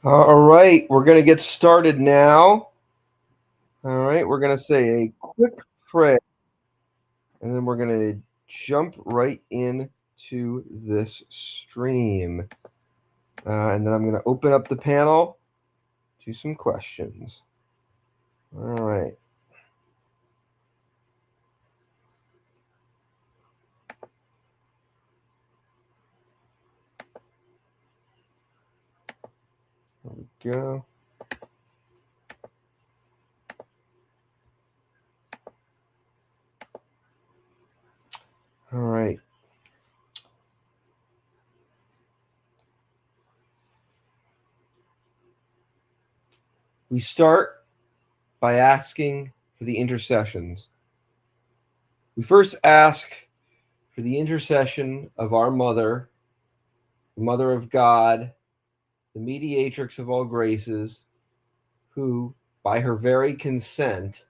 All right, we're going to get started now. All right, we're going to say a quick prayer, and then we're going to jump right into this stream. And then I'm going to open up the panel to some questions. All right. There we go. All right. We start by asking for the intercessions. We first ask for the intercession of our mother, the Mother of God, the mediatrix of all graces, who, by her very consent,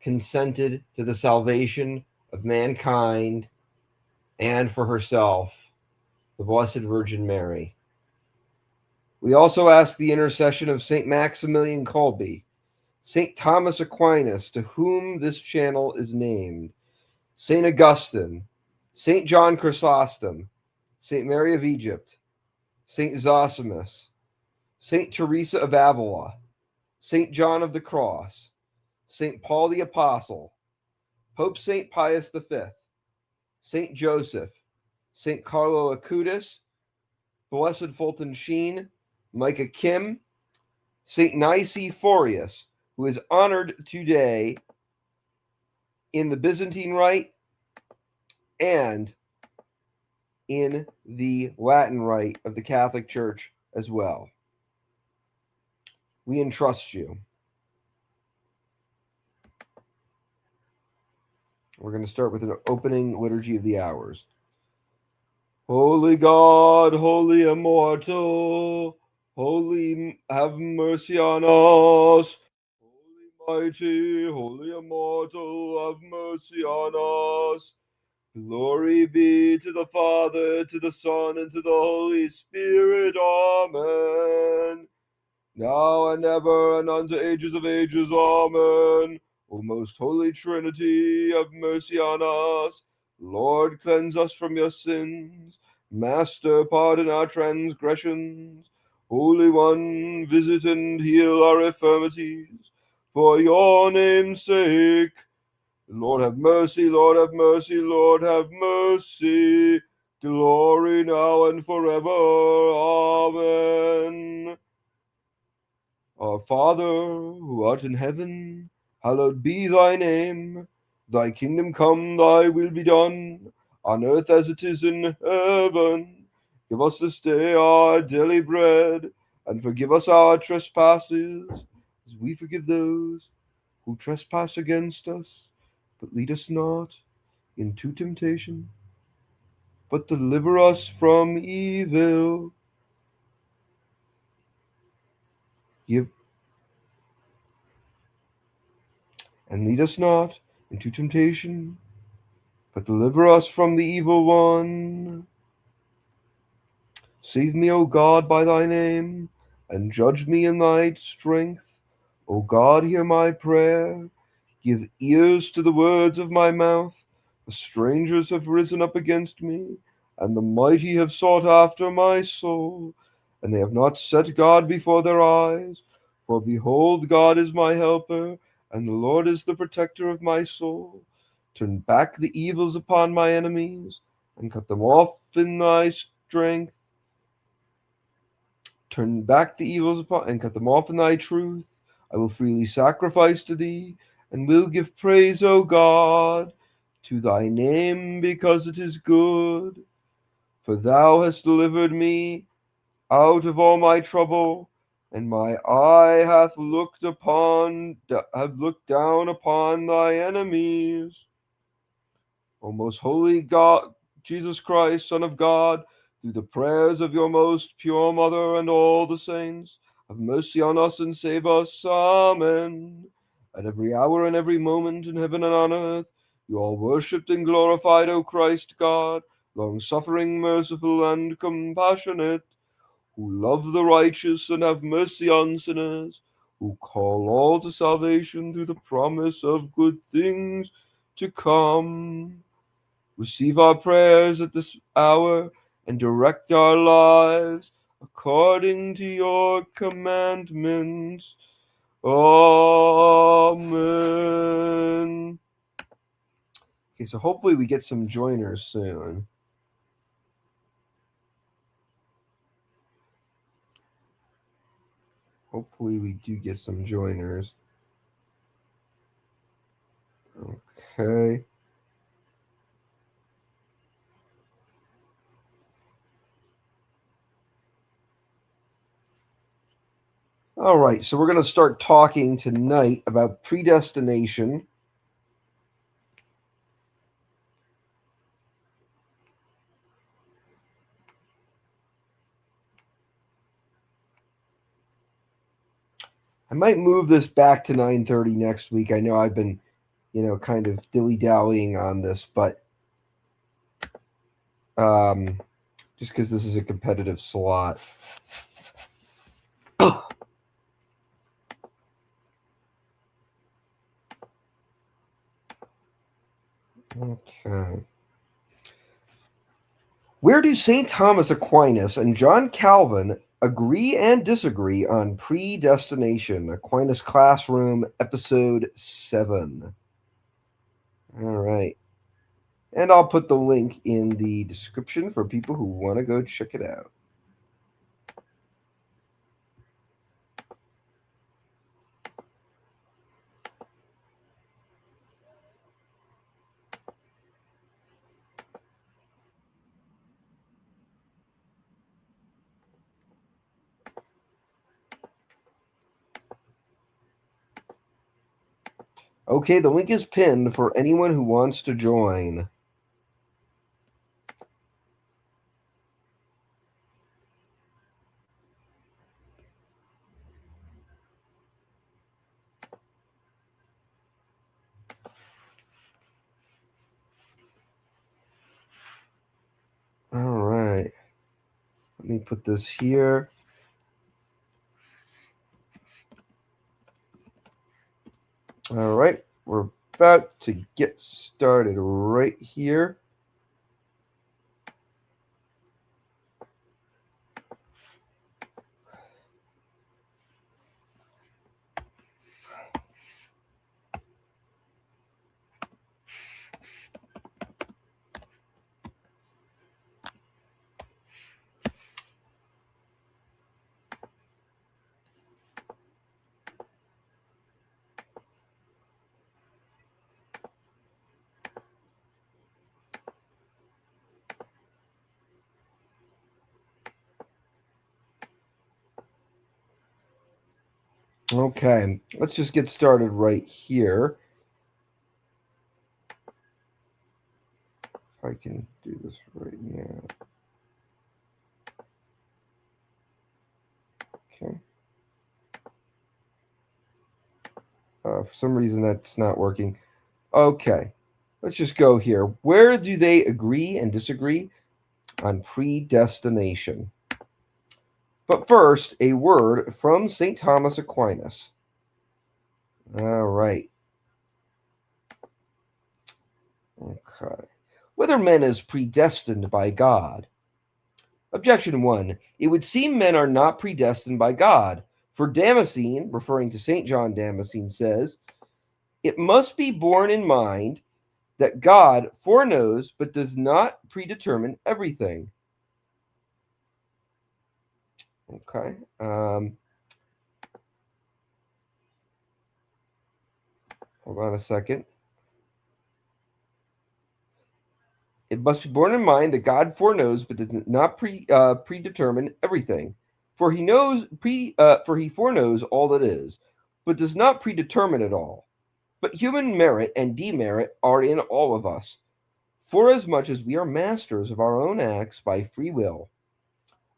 consented to the salvation of mankind and for herself, the Blessed Virgin Mary. We also ask the intercession of St. Maximilian Kolbe, St. Thomas Aquinas, to whom this channel is named, St. Augustine, St. John Chrysostom, St. Mary of Egypt, St. Zosimus, St. Teresa of Avila, St. John of the Cross, St. Paul the Apostle, Pope St. Pius V, St. Joseph, St. Carlo Acutis, Blessed Fulton Sheen, Micah Kim, St. Niceforius, who is honored today in the Byzantine Rite and in the Latin Rite of the Catholic Church as well. We entrust you. We're going to start with an opening liturgy of the hours. Holy God, holy immortal, holy, have mercy on us. Holy mighty, holy immortal, have mercy on us. Glory be to the Father, to the Son, and to the Holy Spirit. Amen. Now and ever, and unto ages of ages. Amen. O most holy Trinity, have mercy on us. Lord, cleanse us from your sins. Master, pardon our transgressions. Holy One, visit and heal our infirmities. For your name's sake. Lord have mercy, Lord have mercy, Lord have mercy. Glory now and forever. Amen. Our Father, who art in heaven, hallowed be thy name. Thy kingdom come, thy will be done, on earth as it is in heaven. Give us this day our daily bread, and forgive us our trespasses, as we forgive those who trespass against us. But lead us not into temptation, but deliver us from evil. And lead us not into temptation, but deliver us from the evil one. Save me, O God, by thy name, and judge me in thy strength. O God, hear my prayer. Give ears to the words of my mouth. The strangers have risen up against me, and the mighty have sought after my soul, and they have not set God before their eyes. For behold, God is my helper, and the Lord is the protector of my soul. Turn back the evils upon my enemies, and cut them off in thy strength. Turn back the evils upon and cut them off in thy truth. I will freely sacrifice to thee, and will give praise, O God, to thy name, because it is good. For thou hast delivered me out of all my trouble, and my eye have looked down upon thy enemies. O most holy God, Jesus Christ, Son of God, through the prayers of your most pure Mother and all the saints, have mercy on us and save us. Amen. At every hour and every moment in heaven and on earth, you are worshipped and glorified, O Christ God, long-suffering, merciful, and compassionate, who love the righteous and have mercy on sinners, who call all to salvation through the promise of good things to come. Receive our prayers at this hour and direct our lives according to your commandments. Amen. Okay, so hopefully we get some joiners soon. Hopefully we do get some joiners. Okay. All right, so we're going to start talking tonight about predestination. I might move this back to 9:30 next week. I know I've been, kind of dilly-dallying on this, but just because this is a competitive slot. Okay. Where do St. Thomas Aquinas and John Calvin agree and disagree on predestination? Aquinas Classroom, Episode 7. All right. And I'll put the link in the description for people who want to go check it out. Okay, the link is pinned for anyone who wants to join. All right. Let me put this here. All right. We're about to get started right here. Okay, let's just get started right here. If I can do this right now. Okay. For some reason, that's not working. Okay, let's just go here. Where do they agree and disagree on predestination? But first, a word from St. Thomas Aquinas. All right. Okay. Whether man is predestined by God. Objection 1. It would seem men are not predestined by God. For Damascene, referring to St. John Damascene, says, it must be borne in mind that God foreknows but does not predetermine everything. Okay. Hold on a second. It must be borne in mind that God foreknows but does not predetermine everything. For he foreknows all that is, but does not predetermine it all. But human merit and demerit are in all of us, forasmuch as we are masters of our own acts by free will.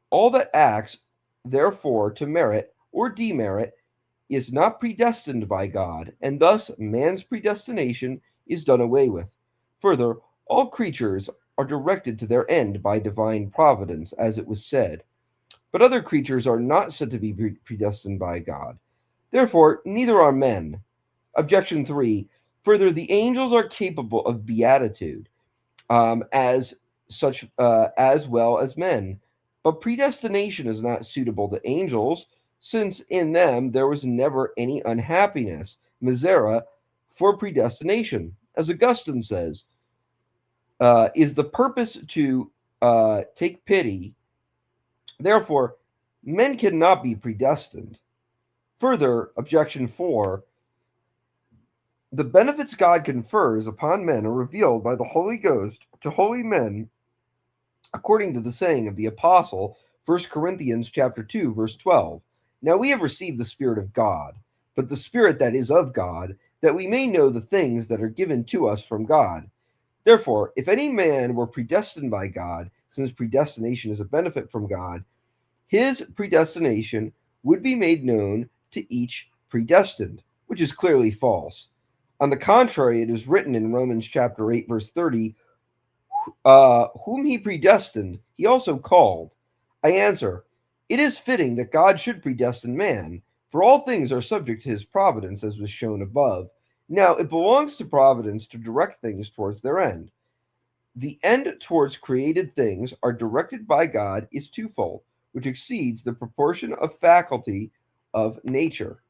All that acts, therefore, to merit or demerit is not predestined by God, and thus man's predestination is done away with. Further, all creatures are directed to their end by divine providence, as it was said, But other creatures are not said to be predestined by God. Therefore, neither are men. Objection 3. Further, the angels are capable of beatitude, as such as well as men. But predestination is not suitable to angels, since in them there was never any unhappiness, misera, for predestination. As Augustine says, is the purpose to take pity. Therefore, men cannot be predestined. Further, objection 4. The benefits God confers upon men are revealed by the Holy Ghost to holy men, according to the saying of the apostle, 1 Corinthians chapter 2, verse 12. Now we have received the Spirit of God, but the Spirit that is of God, that we may know the things that are given to us from God. Therefore, if any man were predestined by God, since predestination is a benefit from God, his predestination would be made known to each predestined, which is clearly false. On the contrary, it is written in Romans chapter 8, verse 30, whom he predestined, he also called. I answer, it is fitting that God should predestine man, for all things are subject to his providence, as was shown above. Now, it belongs to providence to direct things towards their end. The end towards created things are directed by God is twofold, which exceeds the proportion of faculty of nature.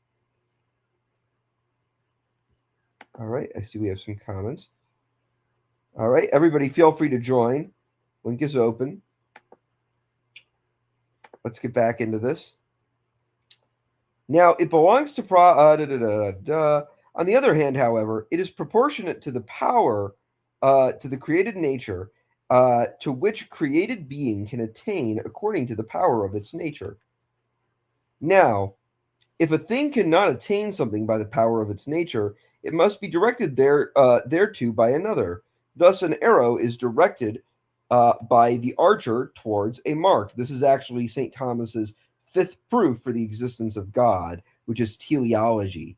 All right, I see we have some comments. All right, everybody feel free to join. Link is open. Let's get back into this. Now, it belongs to On the other hand, however, it is proportionate to the power, to the created nature, to which created being can attain according to the power of its nature. Now, if a thing cannot attain something by the power of its nature, it must be directed thereto by another. Thus, an arrow is directed by the archer towards a mark. This is actually St. Thomas's fifth proof for the existence of God, which is teleology.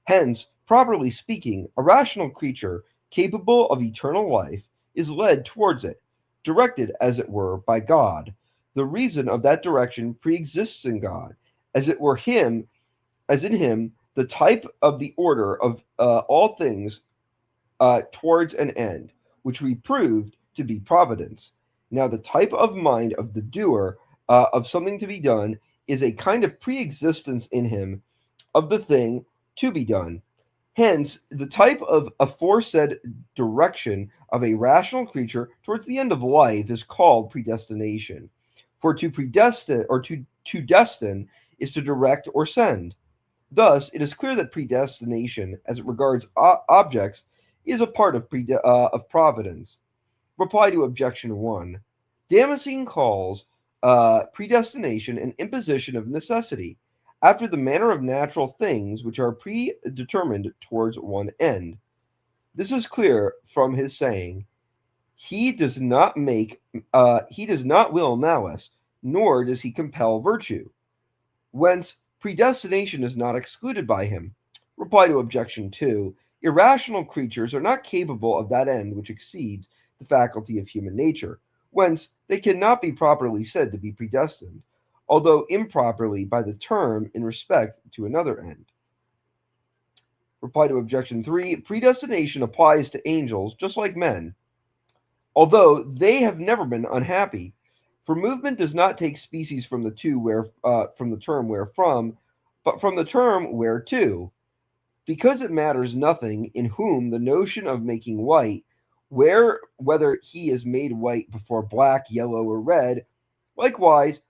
Hence, properly speaking, a rational creature capable of eternal life is led towards it, directed, as it were, by God. The reason of that direction pre-exists in God, as it were him, as in him, the type of the order of all things towards an end, which we proved to be providence. Now, the type of mind of the doer of something to be done is a kind of pre-existence in him of the thing to be done. Hence, the type of aforesaid direction of a rational creature towards the end of life is called predestination. For to predestine or to destine is to direct or send. Thus, it is clear that predestination, as it regards objects, is a part of providence. Reply to objection 1. Damascene calls predestination an imposition of necessity, after the manner of natural things which are predetermined towards one end. This is clear from his saying, he does not will malice, nor does he compel virtue. Whence predestination is not excluded by him. Reply to objection 2. Irrational creatures are not capable of that end which exceeds the faculty of human nature, whence they cannot be properly said to be predestined, although improperly by the term in respect to another end. Reply to objection 3. Predestination applies to angels just like men, although they have never been unhappy. For movement does not take species from the term wherefrom, but from the term whereto, because it matters nothing in whom the notion of making white, whether he is made white before black, yellow, or red. Likewise,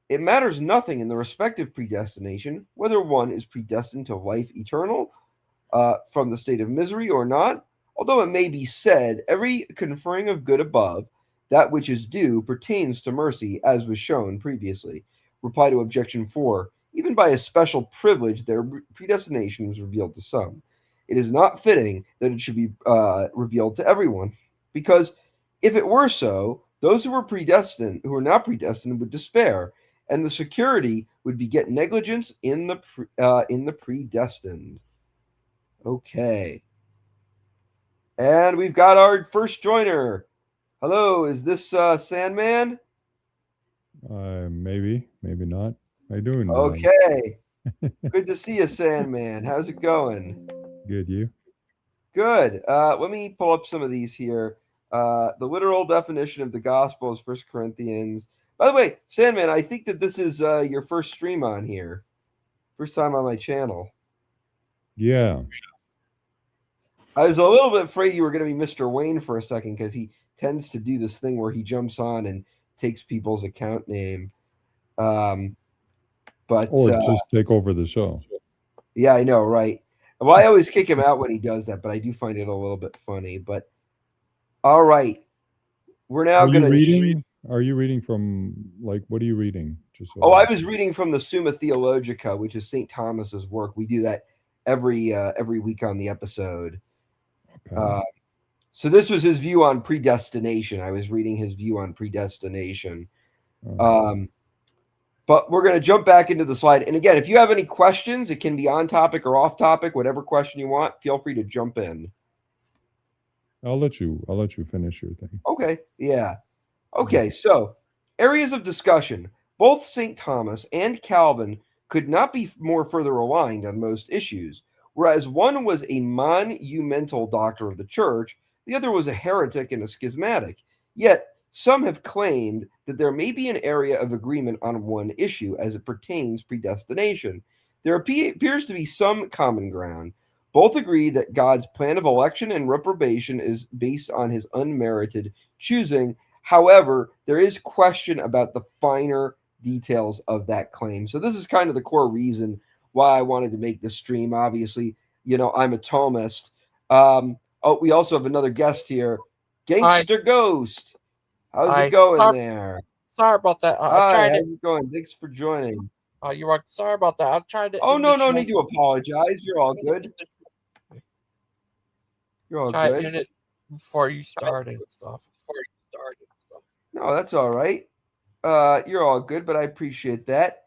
it matters nothing in the respective predestination whether one is predestined to life eternal from the state of misery or not. Although it may be said, every conferring of good above, that which is due pertains to mercy, as was shown previously. Reply to objection 4. Even by a special privilege, their predestination was revealed to some. It is not fitting that it should be revealed to everyone, because if it were so, those who were not predestined, would despair, and the security would beget negligence in the predestined. Okay. And we've got our first joiner. Hello, is this Sandman? Maybe, maybe not. How you doing? Okay. Good to see you, Sandman. How's it going? Good, you? Good. Let me pull up some of these here. The literal definition of the gospel is First Corinthians. By the way, Sandman, I think that this is your first stream on here. First time on my channel. Yeah. I was a little bit afraid you were going to be Mr. Wayne for a second because he tends to do this thing where he jumps on and takes people's account name. Um, but Or just take over the show. Yeah, I know, right? Well, I always kick him out when he does that, but I do find it a little bit funny. But all right, we're now Are you going to. reading? Are you reading from like what are you reading? Just Oh, I so. was reading from the Summa Theologica, which is St. Thomas's work. We do that every week on the episode. Okay. Uh, so this was his view on predestination. I was reading his view on predestination. All right. Um, but we're going to jump back into the slide. And again, if you have any questions, it can be on topic or off topic, whatever question you want. Feel free to jump in. I'll let you. I'll let you finish your thing. Okay, yeah. Mm. Okay, so areas of discussion. Both St. Thomas and Calvin could not be more further aligned on most issues. Whereas one was a monumental doctor of the church, the other was a heretic and a schismatic. Yet some have claimed that there may be an area of agreement on one issue as it pertains predestination. There appears to be some common ground. Both agree that God's plan of election and reprobation is based on his unmerited choosing. However, there is question about the finer details of that claim. So this is kind of the core reason why I wanted to make this stream. Obviously, I'm a Thomist. We also have another guest here, Hi, Gangster Ghost. How's it hi. going there? Sorry about that. I Hi, tried to. how's it going? Thanks for joining. You're right. Sorry about that. I'm trying to Oh, end the no show. need to apologize. You're all good. You're all Try to good. end it before you started and stuff. No, that's all right. You're all good, but I appreciate that.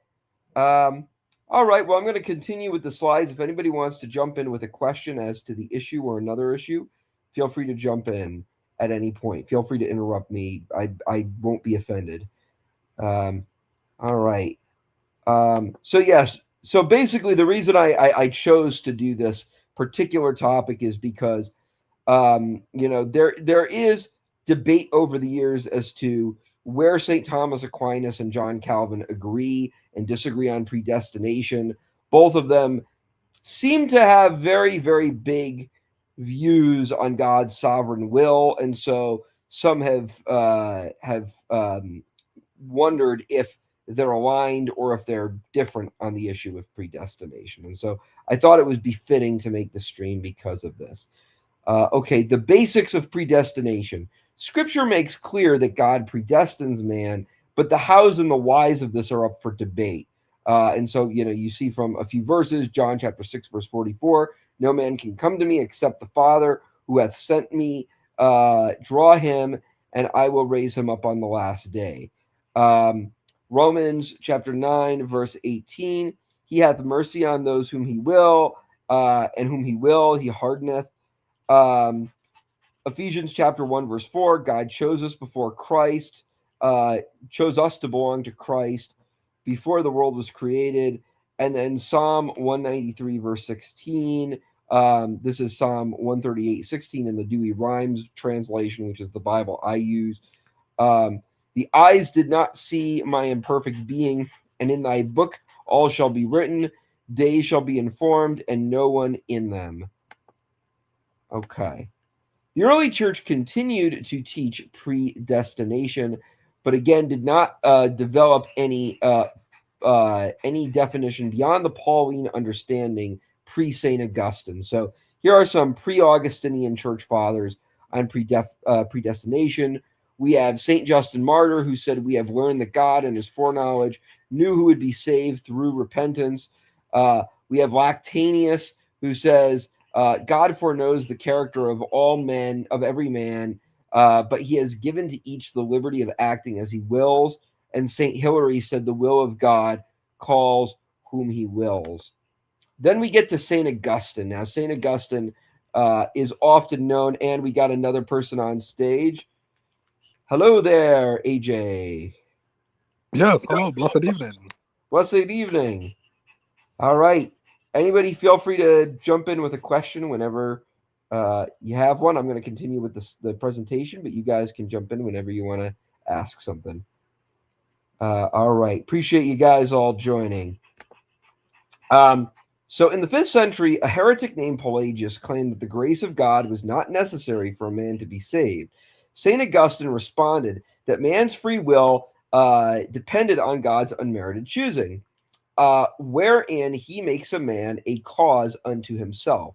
All right. Well, I'm going to continue with the slides. If anybody wants to jump in with a question as to the issue or another issue, feel free to jump in at any point. Feel free to interrupt me. I won't be offended. All right. So yes. So basically, the reason I chose to do this particular topic is because there is debate over the years as to where St. Thomas Aquinas and John Calvin agree and disagree on predestination. Both of them seem to have very, very big views on God's sovereign will, and so some have wondered if they're aligned or if they're different on the issue of predestination. And so I thought it was befitting to make the stream because of this. Okay, the basics of predestination. Scripture makes clear that God predestines man, but the hows and the whys of this are up for debate. And so, you see from a few verses, John chapter 6, verse 44, no man can come to me except the Father who hath sent me, draw him, and I will raise him up on the last day. Romans chapter 9, verse 18, he hath mercy on those whom he will, and whom he will, he hardeneth. Ephesians chapter 1, verse 4, God chose us before Christ, chose us to belong to Christ before the world was created. And then Psalm 193, verse 16. This is Psalm 138, 16 in the Dewey Rhymes translation, which is the Bible I use. The eyes did not see my imperfect being, and in thy book all shall be written, days shall be informed, and no one in them. Okay. The early church continued to teach predestination, but again did not develop any definition beyond the Pauline understanding pre-Saint Augustine. So here are some pre-Augustinian church fathers on predestination. We have Saint Justin Martyr, who said, "We have learned that God in his foreknowledge knew who would be saved through repentance." We have Lactantius, who says, God foreknows the character of all men, of every man, but he has given to each the liberty of acting as he wills. And St. Hilary said, the will of God calls whom he wills. Then we get to St. Augustine. Now, St. Augustine is often known, and we got another person on stage. Hello there, AJ. Yes, hello, blessed evening. Blessed evening. All right. Anybody feel free to jump in with a question whenever you have one. I'm going to continue with the presentation, but you guys can jump in whenever you want to ask something. All right. Appreciate you guys all joining. So in the 5th century, a heretic named Pelagius claimed that the grace of God was not necessary for a man to be saved. St. Augustine responded that man's free will depended on God's unmerited choosing, wherein he makes a man a cause unto himself.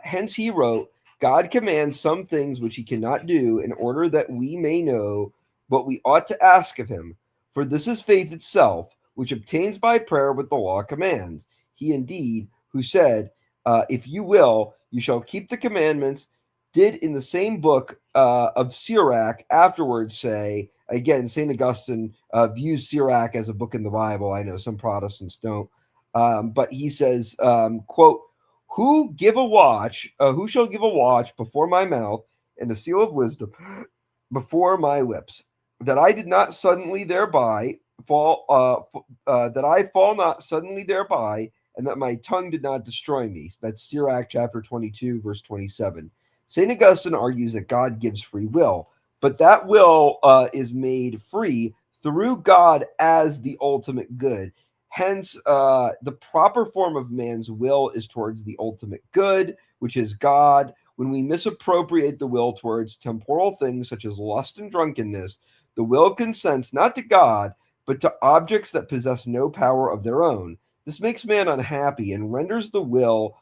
Hence he wrote, God commands some things which he cannot do in order that we may know what we ought to ask of him. For this is faith itself, which obtains by prayer what the law commands. He indeed, who said, if you will, you shall keep the commandments, did in the same book of Sirach afterwards say, again, St. Augustine views Sirach as a book in the Bible. I know some Protestants don't. But he says, quote, who shall give a watch before my mouth and a seal of wisdom before my lips, that I did not suddenly thereby fall, that I fall not suddenly thereby, and that my tongue did not destroy me. That's Sirach chapter 22, verse 27. St. Augustine argues that God gives free will, but that will is made free through God as the ultimate good. Hence, the proper form of man's will is towards the ultimate good, which is God. When we misappropriate the will towards temporal things such as lust and drunkenness, the will consents not to God, but to objects that possess no power of their own. This makes man unhappy and renders the will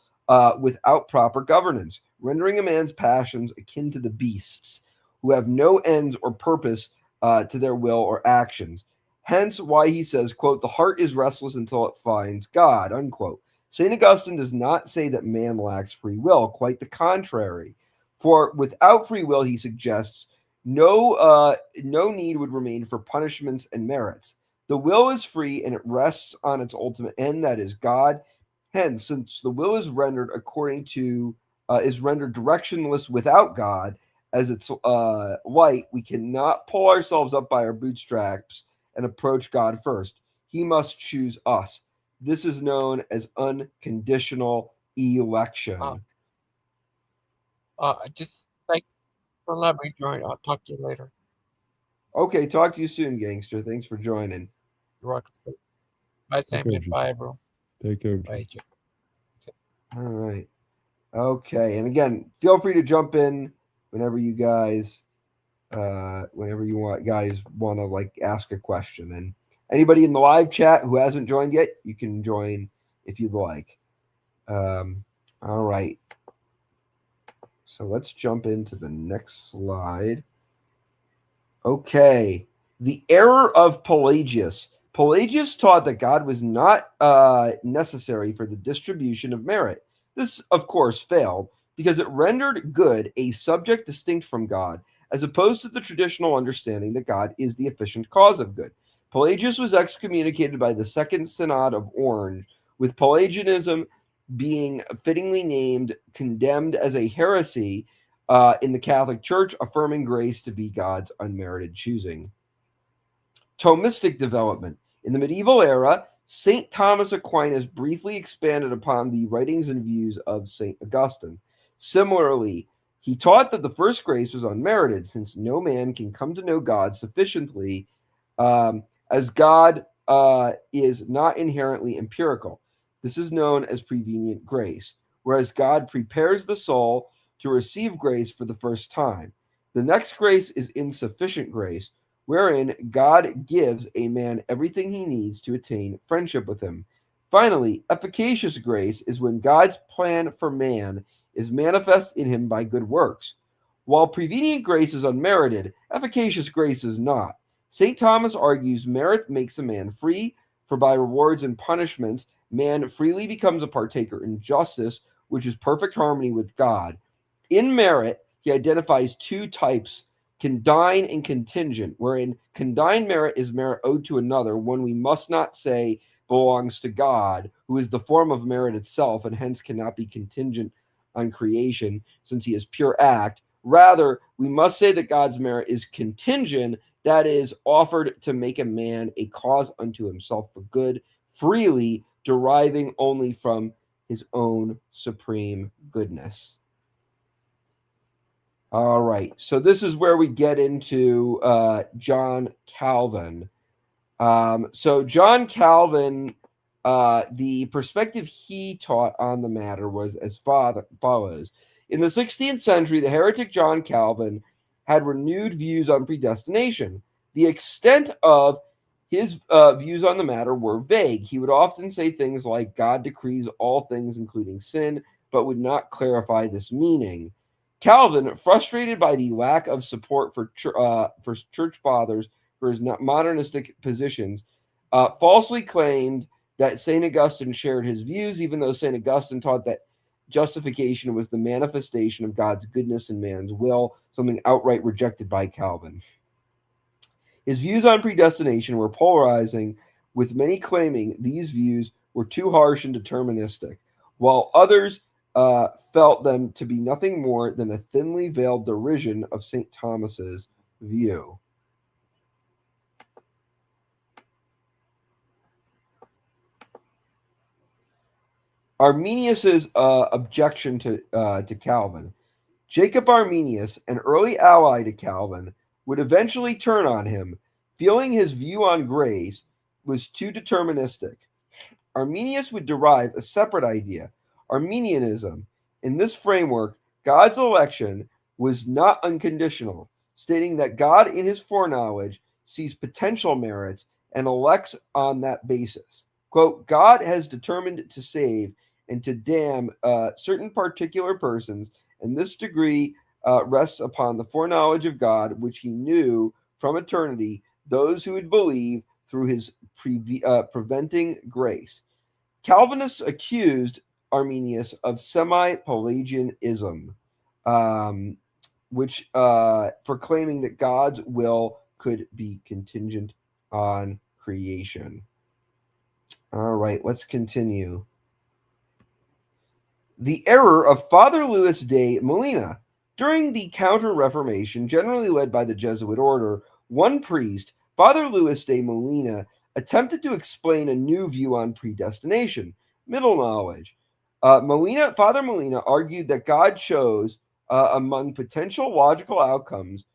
without proper governance, rendering a man's passions akin to the beasts, who have no ends or purpose to their will or actions. Hence why he says, quote, the heart is restless until it finds God, unquote. St. Augustine does not say that man lacks free will, quite the contrary. For without free will, he suggests, no need would remain for punishments and merits. The will is free and it rests on its ultimate end, that is God. Hence, since the will is rendered is rendered directionless without God as its light, we cannot pull ourselves up by our bootstraps and approach God first. He must choose us. This is known as unconditional election. Just thanks for letting me join. I'll talk to you later. Okay, talk to you soon, gangster. Thanks for joining. You're welcome. Bye, Sammy. Okay, Bye, bro. Take care. Bye, Jim. All right. Okay, and again, feel free to jump in whenever you guys, whenever you want to like ask a question. And anybody in the live chat who hasn't joined yet, you can join if you'd like. All right. So let's jump into the next slide. Okay. The error of Pelagius. Pelagius taught that God was not necessary for the distribution of merit. This, of course, failed because it rendered good a subject distinct from God, as opposed to the traditional understanding that God is the efficient cause of good. Pelagius was excommunicated by the Second Synod of Orange, with Pelagianism being fittingly condemned as a heresy in the Catholic Church, affirming grace to be God's unmerited choosing. Thomistic development. In the medieval era, St. Thomas Aquinas briefly expanded upon the writings and views of St. Augustine. Similarly, he taught that the first grace was unmerited, since no man can come to know God sufficiently, as God is not inherently empirical. This is known as prevenient grace, whereas God prepares the soul to receive grace for the first time. The next grace is insufficient grace, wherein God gives a man everything he needs to attain friendship with him. Finally, efficacious grace is when God's plan for man is manifest in him by good works. While prevenient grace is unmerited, efficacious grace is not. St. Thomas argues merit makes a man free, for by rewards and punishments, man freely becomes a partaker in justice, which is perfect harmony with God. In merit, he identifies two types, condign and contingent, wherein condign merit is merit owed to another, one we must not say belongs to God, who is the form of merit itself, and hence cannot be contingent on creation, since he is pure act. Rather, we must say that God's merit is contingent that is offered to make a man a cause unto himself for good, freely deriving only from his own supreme goodness. All right, so this is where we get into John Calvin. So John Calvin, the perspective he taught on the matter was as follows. In the 16th century, the heretic John Calvin had renewed views on predestination. The extent of his views on the matter were vague. He would often say things like, God decrees all things, including sin, but would not clarify this meaning. Calvin, frustrated by the lack of support for church fathers for his modernistic positions, falsely claimed that St. Augustine shared his views, even though St. Augustine taught that justification was the manifestation of God's goodness in man's will, something outright rejected by Calvin. His views on predestination were polarizing, with many claiming these views were too harsh and deterministic, while others felt them to be nothing more than a thinly veiled derision of St. Thomas's view. Arminius's objection to Calvin. Jacob Arminius, an early ally to Calvin, would eventually turn on him, feeling his view on grace was too deterministic. Arminius would derive a separate idea, Arminianism. In this framework, God's election was not unconditional, stating that God, in his foreknowledge, sees potential merits and elects on that basis. Quote, God has determined to save and to damn certain particular persons, and this degree rests upon the foreknowledge of God, which he knew from eternity those who would believe through his preventing grace. Calvinists accused Arminius of semi-Pelagianism, which for claiming that God's will could be contingent on creation. All right, let's continue. The error of Father Louis de Molina. During the Counter-Reformation, generally led by the Jesuit order, one priest, Father Louis de Molina, attempted to explain a new view on predestination, middle knowledge. Father Molina argued that God chose among potential logical outcomes,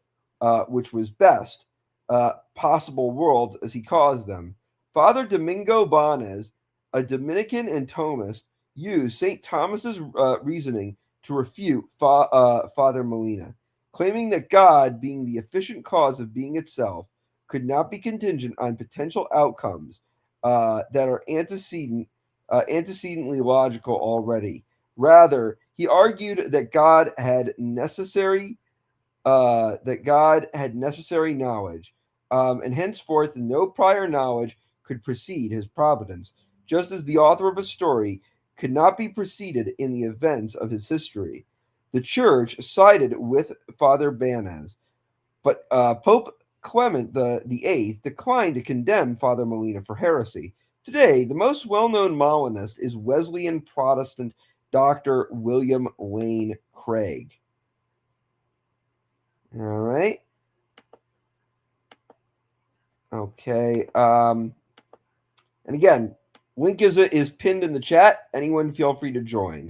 which was best, possible worlds, as he calls them. Father Domingo Banes, a Dominican and Thomist, used St. Thomas's reasoning to refute Father Molina, claiming that God, being the efficient cause of being itself, could not be contingent on potential outcomes that are antecedently logical already. Rather, he argued that God had necessary knowledge, and henceforth no prior knowledge could precede his providence, just as the author of a story could not be preceded in the events of his history. The Church sided with Father Banes, but Pope Clement VIII declined to condemn Father Molina for heresy. Today, the most well-known Molinist is Wesleyan Protestant Dr. William Lane Craig. All right. Okay. And again, link is pinned in the chat. Anyone feel free to join.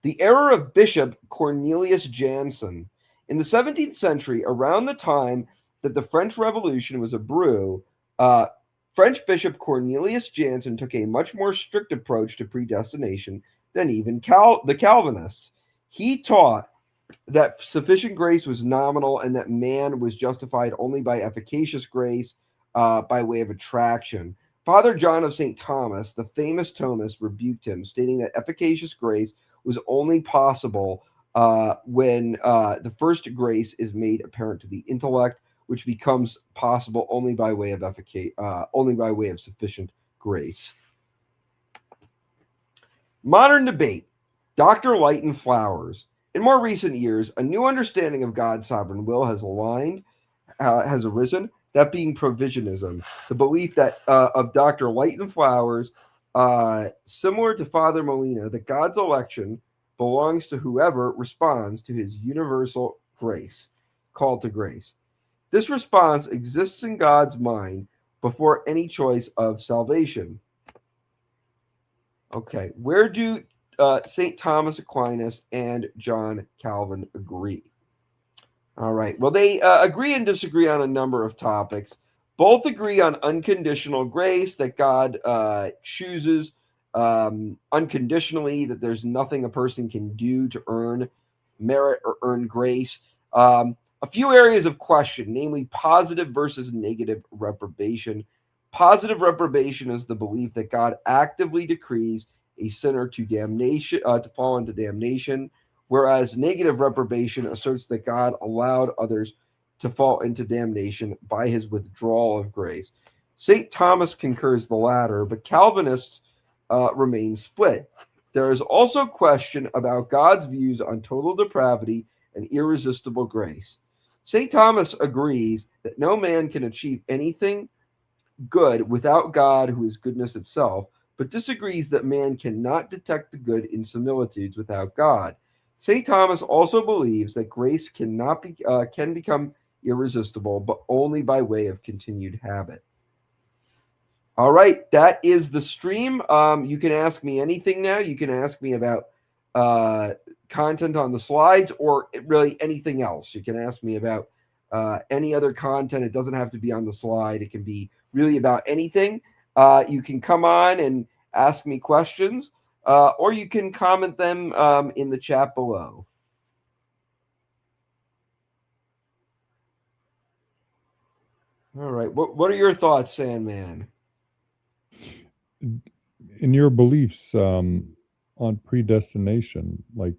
The error of Bishop Cornelius Jansen. In the 17th century, around the time that the French Revolution was a brew, French Bishop Cornelius Jansen took a much more strict approach to predestination than even the Calvinists. He taught that sufficient grace was nominal and that man was justified only by efficacious grace by way of attraction. Father John of St. Thomas, the famous Thomist, rebuked him, stating that efficacious grace was only possible when the first grace is made apparent to the intellect, which becomes possible only by way of sufficient grace. Modern debate. Dr. Light and Flowers. In more recent years, a new understanding of God's sovereign will has arisen, that being provisionism, the belief that of Dr. Light and Flowers, similar to Father Molina, that God's election belongs to whoever responds to his universal grace, call to grace. This response exists in God's mind before any choice of salvation. Okay, where do St. Thomas Aquinas and John Calvin agree? All right, well, they agree and disagree on a number of topics. Both agree on unconditional grace, that God chooses unconditionally, that there's nothing a person can do to earn merit or earn grace. A few areas of question, namely positive versus negative reprobation. Positive reprobation is the belief that God actively decrees a sinner to damnation, to fall into damnation, whereas negative reprobation asserts that God allowed others to fall into damnation by his withdrawal of grace. St. Thomas concurs the latter, but Calvinists remain split. There is also question about God's views on total depravity and irresistible grace. St. Thomas agrees that no man can achieve anything good without God, who is goodness itself, but disagrees that man cannot detect the good in similitudes without God. St. Thomas also believes that grace can become irresistible, but only by way of continued habit. All right, that is the stream. You can ask me anything now. You can ask me about content on the slides, or really anything else. You can ask me about any other content. It doesn't have to be on the slide. It can be really about anything. You can come on and ask me questions, or you can comment them in the chat below. All right. What are your thoughts, Sandman? In your beliefs on predestination, like,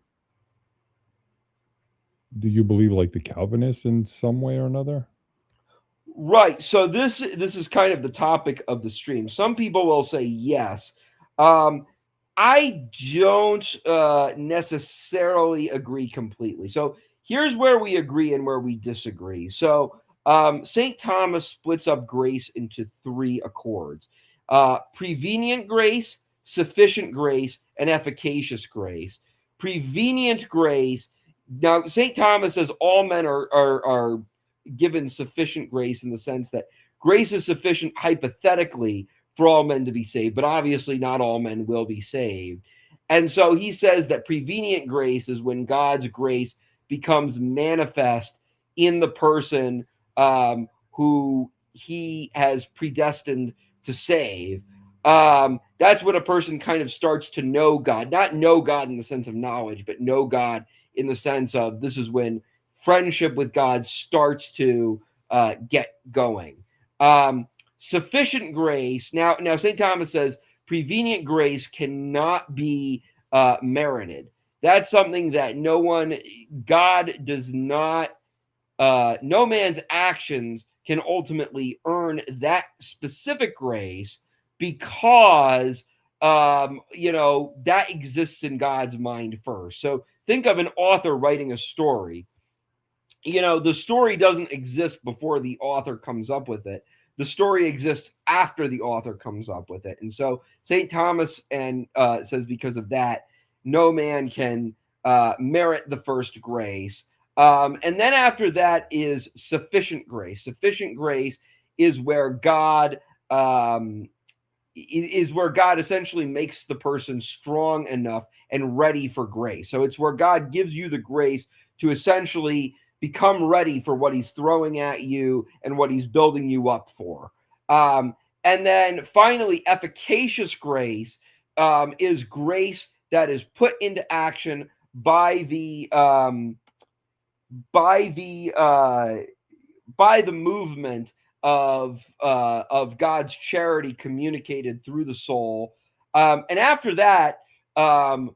do you believe like the Calvinists in some way or another? Right. So this is kind of the topic of the stream. Some people will say yes. I don't necessarily agree completely. So here's where we agree and where we disagree. So St. Thomas splits up grace into three accords: prevenient grace, sufficient grace, and efficacious grace. Prevenient grace. Now, St. Thomas says all men are given sufficient grace, in the sense that grace is sufficient hypothetically for all men to be saved, but obviously not all men will be saved. And so he says that prevenient grace is when God's grace becomes manifest in the person who he has predestined to save. That's when a person kind of starts to know God, not know God in the sense of knowledge, but know God in the sense of, this is when friendship with God starts to get going. Sufficient grace. Now, St. Thomas says prevenient grace cannot be merited. That's something that God does not, no man's actions can ultimately earn that specific grace, because that exists in God's mind first. So think of an author writing a story. The story doesn't exist before the author comes up with it. The story exists after the author comes up with it. And so St. Thomas says, because of that, no man can merit the first grace. And then after that is sufficient grace. Sufficient grace is where God essentially makes the person strong enough and ready for grace. So it's where God gives you the grace to essentially become ready for what he's throwing at you and what he's building you up for. And then finally, efficacious grace is grace that is put into action by the movement of God's charity communicated through the soul. And after that,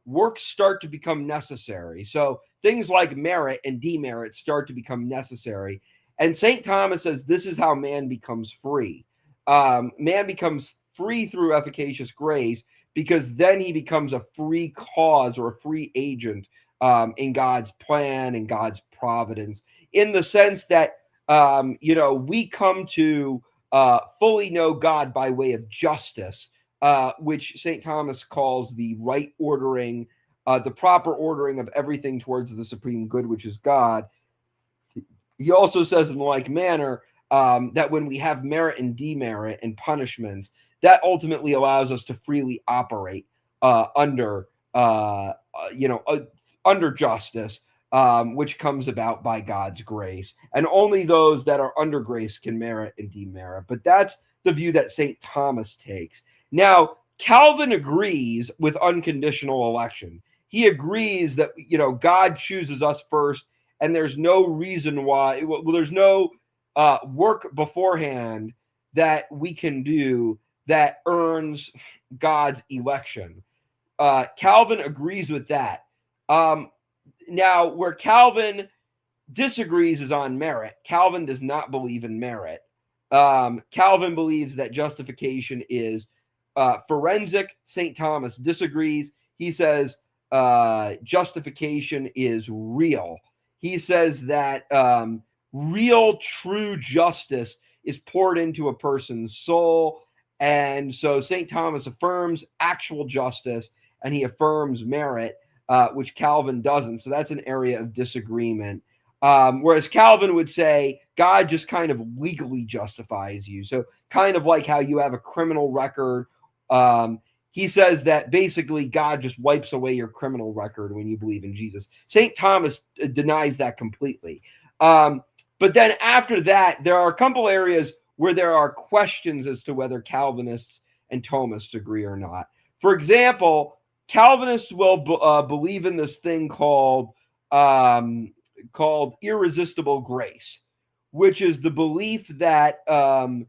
works start to become necessary. So things like merit and demerit start to become necessary. And St. Thomas says this is how man becomes free. Man becomes free through efficacious grace, because then he becomes a free cause or a free agent in God's plan and God's providence, in the sense that we come to fully know God by way of justice, which St. Thomas calls the right ordering, the proper ordering of everything towards the supreme good, which is God. he also says in like manner that when we have merit and demerit and punishments, that ultimately allows us to freely operate under under justice, which comes about by God's grace, and only those that are under grace can merit and demerit. But that's the view that St. Thomas takes. Now, Calvin agrees with unconditional election. He agrees that God chooses us first, and there's no reason why. Well, there's no work beforehand that we can do that earns God's election. Calvin agrees with that. Now, where Calvin disagrees is on merit. Calvin does not believe in merit. Calvin believes that justification is forensic. St. Thomas disagrees. He says justification is real. He says that real, true justice is poured into a person's soul. And so St. Thomas affirms actual justice, and he affirms merit, which Calvin doesn't. So that's an area of disagreement. Whereas Calvin would say God just kind of legally justifies you. So kind of like how you have a criminal record. He says that basically God just wipes away your criminal record when you believe in Jesus. St. Thomas denies that completely. But then after that, there are a couple areas where there are questions as to whether Calvinists and Thomists agree or not. For example, Calvinists will believe in this thing called irresistible grace, which is the belief that the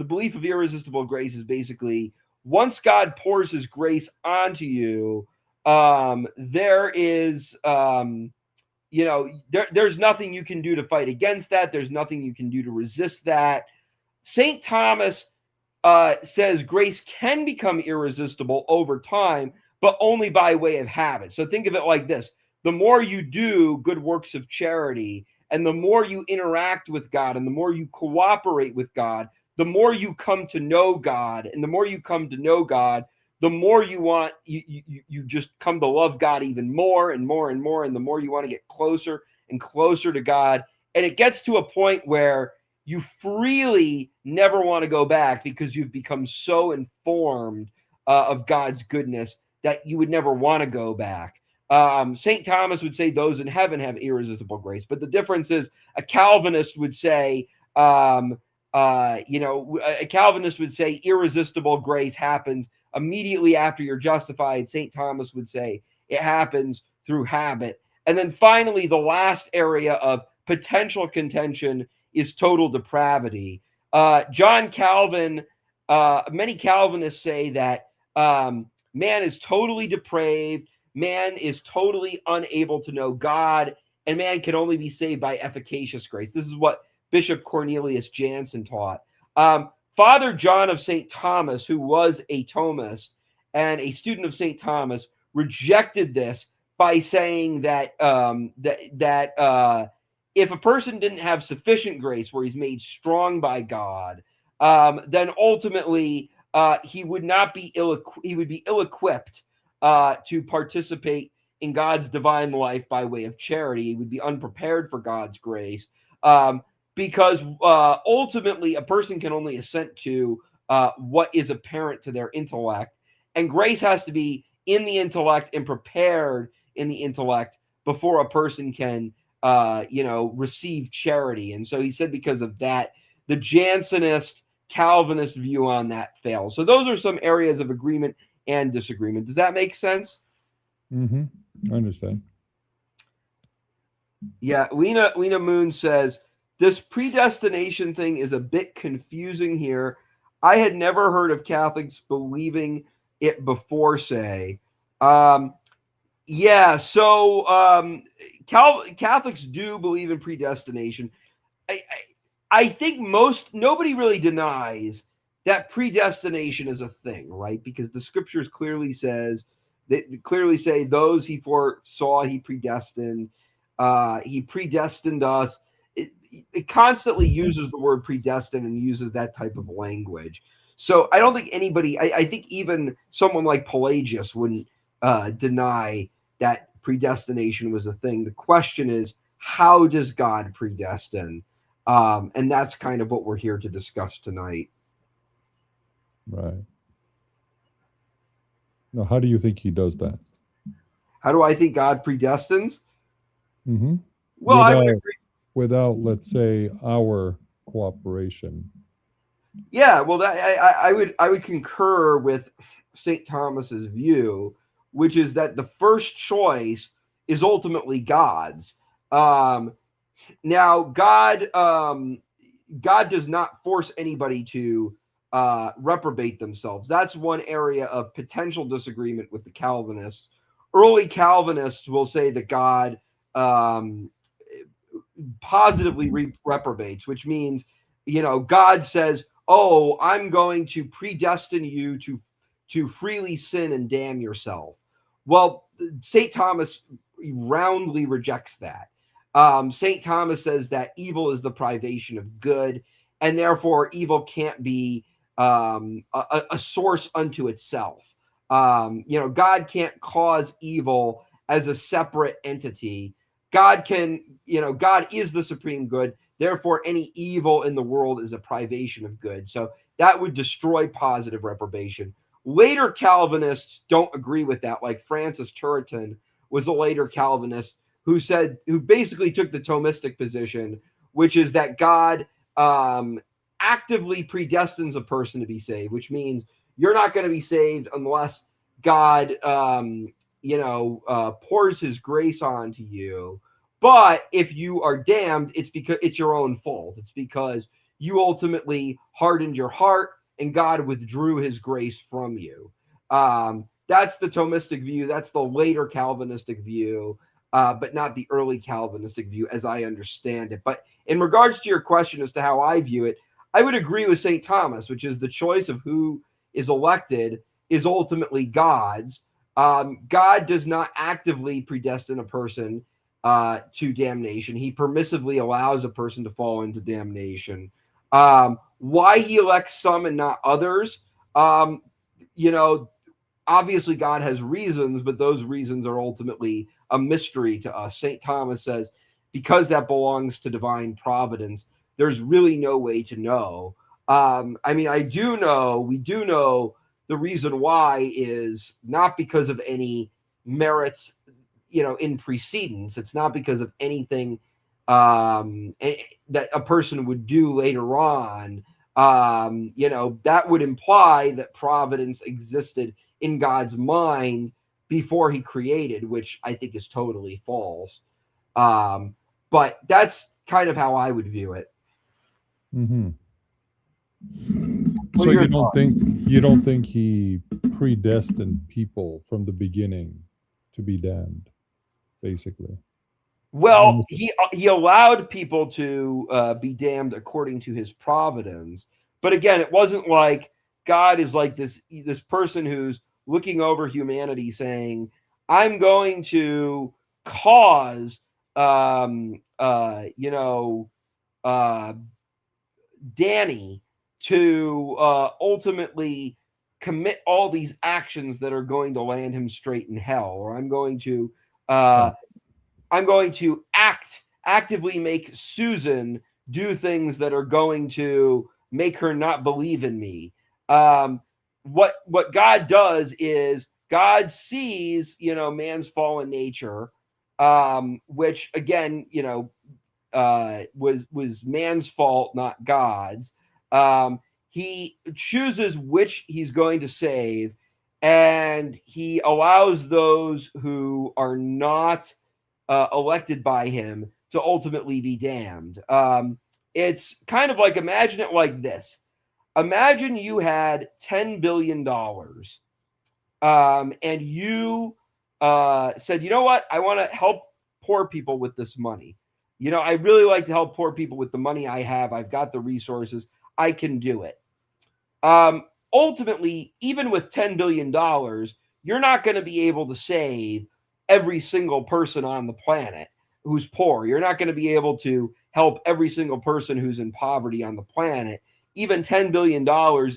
belief of irresistible grace is basically once God pours his grace onto you, there is there's nothing you can do to fight against that. There's nothing you can do to resist that. St. Thomas says grace can become irresistible over time, but only by way of habit. So think of it like this. The more you do good works of charity, and the more you interact with God, and the more you cooperate with God, the more you come to know God. And the more you come to know God, the more you just come to love God even more and more and more. And the more you want to get closer and closer to God. And it gets to a point where you freely never want to go back because you've become so informed of God's goodness that you would never want to go back. St. Thomas would say those in heaven have irresistible grace. But the difference is a Calvinist would say, a Calvinist would say irresistible grace happens immediately after you're justified. St. Thomas would say it happens through habit. And then finally, the last area of potential contention is total depravity. John Calvin, many Calvinists say that man is totally depraved, man is totally unable to know God, and man can only be saved by efficacious grace. This is what Bishop Cornelius Jansen taught. Father John of St. Thomas, who was a Thomist and a student of St. Thomas, rejected this by saying that if a person didn't have sufficient grace, where he's made strong by God, then ultimately he would be ill-equipped to participate in God's divine life by way of charity. He would be unprepared for God's grace. Because ultimately a person can only assent to what is apparent to their intellect, and grace has to be in the intellect and prepared in the intellect before a person can, receive charity. And so he said because of that, the Jansenist Calvinist view on that fails. So those are some areas of agreement and disagreement. Does that make sense? Mm-hmm. I understand. Yeah, Lena Moon says, this predestination thing is a bit confusing here. I had never heard of Catholics believing it before, say. Catholics do believe in predestination. I think nobody really denies that predestination is a thing, right? Because the scriptures clearly say those he foresaw, he predestined. He predestined us. It constantly uses the word predestined and uses that type of language. So I don't think anybody, I think even someone like Pelagius wouldn't deny that predestination was a thing. The question is, how does God predestine? And that's kind of what we're here to discuss tonight. Right. Now, how do you think he does that? How do I think God predestines? Mm-hmm. Well, I would agree. Without, let's say, our cooperation. Yeah, well, I would concur with St. Thomas's view, which is that the first choice is ultimately God's. Now, God does not force anybody to reprobate themselves. That's one area of potential disagreement with the Calvinists. Early Calvinists will say that God positively reprobates, which means, God says, "Oh, I'm going to predestine you to freely sin and damn yourself." Well, St. Thomas roundly rejects that. St. Thomas says that evil is the privation of good, and therefore evil can't be a source unto itself. God can't cause evil as a separate entity. God is the supreme good. Therefore, any evil in the world is a privation of good. So that would destroy positive reprobation. Later Calvinists don't agree with that, like Francis Turretin was a later Calvinist who basically took the Thomistic position, which is that God actively predestines a person to be saved, which means you're not going to be saved unless God pours his grace onto you. But if you are damned, it's because it's your own fault. It's because you ultimately hardened your heart and God withdrew his grace from you. That's the Thomistic view. That's the later Calvinistic view, but not the early Calvinistic view as I understand it. But in regards to your question as to how I view it, I would agree with St. Thomas, which is the choice of who is elected is ultimately God's. God does not actively predestine a person to damnation. He permissively allows a person to fall into damnation. Why he elects some and not others, obviously God has reasons, but those reasons are ultimately a mystery to us. St. Thomas says, because that belongs to divine providence, there's really no way to know. We do know the reason why is not because of any merits, in precedence. It's not because of anything that a person would do later on. That would imply that providence existed in God's mind before he created, which I think is totally false. But that's kind of how I would view it. Mm-hmm. So you don't think he predestined people from the beginning to be damned, basically? Well, he allowed people to be damned according to his providence, but again, it wasn't like God is like this person who's looking over humanity, saying, "I'm going to cause, Danny to ultimately commit all these actions that are going to land him straight in hell," or I'm going to actively make Susan do things that are going to make her not believe in me. What God does is God sees, man's fallen nature, which again, was man's fault, not God's. He chooses which he's going to save, and he allows those who are not elected by him to ultimately be damned. It's kind of like, imagine it like this. Imagine you had $10 billion and you said, you know what? I want to help poor people with this money. I really like to help poor people with the money I have. I've got the resources. I can do it. Ultimately, even with $10 billion, you're not going to be able to save every single person on the planet who's poor. You're not going to be able to help every single person who's in poverty on the planet. Even $10 billion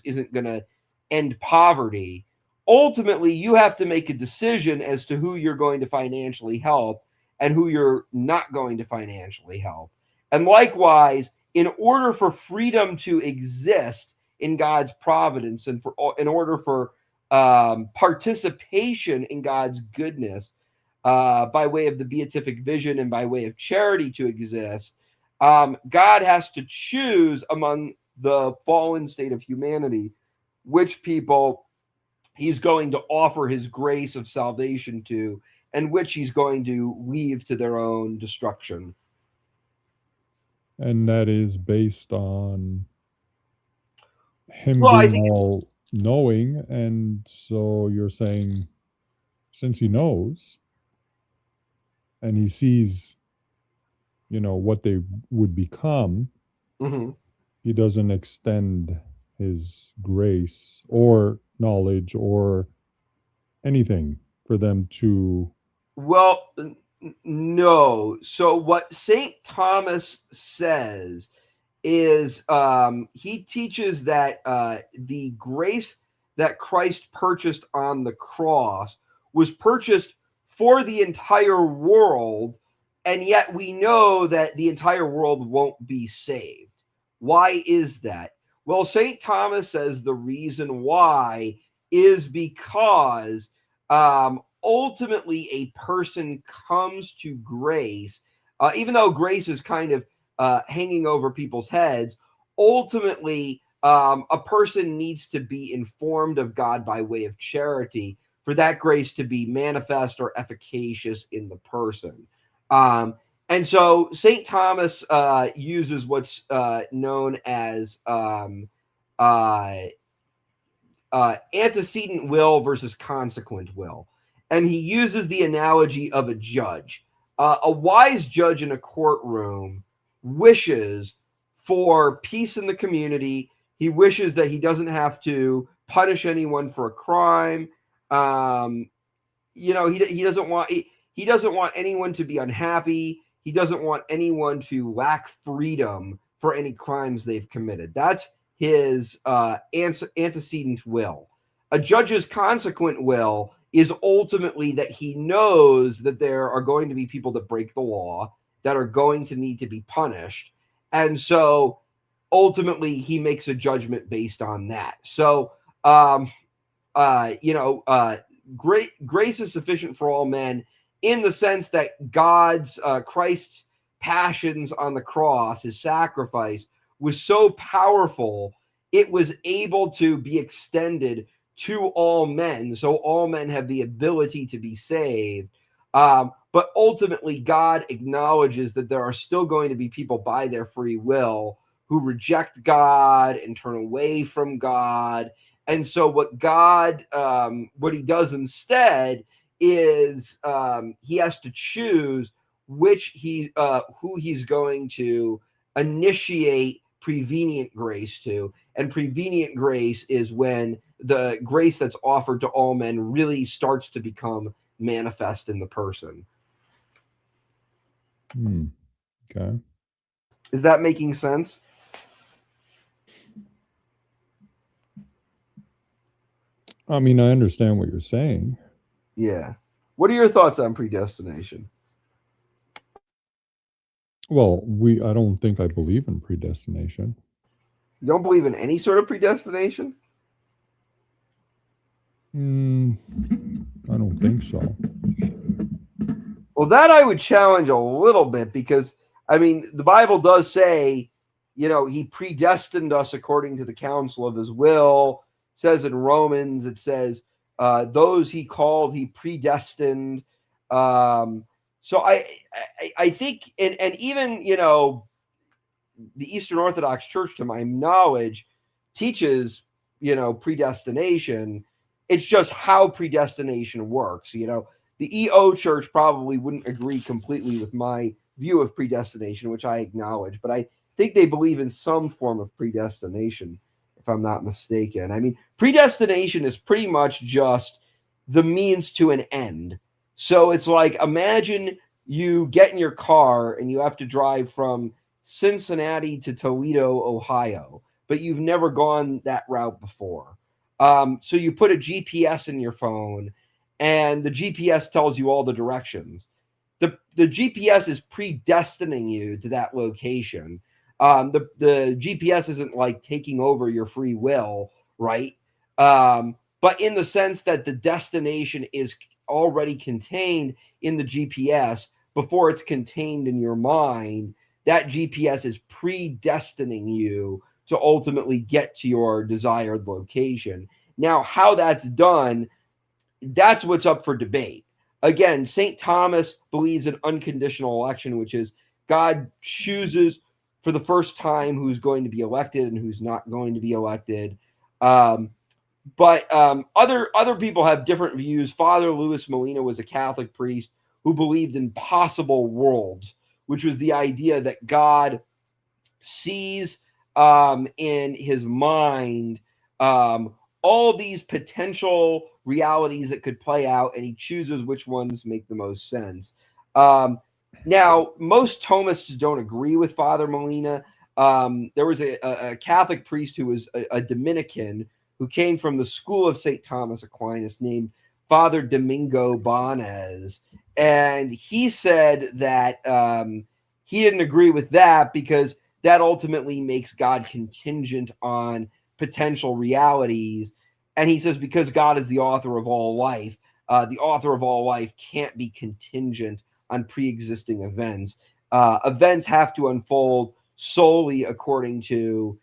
isn't going to end poverty. Ultimately, you have to make a decision as to who you're going to financially help. and who you're not going to financially help. And likewise, in order for freedom to exist in God's providence, and in order for participation in God's goodness by way of the beatific vision and by way of charity to exist, God has to choose among the fallen state of humanity which people he's going to offer his grace of salvation to, and which he's going to leave to their own destruction. And that is based on him Well, I being think all knowing. And so you're saying, since he knows and he sees, what they would become, he doesn't extend his grace or knowledge or anything for them to. Well, no. So what St. Thomas says is he teaches that the grace that Christ purchased on the cross was purchased for the entire world, and yet we know that the entire world won't be saved. Why is that? Well, St. Thomas says the reason why is because ultimately a person comes to grace, even though grace is kind of hanging over people's heads. Ultimately, a person needs to be informed of God by way of charity for that grace to be manifest or efficacious in the person. And so St. Thomas uses what's known as antecedent will versus consequent will. And he uses the analogy of a judge. A wise judge in a courtroom wishes for peace in the community. He wishes that he doesn't have to punish anyone for a crime. He doesn't want anyone to be unhappy. He doesn't want anyone to lack freedom for any crimes they've committed. That's his antecedent will. A judge's consequent will is ultimately that he knows that there are going to be people that break the law, that are going to need to be punished. And so ultimately he makes a judgment based on that. So, grace is sufficient for all men in the sense that Christ's passions on the cross, his sacrifice, was so powerful, it was able to be extended to all men. So all men have the ability to be saved. But ultimately, God acknowledges that there are still going to be people by their free will who reject God and turn away from God. And so what he does instead is he has to choose who he's going to initiate prevenient grace to. And prevenient grace is when the grace that's offered to all men really starts to become manifest in the person. Okay. Is that making sense? I mean, I understand what you're saying. Yeah. What are your thoughts on predestination? Well, I don't think I believe in predestination. You don't believe in any sort of predestination? I don't think so. Well, that I would challenge a little bit because, I mean, the Bible does say, he predestined us according to the counsel of his will. It says in Romans, it says, those he called, he predestined. So I think, and even, the Eastern Orthodox Church, to my knowledge, teaches, predestination. It's just how predestination works. The EO Church probably wouldn't agree completely with my view of predestination, which I acknowledge, but I think they believe in some form of predestination, if I'm not mistaken. I mean, predestination is pretty much just the means to an end. So it's like, imagine you get in your car and you have to drive from Cincinnati to Toledo, Ohio, but you've never gone that route before. So you put a GPS in your phone and the GPS tells you all the directions. the GPS is predestining you to that location. The GPS isn't like taking over your free will, right? But in the sense that the destination is already contained in the GPS before it's contained in your mind, that GPS is predestining you to ultimately get to your desired location. Now, how that's done, that's what's up for debate. Again, St. Thomas believes in unconditional election, which is God chooses for the first time who's going to be elected and who's not going to be elected. But other people have different views. Father Louis Molina was a Catholic priest who believed in possible worlds, which was the idea that God sees in his mind all these potential realities that could play out, and he chooses which ones make the most sense. Now, most Thomists don't agree with Father Molina. There was a Catholic priest who was a Dominican who came from the school of St. Thomas Aquinas named Father Domingo Banez. And he said that he didn't agree with that because that ultimately makes God contingent on potential realities. And he says because God is the author of all life, the author of all life can't be contingent on pre-existing events. Events have to unfold solely according to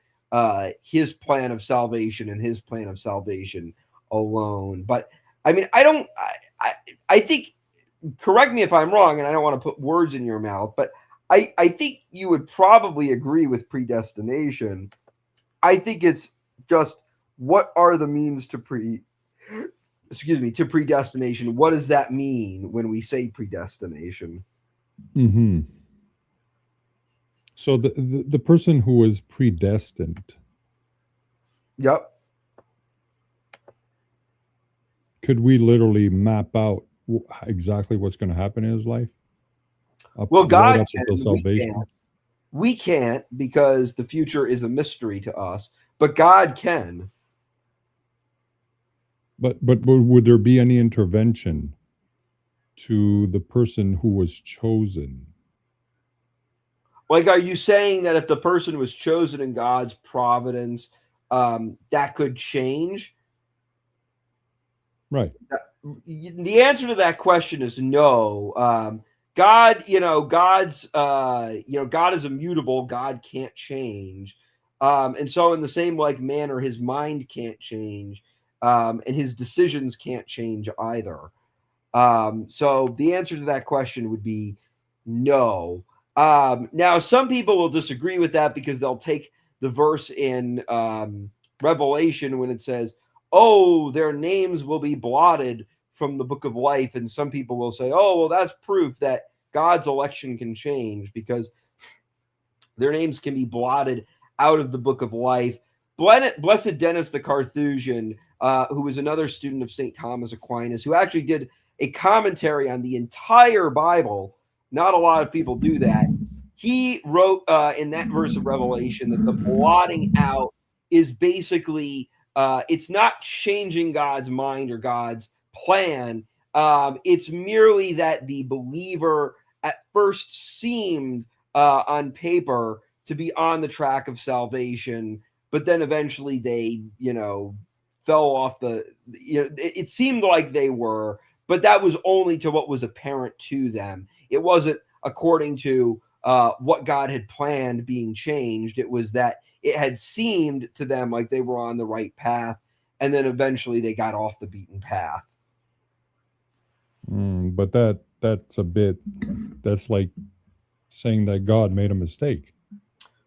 his plan of salvation and his plan of salvation alone. But I mean, I think, correct me if I'm wrong, and I don't want to put words in your mouth, but I think you would probably agree with predestination. I think it's just what are the means to predestination? What does that mean when we say predestination? Mm-hmm. So the person who is predestined. Yep. Could we literally map out exactly what's going to happen in his life? Well, God can. Salvation. We can't because the future is a mystery to us, but God can. But would there be any intervention to the person who was chosen? Like, are you saying that if the person was chosen in God's providence, that could change? Right. The answer to that question is no. God, God is immutable. God can't change. And so in the same like manner, his mind can't change. And his decisions can't change either. So the answer to that question would be no. Now, some people will disagree with that because they'll take the verse in Revelation when it says, oh, their names will be blotted from the book of life. And some people will say, oh, well, that's proof that God's election can change because their names can be blotted out of the book of life. Blessed Dennis the Carthusian, who was another student of St. Thomas Aquinas, who actually did a commentary on the entire Bible. Not a lot of people do that. He wrote in that verse of Revelation that the blotting out is basically, it's not changing God's mind or God's plan. It's merely that the believer at first seemed on paper to be on the track of salvation, but then eventually they, fell off it seemed like they were, but that was only to what was apparent to them. It wasn't according to what God had planned being changed. It was that it had seemed to them like they were on the right path, and then eventually they got off the beaten path. But that's like saying that God made a mistake.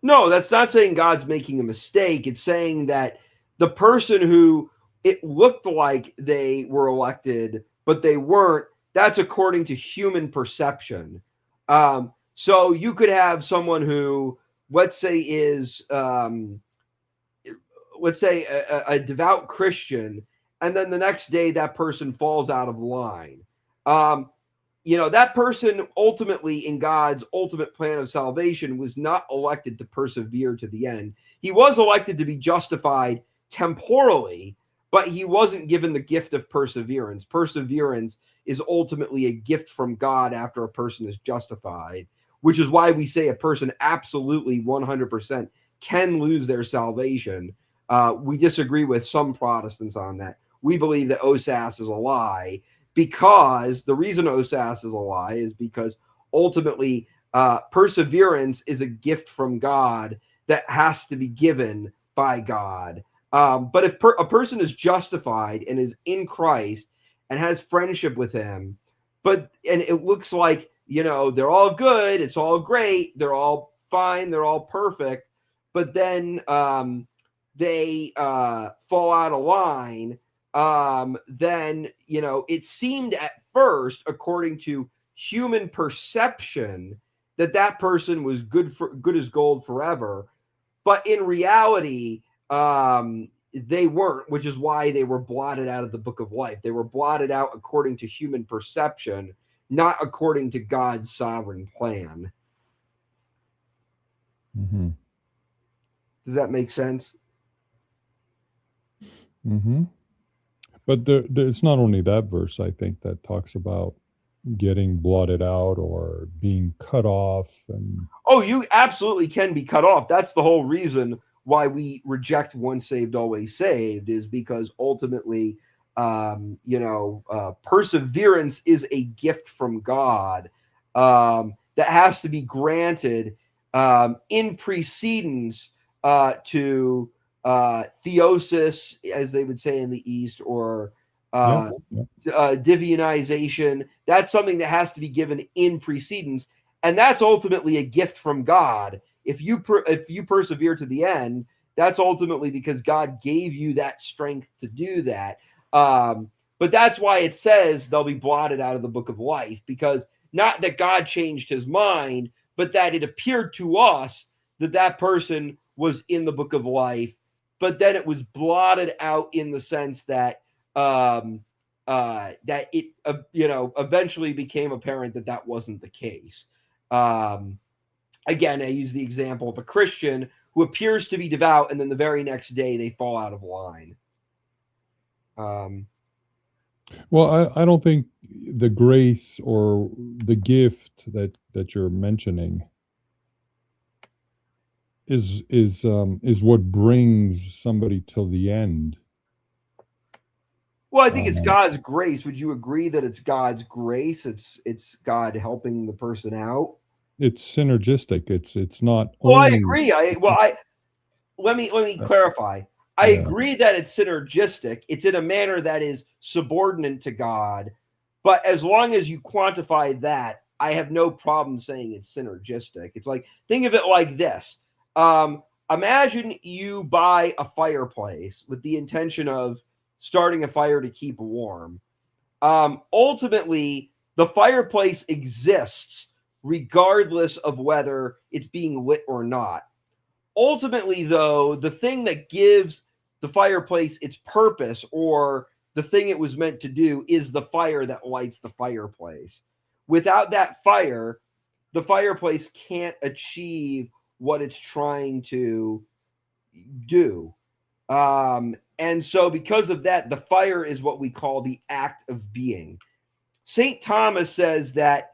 No, that's not saying God's making a mistake. It's saying that the person who it looked like they were elected, but they weren't, that's according to human perception. So you could have someone who, let's say, is, a devout Christian, and then the next day that person falls out of line. That person ultimately in God's ultimate plan of salvation was not elected to persevere to the end. He was elected to be justified temporally, but he wasn't given the gift of perseverance. Perseverance is ultimately a gift from God after a person is justified, which is why we say a person absolutely 100% can lose their salvation. We disagree with some Protestants on that. We believe that OSAS is a lie, because the reason OSAS is a lie is because ultimately perseverance is a gift from God that has to be given by God. But if a person is justified and is in Christ and has friendship with him, and it looks like, they're all good, it's all great, they're all fine, they're all perfect, but then they fall out of line, then, it seemed at first, according to human perception, that person was good as gold forever. But in reality, they weren't, which is why they were blotted out of the book of life. They were blotted out according to human perception, not according to God's sovereign plan. Mm-hmm. Does that make sense? Mm-hmm. But it's not only that verse, I think, that talks about getting blotted out or being cut off. And oh, you absolutely can be cut off. That's the whole reason why we reject once saved, always saved, is because ultimately, perseverance is a gift from God that has to be granted in precedence to theosis, as they would say in the East, or divinization. That's something that has to be given in precedence, and that's ultimately a gift from God. If you persevere to the end, that's ultimately because God gave you that strength to do that. But that's why it says they'll be blotted out of the book of life, because not that God changed his mind, but that it appeared to us that person was in the book of life, but then it was blotted out in the sense that that it eventually became apparent that wasn't the case. Again, I use the example of a Christian who appears to be devout, and then the very next day they fall out of line. Well, I don't think the grace or the gift that you're mentioning is what brings somebody till the end. Well, I think it's God's grace. Would you agree that it's God's grace? It's God helping the person out. It's synergistic. It's not. Well, only, I agree. Let me clarify. I agree that it's synergistic. It's in a manner that is subordinate to God. But as long as you quantify that, I have no problem saying it's synergistic. It's like, think of it like this. Imagine you buy a fireplace with the intention of starting a fire to keep warm. Ultimately, the fireplace exists regardless of whether it's being lit or not. Ultimately, though, the thing that gives the fireplace its purpose, or the thing it was meant to do, is the fire that lights the fireplace. Without that fire, the fireplace can't achieve what it's trying to do. And so because of that, the fire is what we call the act of being. St. Thomas says that,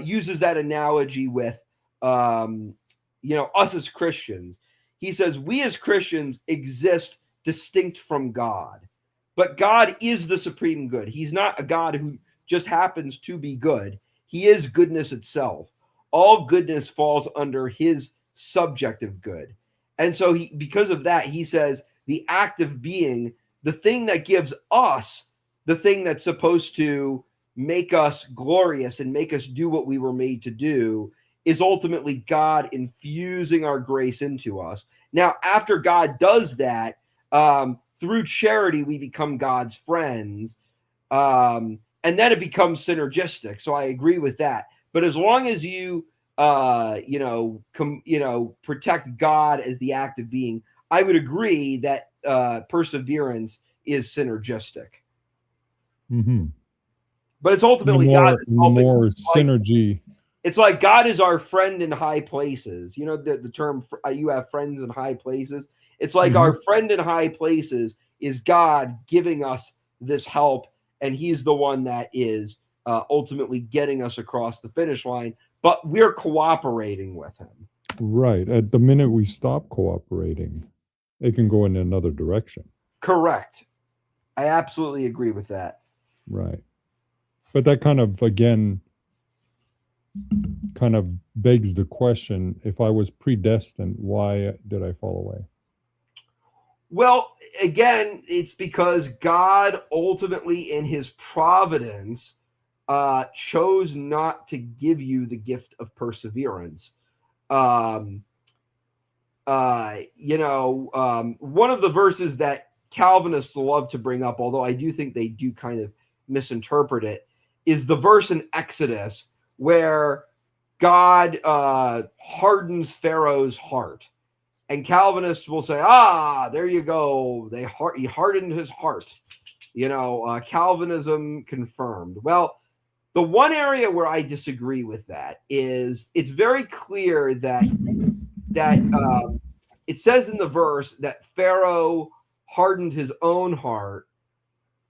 uses that analogy with, us as Christians. He says, we as Christians exist distinct from God, but God is the supreme good. He's not a God who just happens to be good. He is goodness itself. All goodness falls under his subjective good. And so because of that, he says the act of being, the thing that gives us, the thing that's supposed to make us glorious and make us do what we were made to do, is ultimately God infusing our grace into us. Now, after God does that, through charity, we become God's friends. And then it becomes synergistic. So I agree with that. But as long as you, protect God as the act of being, I would agree that perseverance is synergistic. Mm-hmm. But it's ultimately God. More synergy. It's like God is our friend in high places. You know, the term, you have friends in high places. It's like our friend in high places is God giving us this help, and he's the one that is ultimately getting us across the finish line, but we're cooperating with him. Right. At the minute we stop cooperating, it can go in another direction. Correct. I absolutely agree with that. Right. But that kind of, again, kind of begs the question, if I was predestined, why did I fall away? Well, again, it's because God ultimately, in his providence, chose not to give you the gift of perseverance. One of the verses that Calvinists love to bring up, although I do think they do kind of misinterpret it, is the verse in Exodus where God hardens Pharaoh's heart. And Calvinists will say, there you go. He hardened his heart. Calvinism confirmed. Well, the one area where I disagree with that is it's very clear that it says in the verse that Pharaoh hardened his own heart,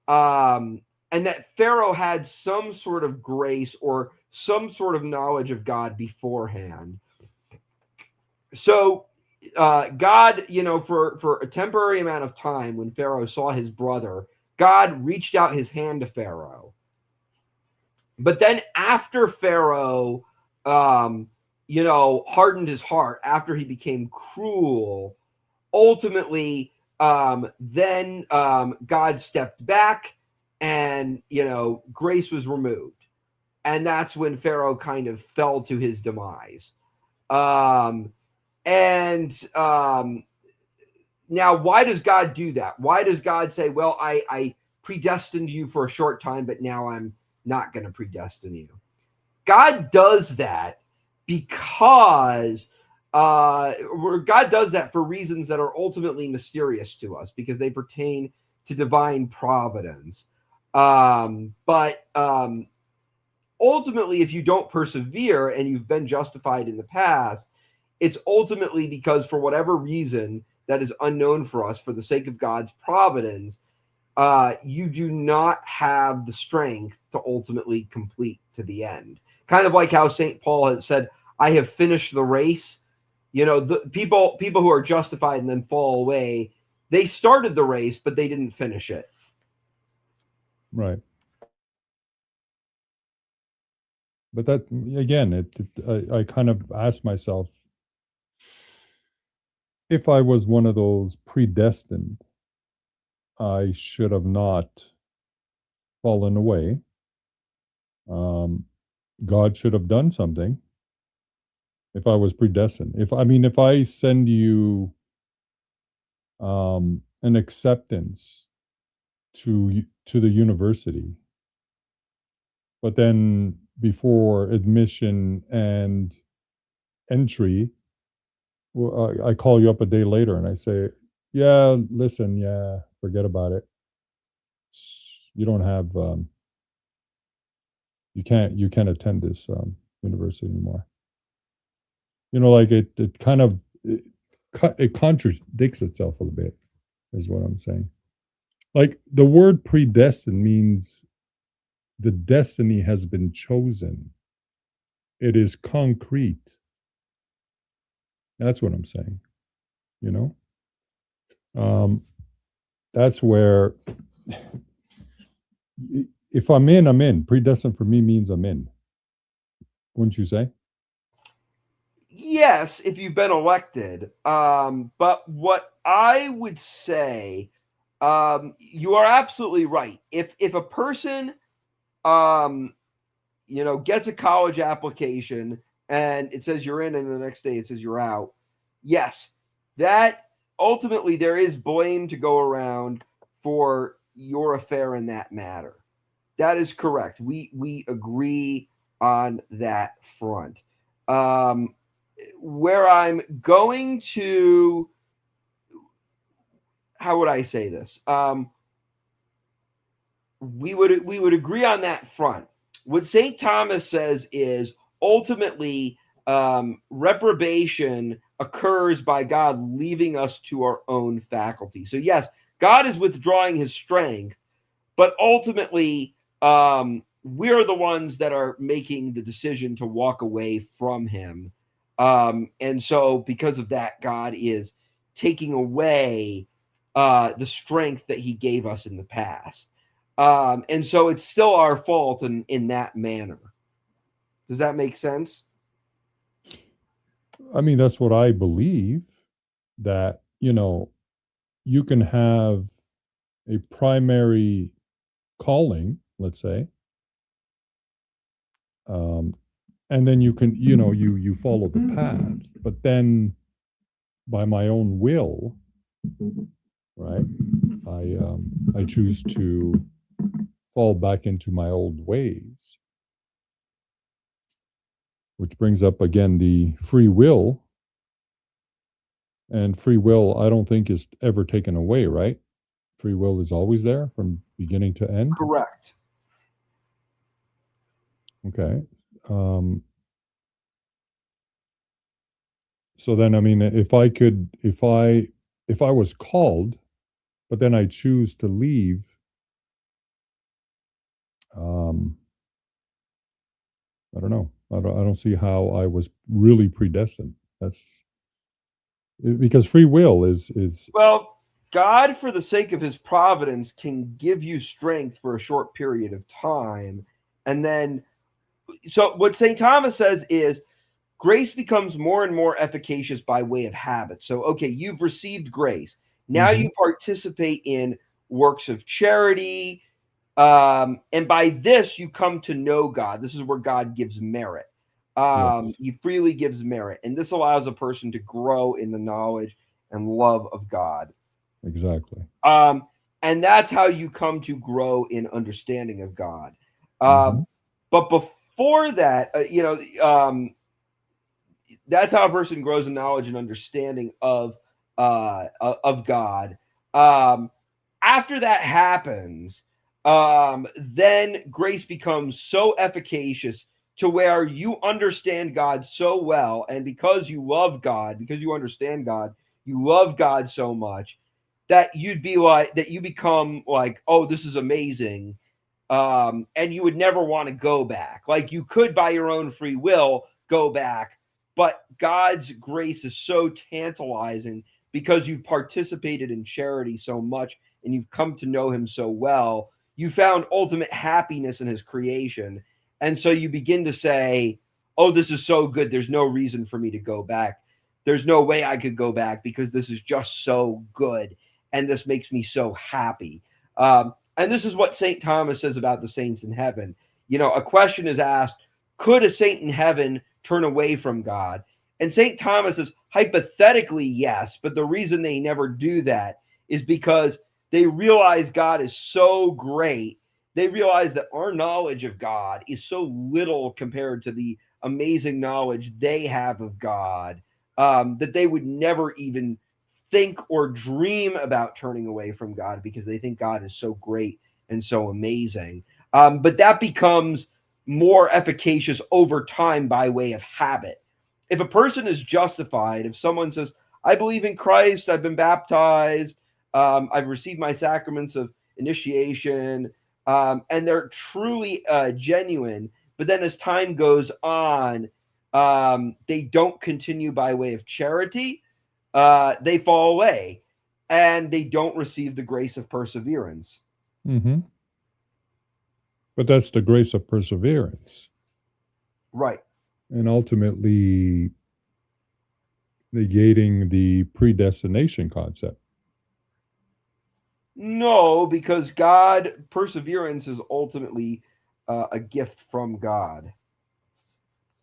and that Pharaoh had some sort of grace or some sort of knowledge of God beforehand. So God, for a temporary amount of time, when Pharaoh saw his brother, God reached out his hand to Pharaoh. But then after Pharaoh, hardened his heart, after he became cruel, ultimately, then God stepped back and, grace was removed. And that's when Pharaoh kind of fell to his demise. Now, why does God do that? Why does God say, well, I predestined you for a short time, but now I'm not going to predestine you? God does that because God does that for reasons that are ultimately mysterious to us, because they pertain to divine providence. But ultimately, if you don't persevere and you've been justified in the past, it's ultimately because, for whatever reason that is unknown for us, for the sake of God's providence, you do not have the strength to ultimately complete to the end. Kind of like how St. Paul has said, I have finished the race. The people who are justified and then fall away, they started the race, but they didn't finish it. Right. But that, again, I kind of ask myself, if I was one of those predestined, I should have not fallen away. God should have done something if I was predestined. If I send you an acceptance to the university, but then before admission and entry, I call you up a day later and I say, yeah, listen, forget about it. You don't have, you can't attend this university anymore. Like it kind of, it contradicts itself a little bit, is what I'm saying. Like, the word predestined means the destiny has been chosen. It is concrete. That's what I'm saying. That's where, if I'm in, I'm in. Predestined for me means I'm in. Wouldn't you say? Yes, if you've been elected. But what I would say, you are absolutely right. If a person, gets a college application and it says you're in, and the next day it says you're out, yes, that ultimately there is blame to go around for your affair in that matter. That is correct. We agree on that front. Where I'm going to, how would I say this? We would agree on that front. What St. Thomas says is ultimately reprobation occurs by God leaving us to our own faculty. So yes, God is withdrawing his strength, but ultimately we're the ones that are making the decision to walk away from him. And so because of that, God is taking away the strength that he gave us in the past. And so it's still our fault in that manner. Does that make sense? I mean, that's what I believe, that, you can have a primary calling, let's say, and then you can, you follow the path, but then by my own will, right, I choose to fall back into my old ways, which brings up again the free will. And free will, I don't think, is ever taken away, right? Free will is always there from beginning to end. Correct. Okay. So then, I mean, if I was called, but then I choose to leave, I don't know. I don't see how I was really predestined. That's because free will is Well, God, for the sake of his providence, can give you strength for a short period of time. And then, so what St. Thomas says is grace becomes more and more efficacious by way of habit. So, okay, you've received grace. Now Mhm. you participate in works of charity. And by this, you come to know God. This is where God gives merit. Yes, He freely gives merit. And this allows a person to grow in the knowledge and love of God. exactly. And that's how you come to grow in understanding of God. Mhm. But before that, that's how a person grows in knowledge and understanding of God. After that happens, then grace becomes so efficacious to where you understand God so well, and because you love God, because you understand God, you love God so much that you become like, oh, this is amazing. And you would never want to go back. Like you could by your own free will go back, but God's grace is so tantalizing because you've participated in charity so much and you've come to know him so well. You found ultimate happiness in his creation. And so you begin to say, oh, this is so good. There's no reason for me to go back. There's no way I could go back because this is just so good. And this makes me so happy. And this is what St. Thomas says about the saints in heaven. A question is asked, could a saint in heaven turn away from God? And St. Thomas says, hypothetically, yes. But the reason they never do that is because they realize God is so great. They realize that our knowledge of God is so little compared to the amazing knowledge they have of God, that they would never even think or dream about turning away from God because they think God is so great and so amazing. But that becomes more efficacious over time by way of habit. If a person is justified, if someone says, I believe in Christ, I've been baptized, I've received my sacraments of initiation, and they're truly genuine, but then as time goes on, they don't continue by way of charity, they fall away and they don't receive the grace of perseverance. Mhm. But that's the grace of perseverance, Right. and ultimately negating the predestination concept. No, because perseverance is ultimately a gift from God.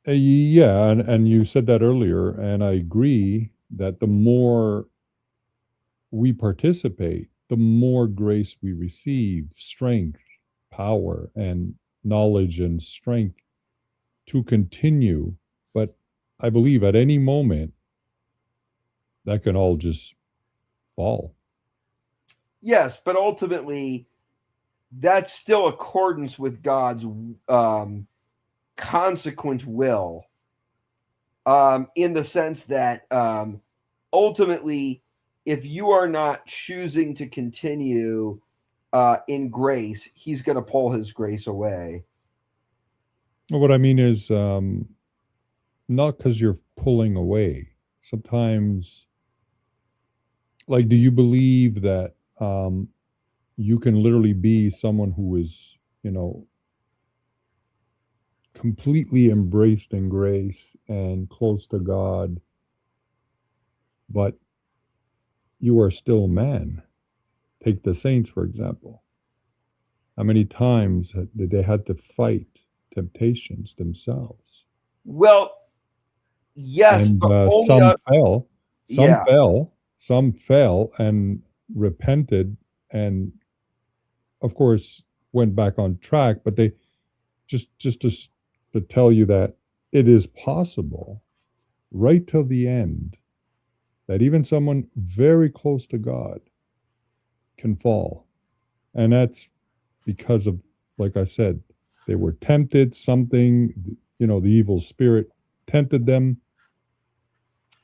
Yeah, and you said that earlier, and I agree that the more we participate, the more grace we receive, strength, power, and knowledge and strength to continue. But I believe at any moment that can all just fall. Yes, but ultimately, that's still accordance with God's consequent will, in the sense that ultimately if you are not choosing to continue in grace, he's going to pull his grace away. Well, what I mean is not because you're pulling away. Sometimes, like, do you believe that you can literally be someone who is, completely embraced in grace and close to God, but you are still man? Take the saints, for example. How many times did they had to fight temptations themselves? Well, yes, And but only some fell, yeah, some fell and repented, and of course went back on track. But they just to tell you that it is possible, right till the end, that even someone very close to God can fall, and that's because of, like I said, they were tempted. Something, the evil spirit tempted them,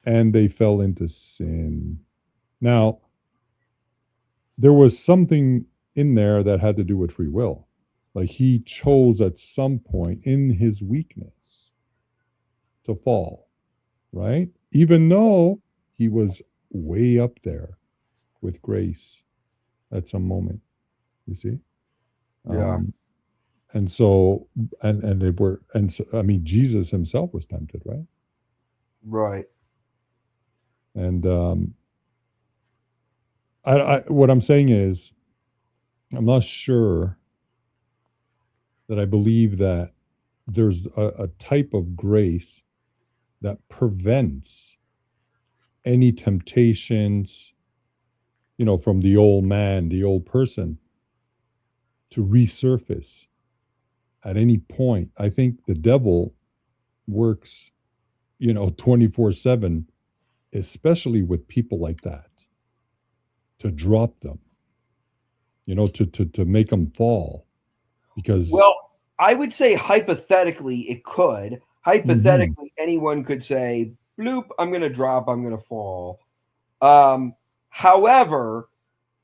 and they fell into sin. Now, there was something in there that had to do with free will. Like he chose at some point in his weakness to fall, right? Even though he was way up there with grace at some moment, you see? yeah, And so, and they were, and so, I mean, Jesus himself was tempted, right? right. And what I'm saying is, I'm not sure that I believe that there's a type of grace that prevents any temptations, from the old man, the old person, to resurface at any point. I think the devil works, 24/7, especially with people like that, to drop them, to make them fall. Because Well, I would say hypothetically it could. Mhm. Hypothetically, anyone could say, bloop, I'm going to drop, I'm going to fall. However,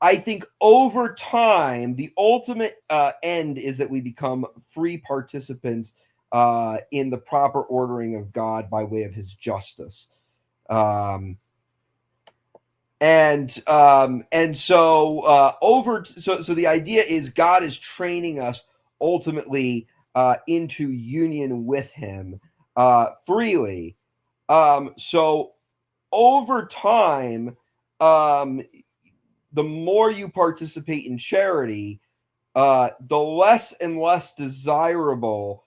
I think over time, the ultimate end is that we become free participants in the proper ordering of God by way of his justice. And so the idea is God is training us ultimately into union with him freely. So over time, the more you participate in charity, the less and less desirable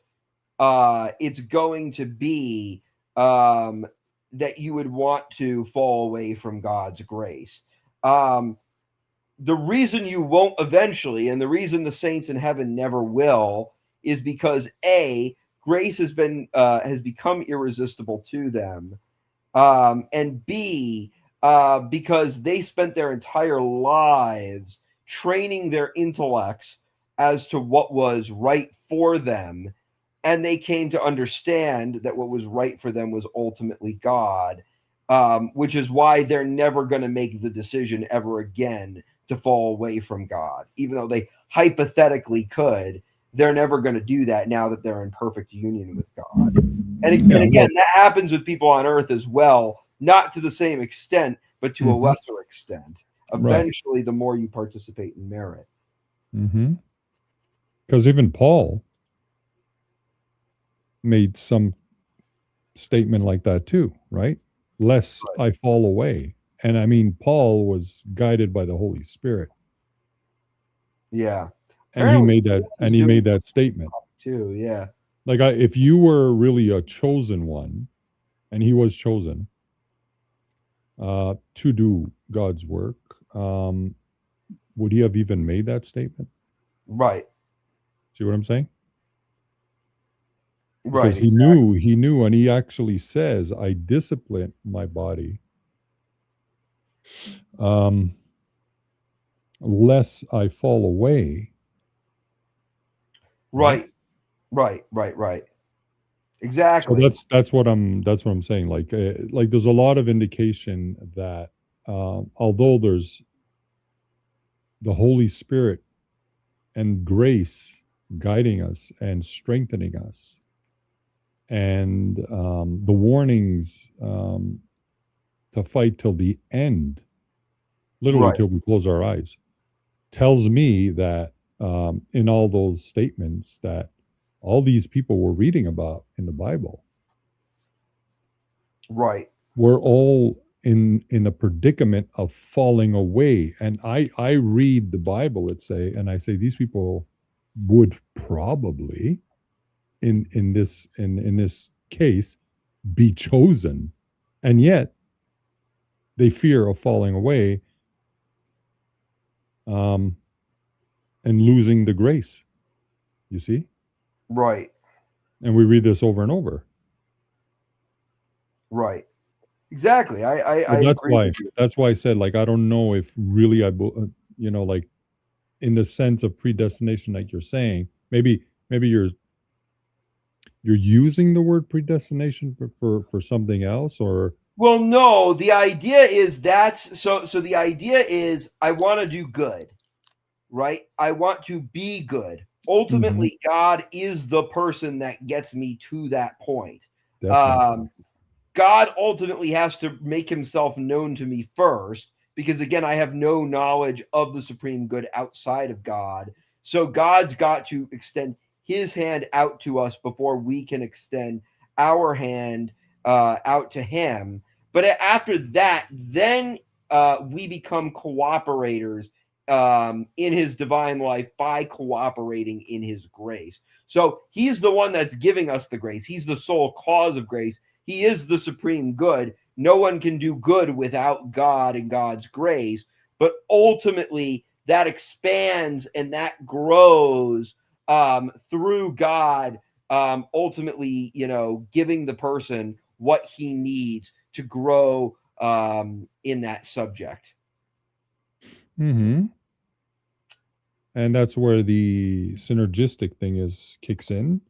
it's going to be that you would want to fall away from God's grace. The reason you won't eventually, and the reason the saints in heaven never will, is because A, grace has become irresistible to them, and B, because they spent their entire lives training their intellects as to what was right for them, and they came to understand that what was right for them was ultimately God, which is why they're never going to make the decision ever again to fall away from God, even though they hypothetically could. They're never going to do that now that they're in perfect union with God. And Yeah, again, that happens with people on earth as well, not to the same extent, but to a Mhm. lesser extent. Right. Eventually, the more you participate in merit. Because even Paul made some statement like that too, right? Lest I fall away. And I mean, Paul was guided by the Holy Spirit, Yeah. and he Apparently, made that, he's and he doing made that statement. too. Yeah. Like, if you were really a chosen one, and he was chosen to do God's work, would he have even made that statement? Right. See what I'm saying? Right. Because Exactly. he knew, and he actually says, I discipline my body, um, lest I fall away. Right. Right. Right. Right. Right. So Exactly. that's what I'm saying. Like there's a lot of indication that although there's the Holy Spirit and grace guiding us and strengthening us, and the warnings to fight till the end, literally Right. till we close our eyes, tells me that in all those statements that all these people were reading about in the Bible Right. were all in a predicament of falling away. And I read the Bible, let's say, and I say these people would probably in this case be chosen, and yet they fear of falling away and losing the grace, you see. Right. And we read this over and over. Right. Exactly. I Well, that's agree why with you. I said, like, I don't know if really like in the sense of predestination, like you're saying, maybe you're using the word predestination for something else, or Well, no, the idea is so the idea is I want to do good, right? I want to be good. Ultimately, God is the person that gets me to that point. definitely. God ultimately has to make himself known to me first, because again, I have no knowledge of the supreme good outside of God. So God's got to extend his hand out to us before we can extend our hand out to him. But after that, then we become cooperators in his divine life by cooperating in his grace. So he's the one that's giving us the grace. He's the sole cause of grace. He is the supreme good. No one can do good without God and God's grace. But ultimately, that expands and that grows through God, ultimately, giving the person what he needs to grow in that subject. And that's where the synergistic thing kicks in,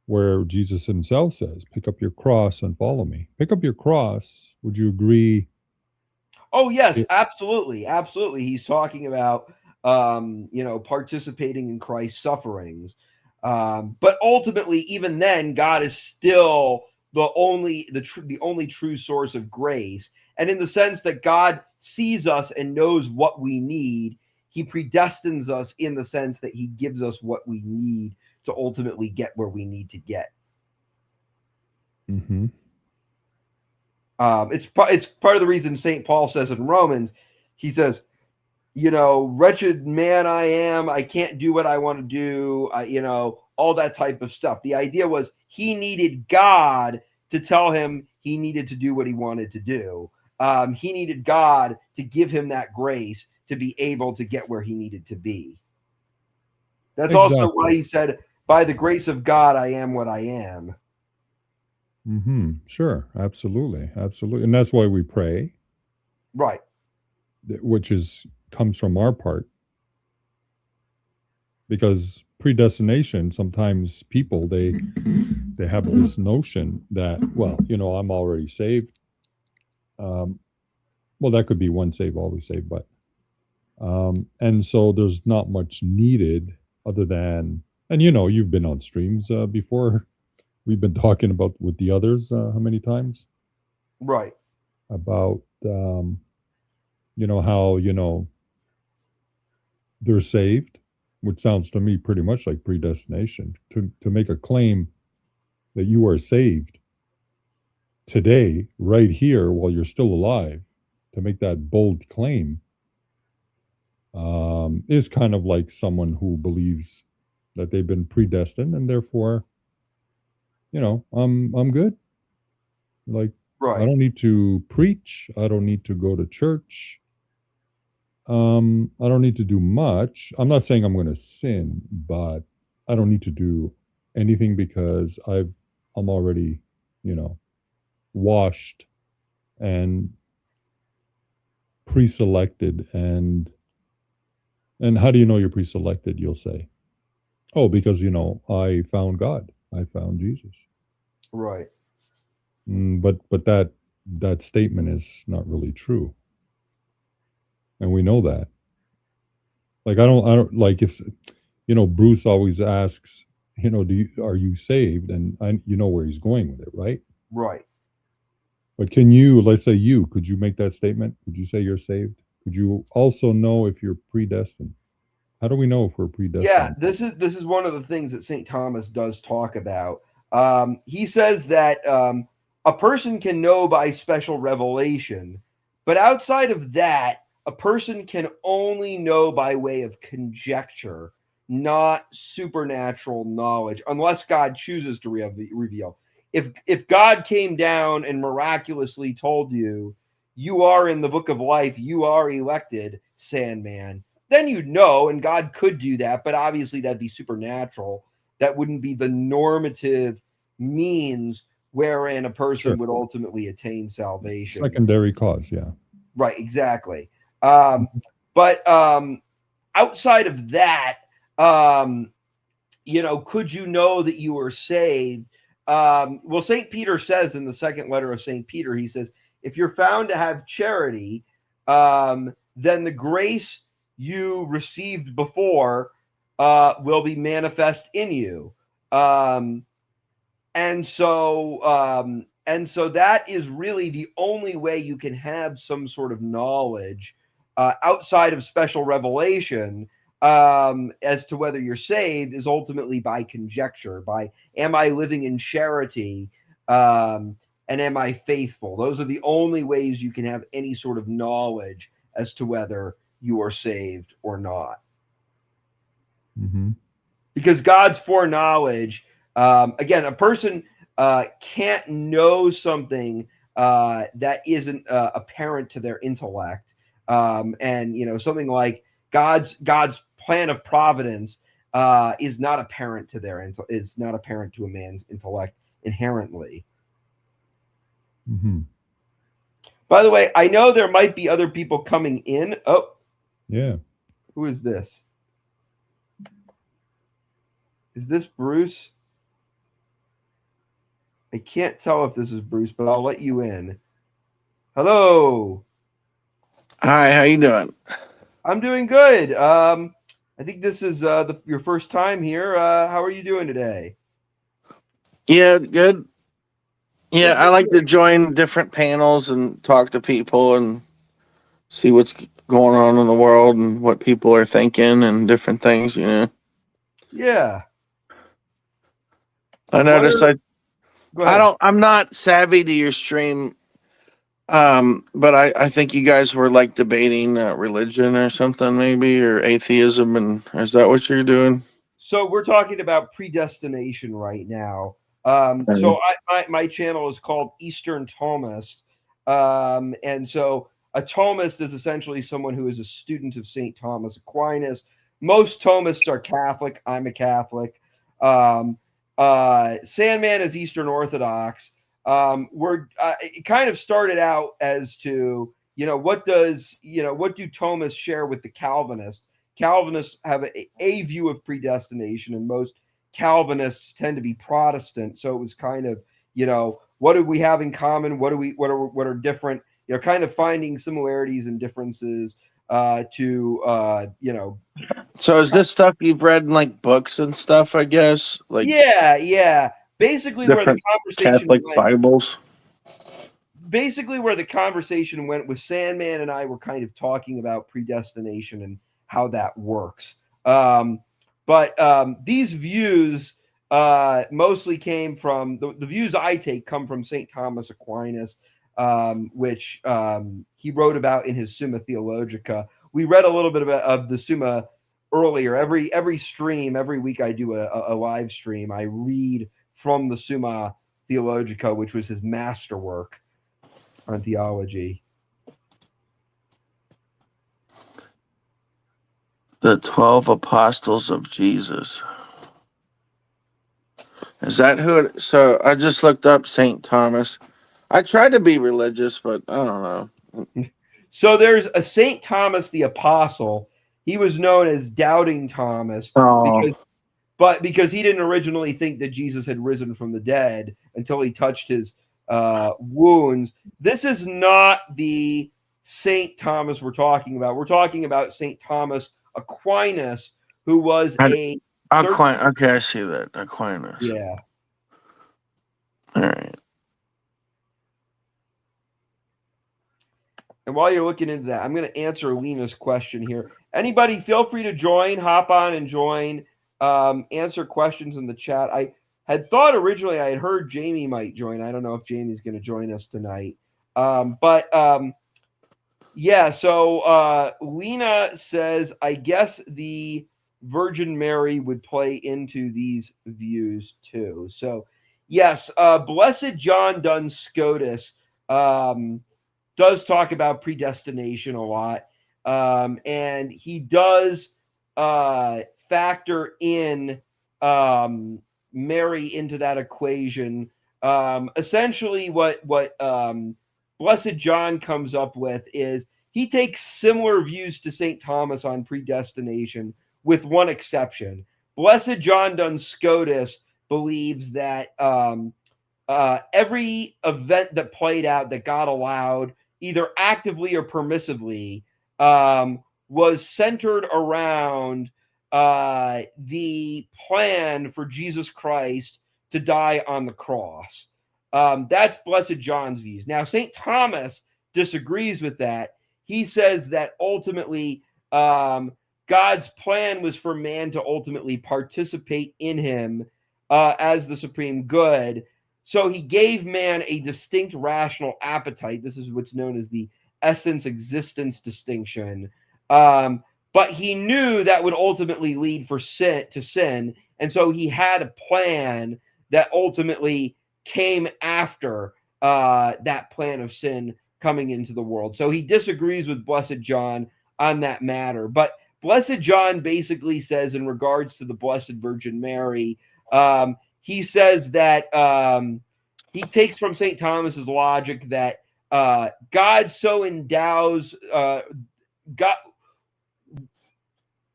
where Jesus himself says, pick up your cross and follow me. Pick up your cross. Would you agree? Oh, yes, absolutely. Absolutely. He's talking about, participating in Christ's sufferings. But ultimately, even then, God is still the only true source of grace. And in the sense that God sees us and knows what we need, he predestines us in the sense that he gives us what we need to ultimately get where we need to get. It's part of the reason St. Paul says in Romans, he says, wretched man I am, I can't do what I want to do, all that type of stuff. The idea was he needed God to tell him he needed to do what he wanted to do. He needed God to give him that grace to be able to get where he needed to be. That's also why he said, by the grace of God, I am what I am. Sure. Absolutely. Absolutely. And that's why we pray. Right. Which comes from our part. Because predestination, sometimes people, they have this notion that, well, I'm already saved. Well, that could be one saved, always saved, but and so there's not much needed other than, and you've been on streams before. We've been talking about with the others how many times? Right. About how they're saved, which sounds to me pretty much like predestination. To make a claim that you are saved today, right here, while you're still alive, to make that bold claim is kind of like someone who believes that they've been predestined and therefore, I'm good. Like, right. I don't need to preach. I don't need to go to church. I don't need to do much. I'm not saying I'm going to sin, but I don't need to do anything because I'm already, washed and pre-selected. And how do you know you're pre-selected? You'll say, oh, because I found God. I found Jesus. Right. But that statement is not really true. and we know that. Like I don't like if Bruce always asks, are you saved? And you know where he's going with it, right? Right. But let's say could you make that statement? Could you say you're saved? Could you also know if you're predestined? How do we know if we're predestined? Yeah, this is one of the things that St. Thomas does talk about. He says that a person can know by special revelation, but outside of that, a person can only know by way of conjecture, not supernatural knowledge, unless God chooses to reveal. If God came down and miraculously told you, you are in the book of life, you are elected, Sandman, then you'd know, and God could do that, but obviously that'd be supernatural. That wouldn't be the normative means wherein a person would ultimately attain salvation. Secondary cause, yeah. Right, exactly. But outside of that, could you know that you were saved? Well, St. Peter says in the second letter of St. Peter, he says, if you're found to have charity, then the grace you received before will be manifest in you. And so that is really the only way you can have some sort of knowledge outside of special revelation as to whether you're saved is ultimately by conjecture, by am I living in charity and am I faithful? Those are the only ways you can have any sort of knowledge as to whether you are saved or not. Mm-hmm. Because God's foreknowledge, again, a person can't know something that isn't apparent to their intellect. And something like God's plan of providence is not apparent to is not apparent to a man's intellect inherently. Mm-hmm. By the way, I know there might be other people coming in. Oh, yeah. Who is this? Is this Bruce? I can't tell if this is Bruce, but I'll let you in. Hello. Hi, how you doing? I'm doing good. I think this is your first time here. How are you doing today? Yeah, good. Yeah, Good, I good, like to good. join different panels and talk to people and see what's going on in the world and what people are thinking and different things, Yeah. I Go noticed ahead. I'm not savvy to your stream, but I think you guys were like debating religion or something maybe, or atheism, and is that what you're doing? So we're talking about predestination right now. So my channel is called Eastern Thomist. And so a Thomist is essentially someone who is a student of St. Thomas Aquinas. Most Thomists are Catholic. I'm a Catholic. Sandman is Eastern Orthodox. It kind of started out as to, what do Thomists share with the Calvinists? Calvinists have a view of predestination, and most Calvinists tend to be Protestant. So it was kind of, what do we have in common? What are different? Kind of finding similarities and differences So is this stuff you've read in like books and stuff? I guess like yeah. Basically, where the different conversation Catholic went. Bibles. Basically, where the conversation went with Sandman and I were kind of talking about predestination and how that works. But these views mostly came from the views I take come from St. Thomas Aquinas, which he wrote about in his Summa Theologica. We read a little bit of the Summa earlier. Every stream, every week I do a live stream. I read from the Summa Theologica, which was his masterwork on theology. The 12 Apostles of Jesus. Is that who it? So I just looked up St. Thomas. I tried to be religious, but I don't know. So there's a St. Thomas the Apostle. He was known as Doubting Thomas because he didn't originally think that Jesus had risen from the dead until he touched his wounds. This is not the St. Thomas we're talking about. We're talking about St. Thomas Aquinas, who was a Aquinas. Okay, I see that. Aquinas. Yeah. All right. And while you're looking into that, I'm going to answer Lena's question here. Anybody, feel free to join, hop on and join, answer questions in the chat. I had thought originally I had heard Jamie might join. I don't know if Jamie's going to join us tonight. Yeah, so Lena says, I guess the Virgin Mary would play into these views too. So, yes, Blessed John Duns Scotus does talk about predestination a lot. And he does factor in Mary into that equation. Essentially, what Blessed John comes up with is he takes similar views to St. Thomas on predestination, with one exception. Blessed John Duns Scotus believes that every event that played out that God allowed, either actively or permissively, was centered around the plan for Jesus Christ to die on the cross. That's Blessed John's views. Now, St. Thomas disagrees with that. He says that ultimately God's plan was for man to ultimately participate in him as the supreme good. So he gave man a distinct rational appetite. This is what's known as the essence-existence distinction. But he knew that would ultimately lead to sin. And so he had a plan that ultimately came after that plan of sin coming into the world. So he disagrees with Blessed John on that matter. But Blessed John basically says, in regards to the Blessed Virgin Mary, he says that he takes from St. Thomas's logic that God so endows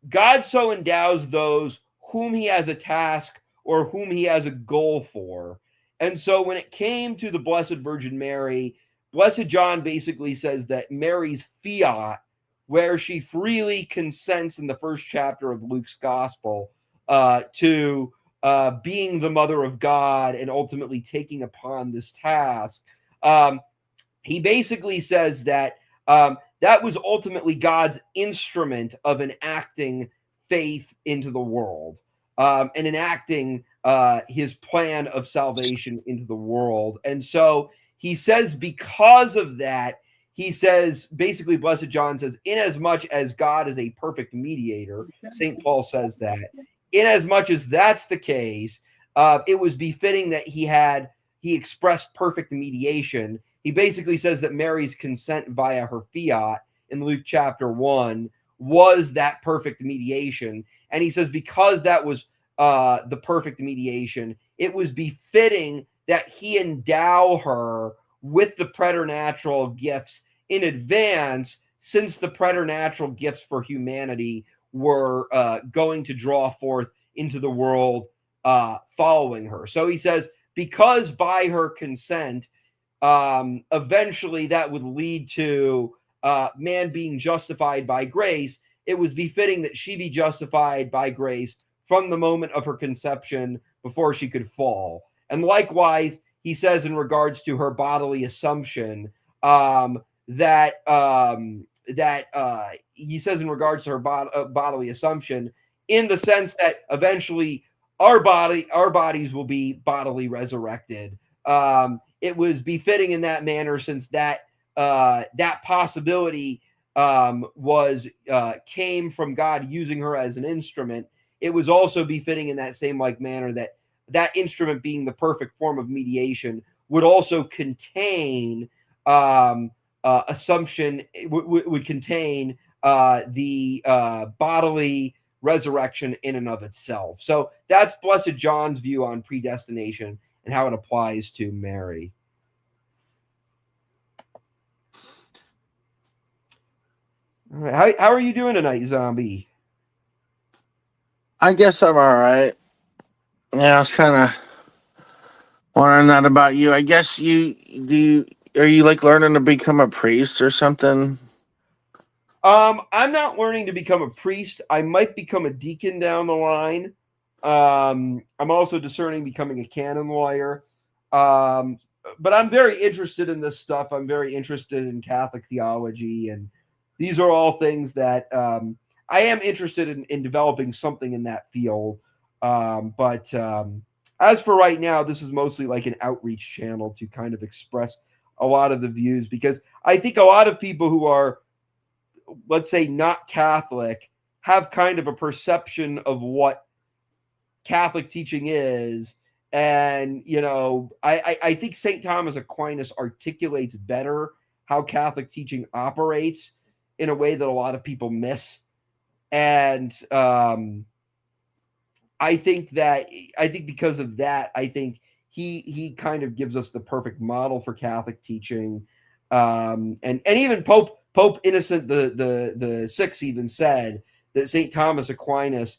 God so endows those whom he has a task or whom he has a goal for. And so when it came to the Blessed Virgin Mary, Blessed John basically says that Mary's fiat, where she freely consents in the first chapter of Luke's gospel to being the mother of God and ultimately taking upon this task, he basically says that that was ultimately God's instrument of enacting faith into the world and enacting his plan of salvation into the world. And so he says, because of that, he says, basically, Blessed John says, inasmuch as God is a perfect mediator, St. Paul says that, inasmuch as that's the case, it was befitting that he expressed perfect mediation. He basically says that Mary's consent via her fiat in Luke chapter 1 was that perfect mediation. And he says, because that was the perfect mediation, it was befitting that he endow her with the preternatural gifts in advance, since the preternatural gifts for humanity were going to draw forth into the world following her. So he says, because by her consent, eventually that would lead to man being justified by grace, it was befitting that she be justified by grace from the moment of her conception before she could fall. And likewise, he says in regards to her bodily assumption, that he says in regards to her bodily assumption, in the sense that eventually our bodies will be bodily resurrected. It was befitting in that manner, since that possibility came from God using her as an instrument. It was also befitting in that same like manner that instrument, being the perfect form of mediation, would also contain assumption, would contain the bodily resurrection in and of itself. So that's Blessed John's view on predestination and how it applies to Mary. All right. How are you doing tonight, Zombie? I guess I'm all right. Yeah, I was kind of wondering that about you. I guess you are you like learning to become a priest or something? I'm not learning to become a priest. I might become a deacon down the line. I'm also discerning becoming a canon lawyer. But I'm very interested in this stuff. I'm very interested in Catholic theology, and these are all things that I am interested in developing something in that field. But as for right now, this is mostly like an outreach channel to kind of express a lot of the views, because I think a lot of people who are, let's say, not Catholic, have kind of a perception of what Catholic teaching is. And, I think St. Thomas Aquinas articulates better how Catholic teaching operates in a way that a lot of people miss. And I think because of that, I think he kind of gives us the perfect model for Catholic teaching. And even Pope Innocent the Sixth even said that St. Thomas Aquinas,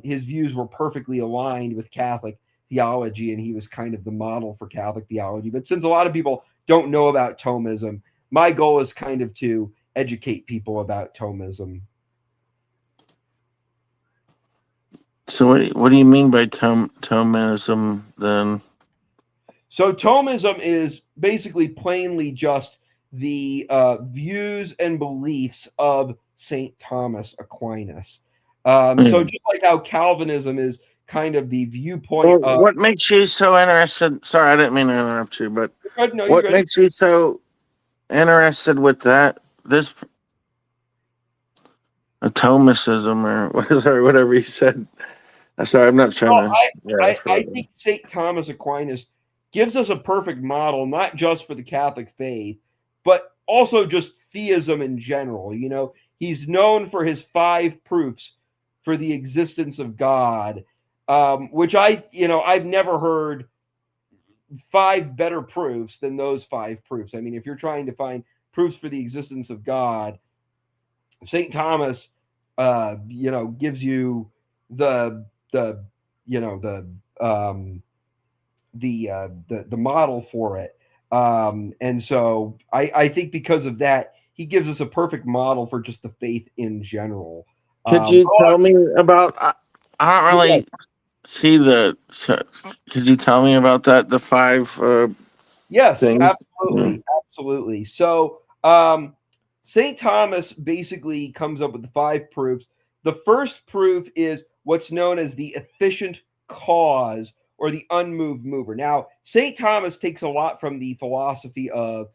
his views were perfectly aligned with Catholic theology, and he was kind of the model for Catholic theology. But since a lot of people don't know about Thomism, my goal is kind of to educate people about Thomism. So what do you mean by Thomism then? So Thomism is basically plainly just the views and beliefs of St. Thomas Aquinas. So just like how Calvinism is kind of the viewpoint of... What makes you so interested? Sorry, I didn't mean to interrupt you, but what makes you so interested with that? This Thomicism or whatever you said. Sorry, I'm not trying I think St. Thomas Aquinas gives us a perfect model, not just for the Catholic faith, but also just theism in general. He's known for his 5 proofs for the existence of God, which I've never heard 5 better proofs than those 5 proofs. I mean, if you're trying to find proofs for the existence of God, St. Thomas, gives you the model for it. And so I think because of that, he gives us a perfect model for just the faith in general. Could you tell me about? I don't really see the. Could you tell me about that? The 5. Yes, things? absolutely. So St. Thomas basically comes up with the 5 proofs. The first proof is what's known as the efficient cause, or the unmoved mover. Now, St. Thomas takes a lot from the philosophy of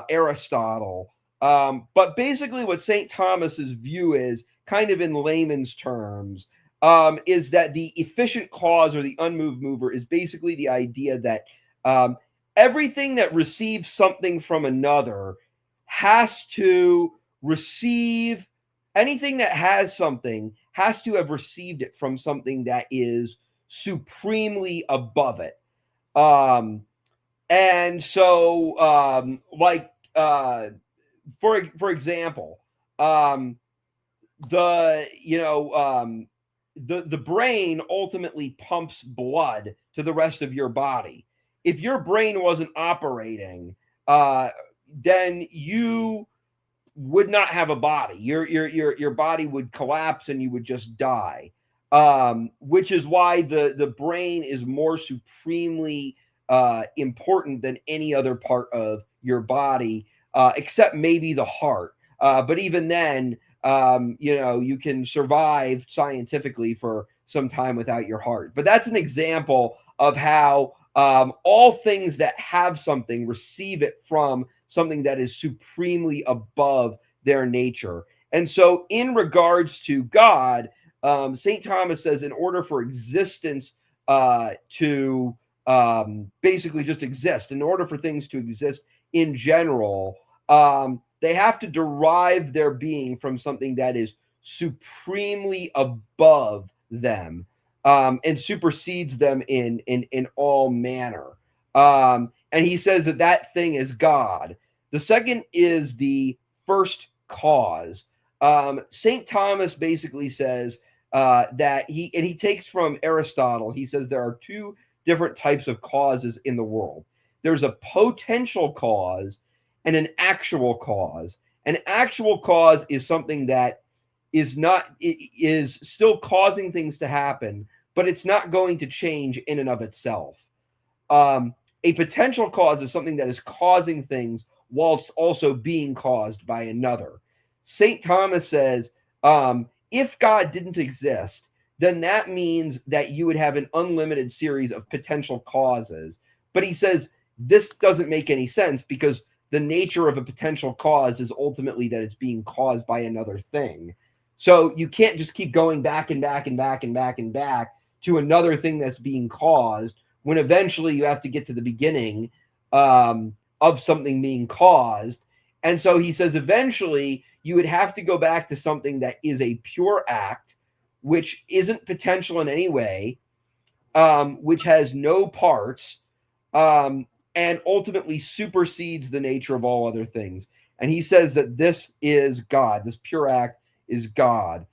Aristotle. But basically what St. Thomas's view is, kind of in layman's terms, is that the efficient cause, or the unmoved mover, is basically the idea that everything that receives something from another has to receive, anything that has something has to have received it from something that is supremely above it. And so, for example, the brain ultimately pumps blood to the rest of your body. If your brain wasn't operating, then you would not have a body. Your body would collapse and you would just die. Which is why the brain is more supremely important than any other part of your body, except maybe the heart. But even then, you can survive scientifically for some time without your heart. But that's an example of how all things that have something receive it from something that is supremely above their nature. And so in regards to God, St. Thomas says in order for existence to basically just exist, in order for things to exist in general, they have to derive their being from something that is supremely above them, and supersedes them in all manner. And he says that thing is God. The second is the first cause. St. Thomas basically says that he takes from Aristotle. He says there are 2 different types of causes in the world. there's a potential cause and an actual cause. An actual cause is something that is still causing things to happen, but it's not going to change in and of itself. A potential cause is something that is causing things whilst also being caused by another. St. Thomas says, if God didn't exist, then that means that you would have an unlimited series of potential causes. But he says this doesn't make any sense because the nature of a potential cause is ultimately that it's being caused by another thing. So you can't just keep going back and back and back and back and back to another thing that's being caused when eventually you have to get to the beginning of something being caused. And so he says eventually you would have to go back to something that is a pure act, which isn't potential in any way, which has no parts, and ultimately supersedes the nature of all other things. And he says that this is God. This pure act is God.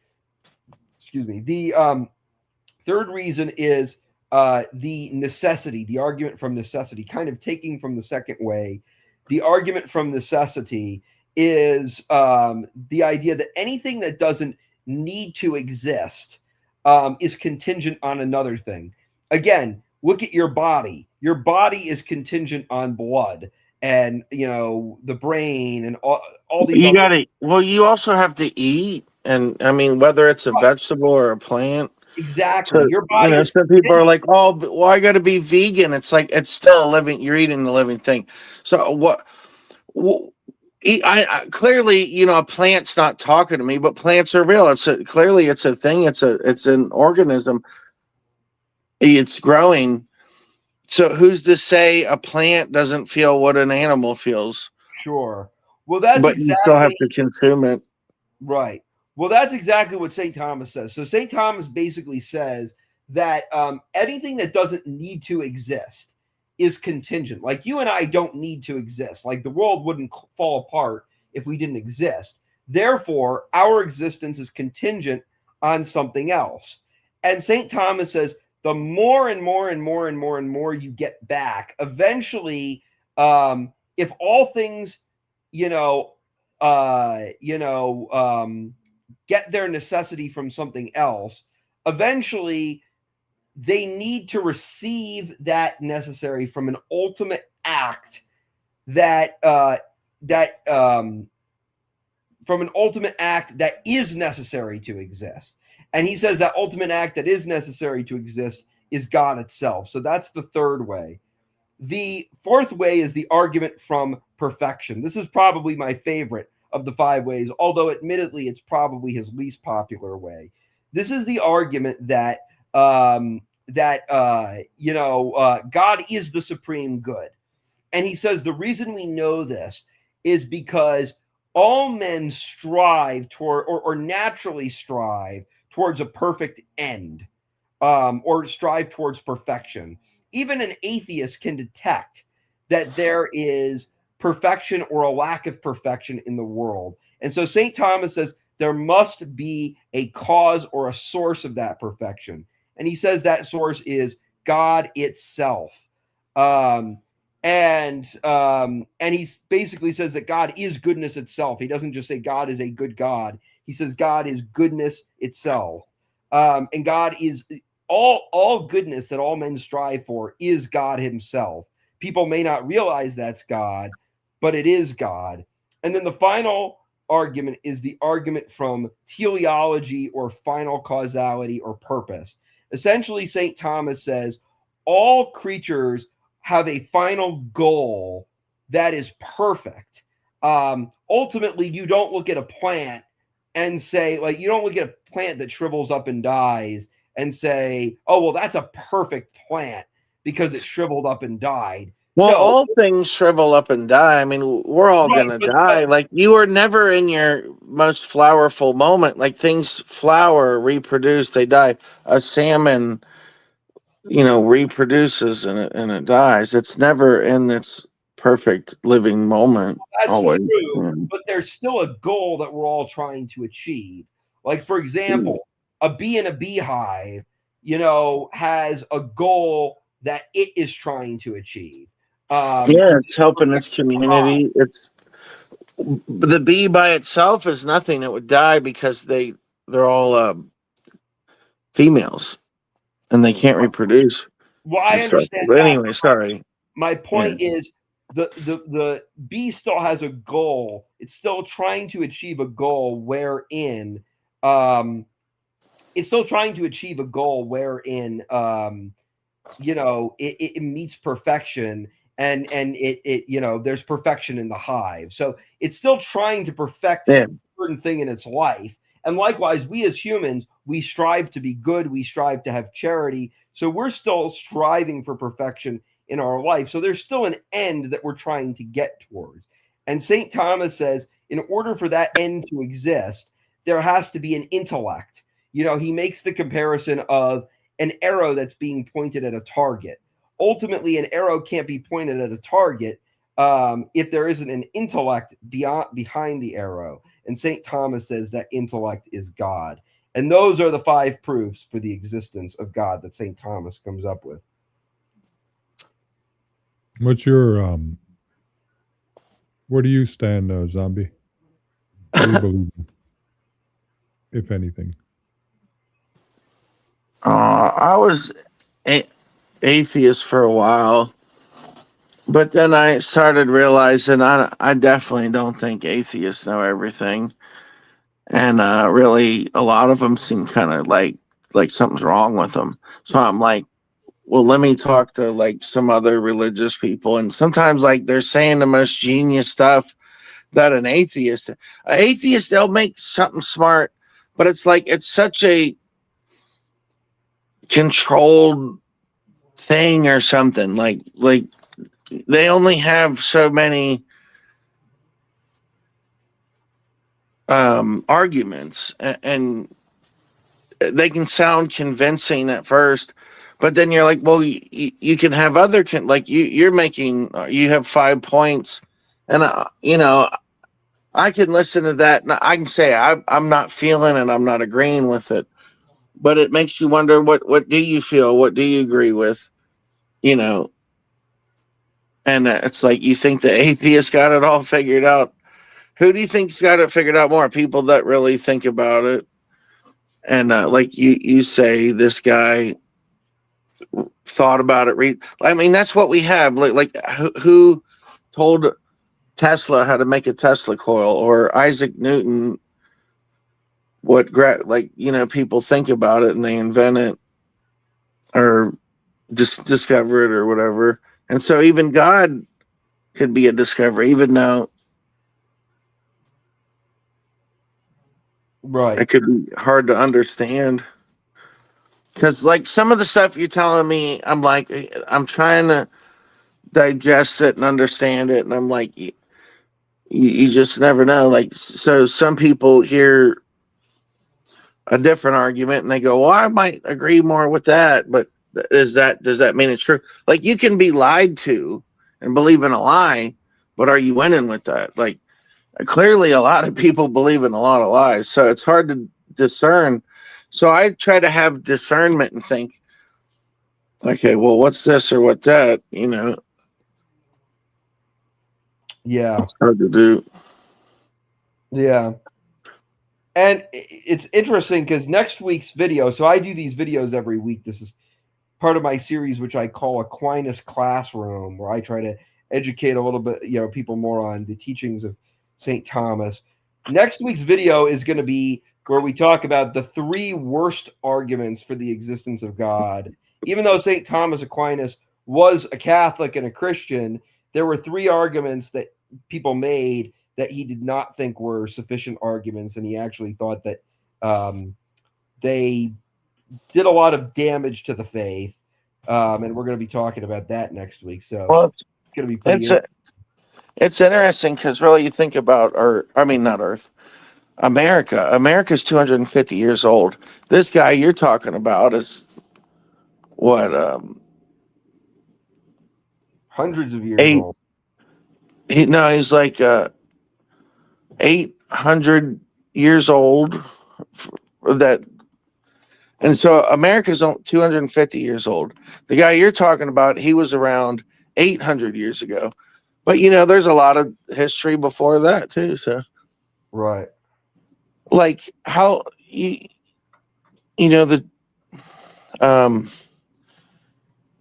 Excuse me. The third reason is the necessity, the argument from necessity, kind of taking from the second way. The argument from necessity is the idea that anything that doesn't need to exist is contingent on another thing. Again, look at your body. Your body is contingent on blood and, the brain and all these You other. gotta, well, you also have to eat. And I mean, whether it's a vegetable or a plant. Exactly. So, Your body is some people are like, oh, well, I got to be vegan. It's like, it's still a living, you're eating a living thing. So clearly, a plant's not talking to me, but plants are real. Clearly it's a thing. It's an organism. It's growing. So who's to say a plant doesn't feel what an animal feels? sure. Well, that's But you still have exactly to consume it. right. Well, that's exactly what St. Thomas says. So St. Thomas basically says that anything that doesn't need to exist is contingent. Like you and I don't need to exist. Like the world wouldn't fall apart if we didn't exist. Therefore, our existence is contingent on something else. And St. Thomas says the more and more and more and more and more you get back, eventually, if all things, you know, get their necessity from something else, eventually they need to receive that necessary from an ultimate act that from an ultimate act that is necessary to exist. And he says that ultimate act that is necessary to exist is God itself. So that's the third way. The fourth way is the argument from perfection. This is probably my favorite of the 5 ways, although admittedly it's probably his least popular way. This is the argument that God is the supreme good. And he says the reason we know this is because all men strive toward or naturally strive towards a perfect end, or strive towards perfection. Even an atheist can detect that there is perfection or a lack of perfection in the world. And so St. Thomas says there must be a cause or a source of that perfection. And he says that source is God itself. And he basically says that God is goodness itself. He doesn't just say God is a good God. He says God is goodness itself. And God is all goodness that all men strive for is God himself. People may not realize that's God, but it is God. And then the final argument is the argument from teleology or final causality or purpose. Essentially, St. Thomas says all creatures have a final goal that is perfect. Ultimately, you don't look at a plant and say, like, you don't look at a plant that shrivels up and dies and say, oh, well, that's a perfect plant because it shriveled up and died. Well, No, all things shrivel up and die. I mean, we're all right, gonna but die. Like you are never in your most flowerful moment. Like things flower, reproduce, they die. A salmon, reproduces and it dies. It's never in its perfect living moment. that's Always. true, Yeah. but there's still a goal that we're all trying to achieve. Like, for example, a bee in a beehive, has a goal that it is trying to achieve. Yeah, it's helping its community. It's the bee by itself is nothing. It would die because they're all females and they can't reproduce. Well, I So, understand but that. anyway, sorry. My point is the bee still has a goal. It's still trying to achieve a goal wherein it's still trying to achieve a goal wherein it meets perfection, and it there's perfection in the hive. So it's still trying to perfect Yeah. a certain thing in its life. And likewise, we as humans, we strive to be good, we strive to have charity. So we're still striving for perfection in our life. So there's still an end that we're trying to get towards. And St. Thomas says, in order for that end to exist, there has to be an intellect. He makes the comparison of an arrow that's being pointed at a target. Ultimately, an arrow can't be pointed at a target if there isn't an intellect behind the arrow. And St. Thomas says that intellect is God. And those are the 5 proofs for the existence of God that St. Thomas comes up with. What's your where do you stand, Zombie? What do you believe in, if anything? I was atheist for a while, but then I started realizing I definitely don't think atheists know everything, and really a lot of them seem kind of like something's wrong with them. So I'm like, well, let me talk to like some other religious people, and sometimes like they're saying the most genius stuff that an atheist they'll make something smart, but it's like it's such a controlled thing or something like they only have so many arguments, and they can sound convincing at first, but then you're like, well, you can have other like you're making you have 5 points, and I can listen to that and I can say I'm not feeling it, I'm not agreeing with it, but it makes you wonder what do you feel, what do you agree with, you know and it's like you think the atheist got it all figured out. Who do you think's got it figured out more? People that really think about it. And like you say, this guy thought about it. I mean, that's what we have. Like who told Tesla how to make a Tesla coil, or Isaac Newton? People think about it and they invent it, or just discover it, or whatever. And so even God could be a discovery, even though Right. it could be hard to understand. Because like some of the stuff you're telling me, I'm like, I'm trying to digest it and understand it, and I'm like, you just never know. Like, so some people hear a different argument and they go, well, I might agree more with that, but does that mean it's true? Like, you can be lied to and believe in a lie, but are you winning with that? Like, clearly a lot of people believe in a lot of lies, so it's hard to discern. So I try to have discernment and think, okay, well, what's this or what's that? Yeah. It's hard to do. Yeah. And it's interesting because next week's video, so I do these videos every week. This is part of my series, which I call Aquinas Classroom, where I try to educate a little bit, people more on the teachings of St. Thomas. Next week's video is going to be where we talk about the 3 worst arguments for the existence of God. Even though St. Thomas Aquinas was a Catholic and a Christian, there were 3 arguments that people made that he did not think were sufficient arguments, and he actually thought that they did a lot of damage to the faith, and we're going to be talking about that next week. So Well, it's going to be pretty it's interesting because really you think about not Earth, America. America's 250 years old. This guy you're talking about is what hundreds of years eight. old. He's like 800 years old. That And so America's 250 years old. The guy you're talking about, he was around 800 years ago. But, there's a lot of history before that too. So, Right. like how, the,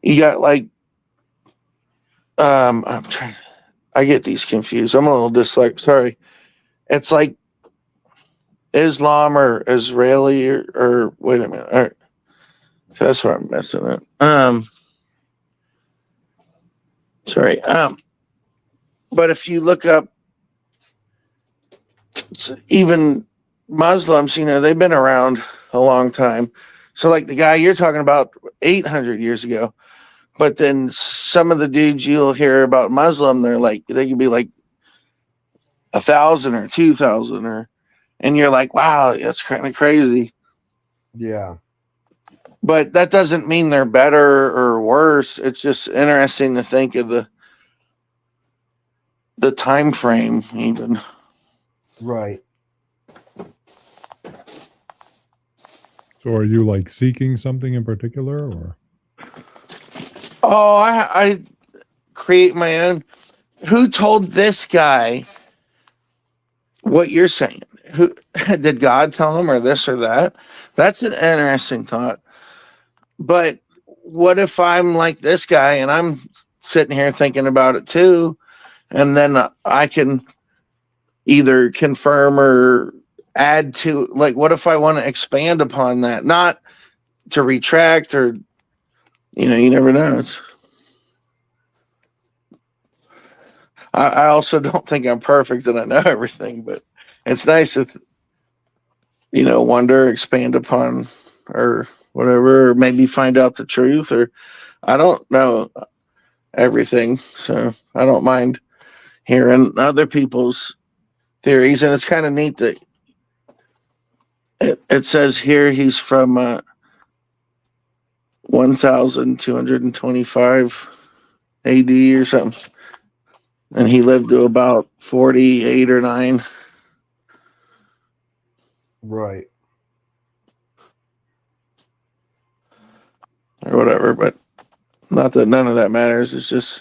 you got like, I get these confused. I'm a little dyslexic. Sorry. It's like Islam or Israeli or wait a minute. All right. That's where I'm messing up. Sorry. But if you look up even Muslims, they've been around a long time. So like the guy you're talking about 800 years ago, but then some of the dudes you'll hear about Muslim, they could be like 1,000 or 2,000 and you're like, wow, that's kind of crazy. Yeah. But that doesn't mean they're better or worse. It's just interesting to think of the time frame even. Right. So are you like seeking something in particular, or? Oh, I create my own. Who told this guy what you're saying? Who did God tell him, or this or that? That's an interesting thought. But what if I'm like this guy and I'm sitting here thinking about it too, and then I can either confirm or add to, like, what if I want to expand upon that, not to retract or, you never know. I also don't think I'm perfect and I know everything, but it's nice to, wonder, expand upon, or whatever, or maybe find out the truth, or I don't know everything. So I don't mind hearing other people's theories. And it's kind of neat that it says here he's from 1225 AD or something. And he lived to about 48 or 9. Right. Or whatever, but not that none of that matters. It's just.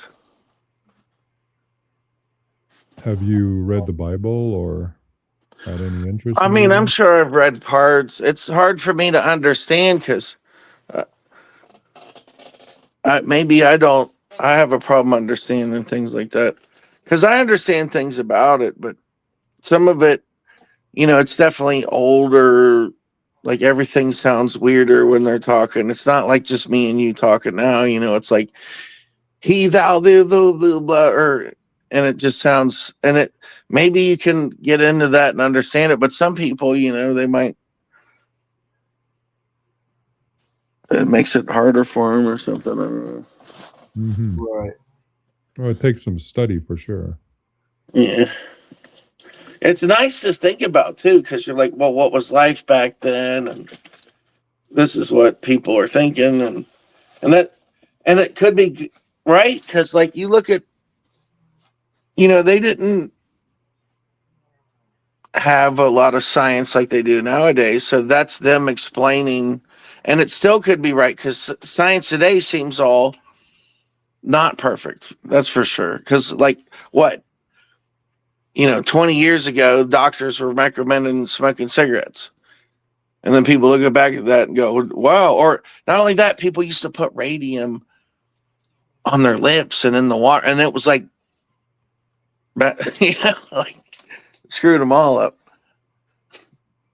Have you read the Bible or had any interest? I mean, I'm sure I've read parts. It's hard for me to understand because maybe I don't. I have a problem understanding things like that because I understand things about it, but some of it, it's definitely older. Like everything sounds weirder when they're talking. It's not like just me and you talking now. It's like he, thou, the, blah, or, and it just sounds, and it, maybe you can get into that and understand it, but some people, they might, it makes it harder for them or something. I don't know. Mm-hmm. Right. Well, it takes some study for sure. Yeah. It's nice to think about too, because you're like, well, what was life back then? And this is what people are thinking. And it could be right. Because like you look at, they didn't have a lot of science like they do nowadays. So that's them explaining, and it still could be right because science today seems all not perfect. That's for sure. Because like what? 20 years ago, doctors were recommending smoking cigarettes. And then people look back at that and go, wow. Or not only that, people used to put radium on their lips and in the water. And it was like, like screwed them all up.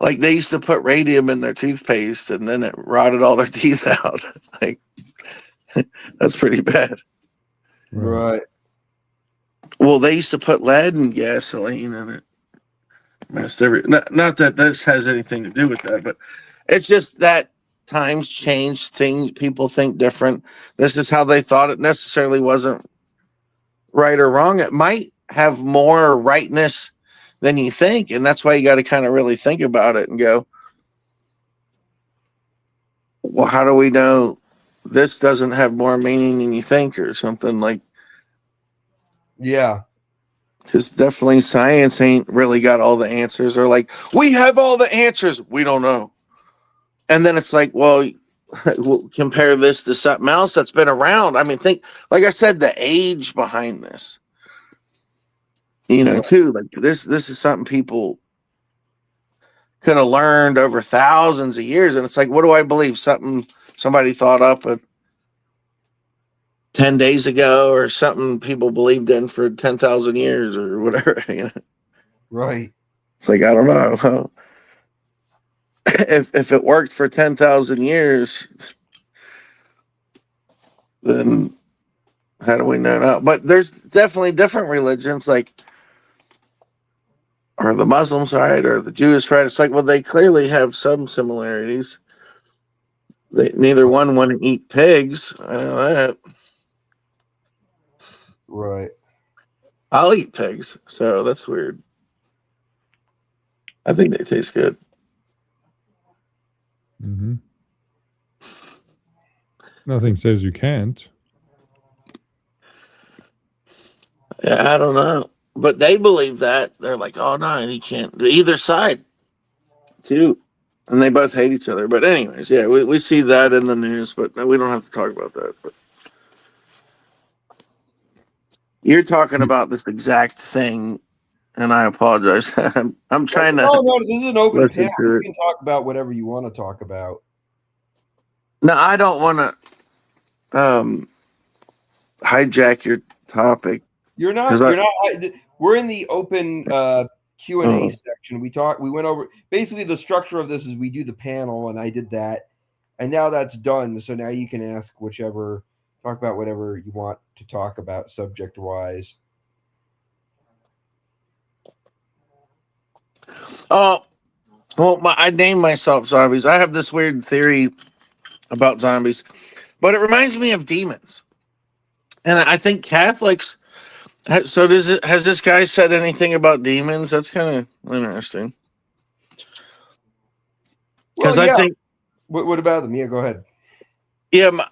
Like they used to put radium in their toothpaste and then it rotted all their teeth out. Like, that's pretty bad. Right. Well, they used to put lead in gasoline and it messed not that this has anything to do with that, but it's just that times change, people think different. This is how they thought. It necessarily wasn't right or wrong. It might have more rightness than you think, and that's why you got to kind of really think about it and go, well, how do we know this doesn't have more meaning than you think, or something like? Yeah. Because definitely science ain't really got all the answers, or like, we have all the answers. We don't know. And then it's like, well, we'll compare this to something else that's been around. I mean, think, like I said, the age behind this, too. Like this is something people could have learned over thousands of years. And it's like, what do I believe? Something somebody thought up 10 days ago, or something people believed in for 10,000 years or whatever. Right. It's like, I don't know. If it worked for 10,000 years, then how do we know now? But there's definitely different religions, like, or the Muslim side or the Jewish side. It's like, well, they clearly have some similarities. Neither one want to eat pigs. I know that. Right. I'll eat pigs, so that's weird. I think they taste good. Mm-hmm. Nothing says you can't. Yeah, I don't know. But they believe that. They're like, oh, no, he can't do either side, too. And they both hate each other. But anyways, yeah, we see that in the news, but we don't have to talk about that. But you're talking about this exact thing, and I apologize. I'm trying to No, this is an open listen panel. to You it. can talk about whatever you want to talk about. No, I don't want to hijack your topic. You're not. We're in the open Q&A section. We went over basically the structure of this is we do the panel, and I did that, and now that's done. So now you can talk about whatever you want to talk about subject wise. Oh, well, I named myself zombies. I have this weird theory about zombies, but it reminds me of demons. And I think Catholics. So has this guy said anything about demons? That's kind of interesting. Because I think. What about them? Yeah, go ahead. Yeah,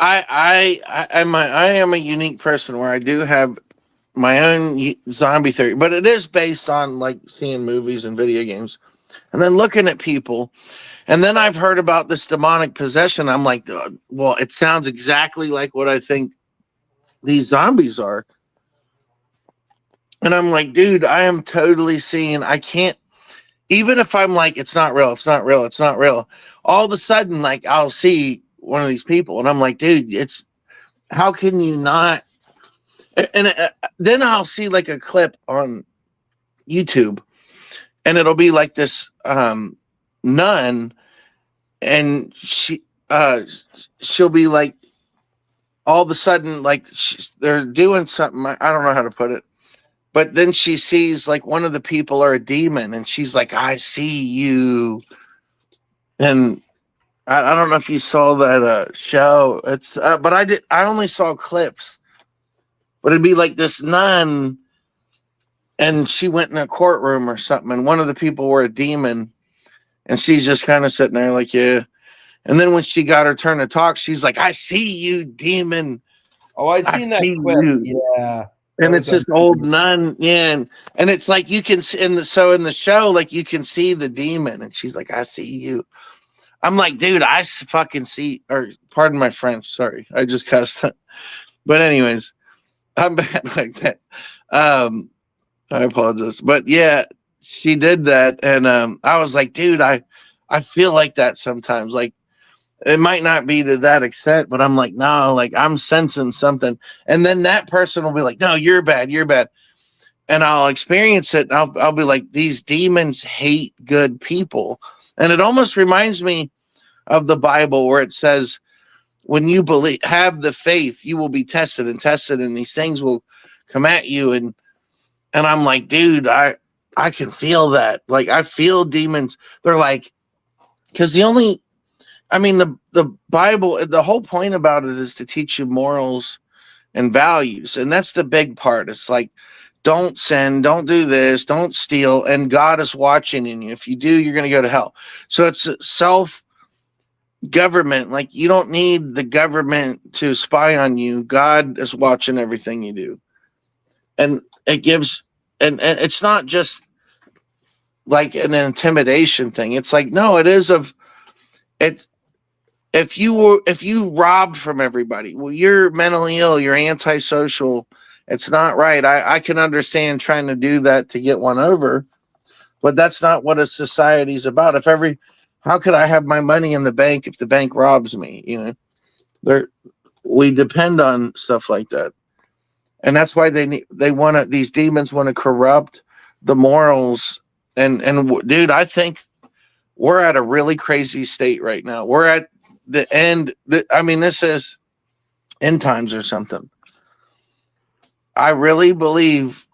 I am a unique person where I do have my own zombie theory, but it is based on like seeing movies and video games, and then looking at people. And then I've heard about this demonic possession. I'm like, well, it sounds exactly like what I think these zombies are. And I'm like, dude, I am totally seeing, I can't, even if I'm like, it's not real, it's not real, it's not real. All of a sudden, like, I'll see one of these people and I'm like, dude, how can you not? And then I'll see like a clip on YouTube and it'll be like this nun, and she'll be like, all of a sudden, like they're doing something. I don't know how to put it, but then she sees like one of the people are a demon, and she's like, "I see you." And I don't know if you saw that show. It's but I only saw clips, but it'd be like this nun, and she went in a courtroom or something, and one of the people were a demon, and she's just kind of sitting there like, yeah. And then when she got her turn to talk, she's like, "I see you, demon." Oh, I've seen that clip. Yeah. And it's this old nun, yeah, and it's like you can see in the show, like you can see the demon, and she's like, "I see you." I'm like, dude, I fucking see, or pardon my French, sorry, I just cussed. But anyways, I'm bad like that. I apologize, but yeah, she did that, and I was like, dude, I feel like that sometimes, like. It might not be to that extent, but I'm like, no, like I'm sensing something. And then that person will be like, no, you're bad. You're bad. And I'll experience it. And I'll be like, these demons hate good people. And it almost reminds me of the Bible where it says, when you have the faith, you will be tested, and these things will come at you. And I'm like, dude, I can feel that. Like I feel demons. They're like, because the Bible, the whole point about it is to teach you morals and values. And that's the big part. It's like, don't sin, don't do this, don't steal. And God is watching you. If you do, you're going to go to hell. So it's self-government. Like you don't need the government to spy on you. God is watching everything you do. And it gives, and it's not just like an intimidation thing. It's like, no, it is if you robbed from everybody, well, you're mentally ill, you're antisocial. It's not right. I can understand trying to do that to get one over, but that's not what a society's about. How could I have my money in the bank if the bank robs me? We depend on stuff like that, and that's why these demons want to corrupt the morals. Dude, I think we're at a really crazy state right now. We're at the end. This is end times or something. I really believe,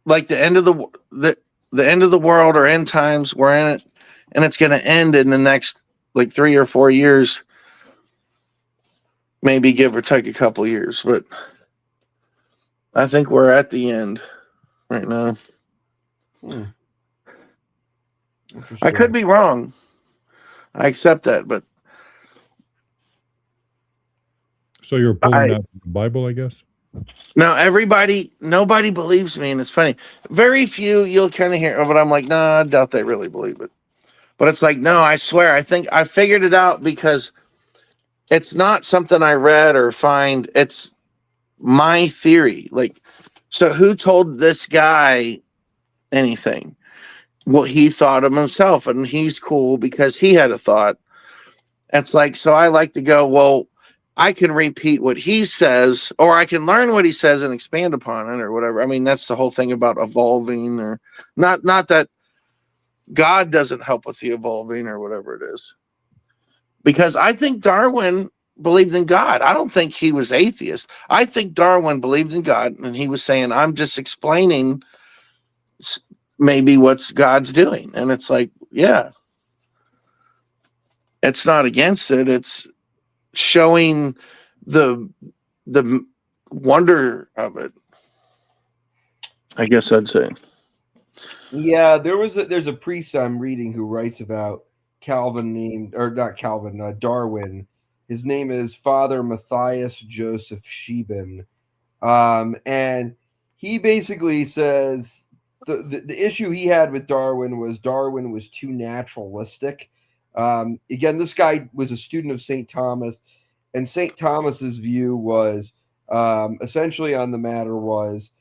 like the end of the end of the world or end times. We're in it, and it's going to end in the next like 3 or 4 years, maybe give or take a couple years. But I think we're at the end right now. I could be wrong. I accept that, but So you're pulling that from the Bible, I guess? no, nobody believes me, and it's funny. Very few you'll kind of hear, but I'm like, nah, I doubt they really believe it. But it's like, no, I swear, I think I figured it out because it's not something I read or find. It's my theory. Like, so who told this guy anything? Well, he thought of himself, and he's cool because he had a thought. It's like, so I like to go, well, I can repeat what he says, or I can learn what he says and expand upon it, or whatever. I mean, that's the whole thing about evolving, or not that God doesn't help with the evolving or whatever it is. Because I think Darwin believed in God. I don't think he was atheist. I think Darwin believed in God, and he was saying, I'm just explaining maybe what's God's doing. And it's like, yeah, it's not against it. It's showing the wonder of it, I guess I'd say. Yeah, there's a priest I'm reading who writes about Darwin. His name is Father Matthias Joseph Sheben. And he basically says the issue he had with Darwin was too naturalistic. Again, this guy was a student of St. Thomas, and St. Thomas's view was essentially on the matter was,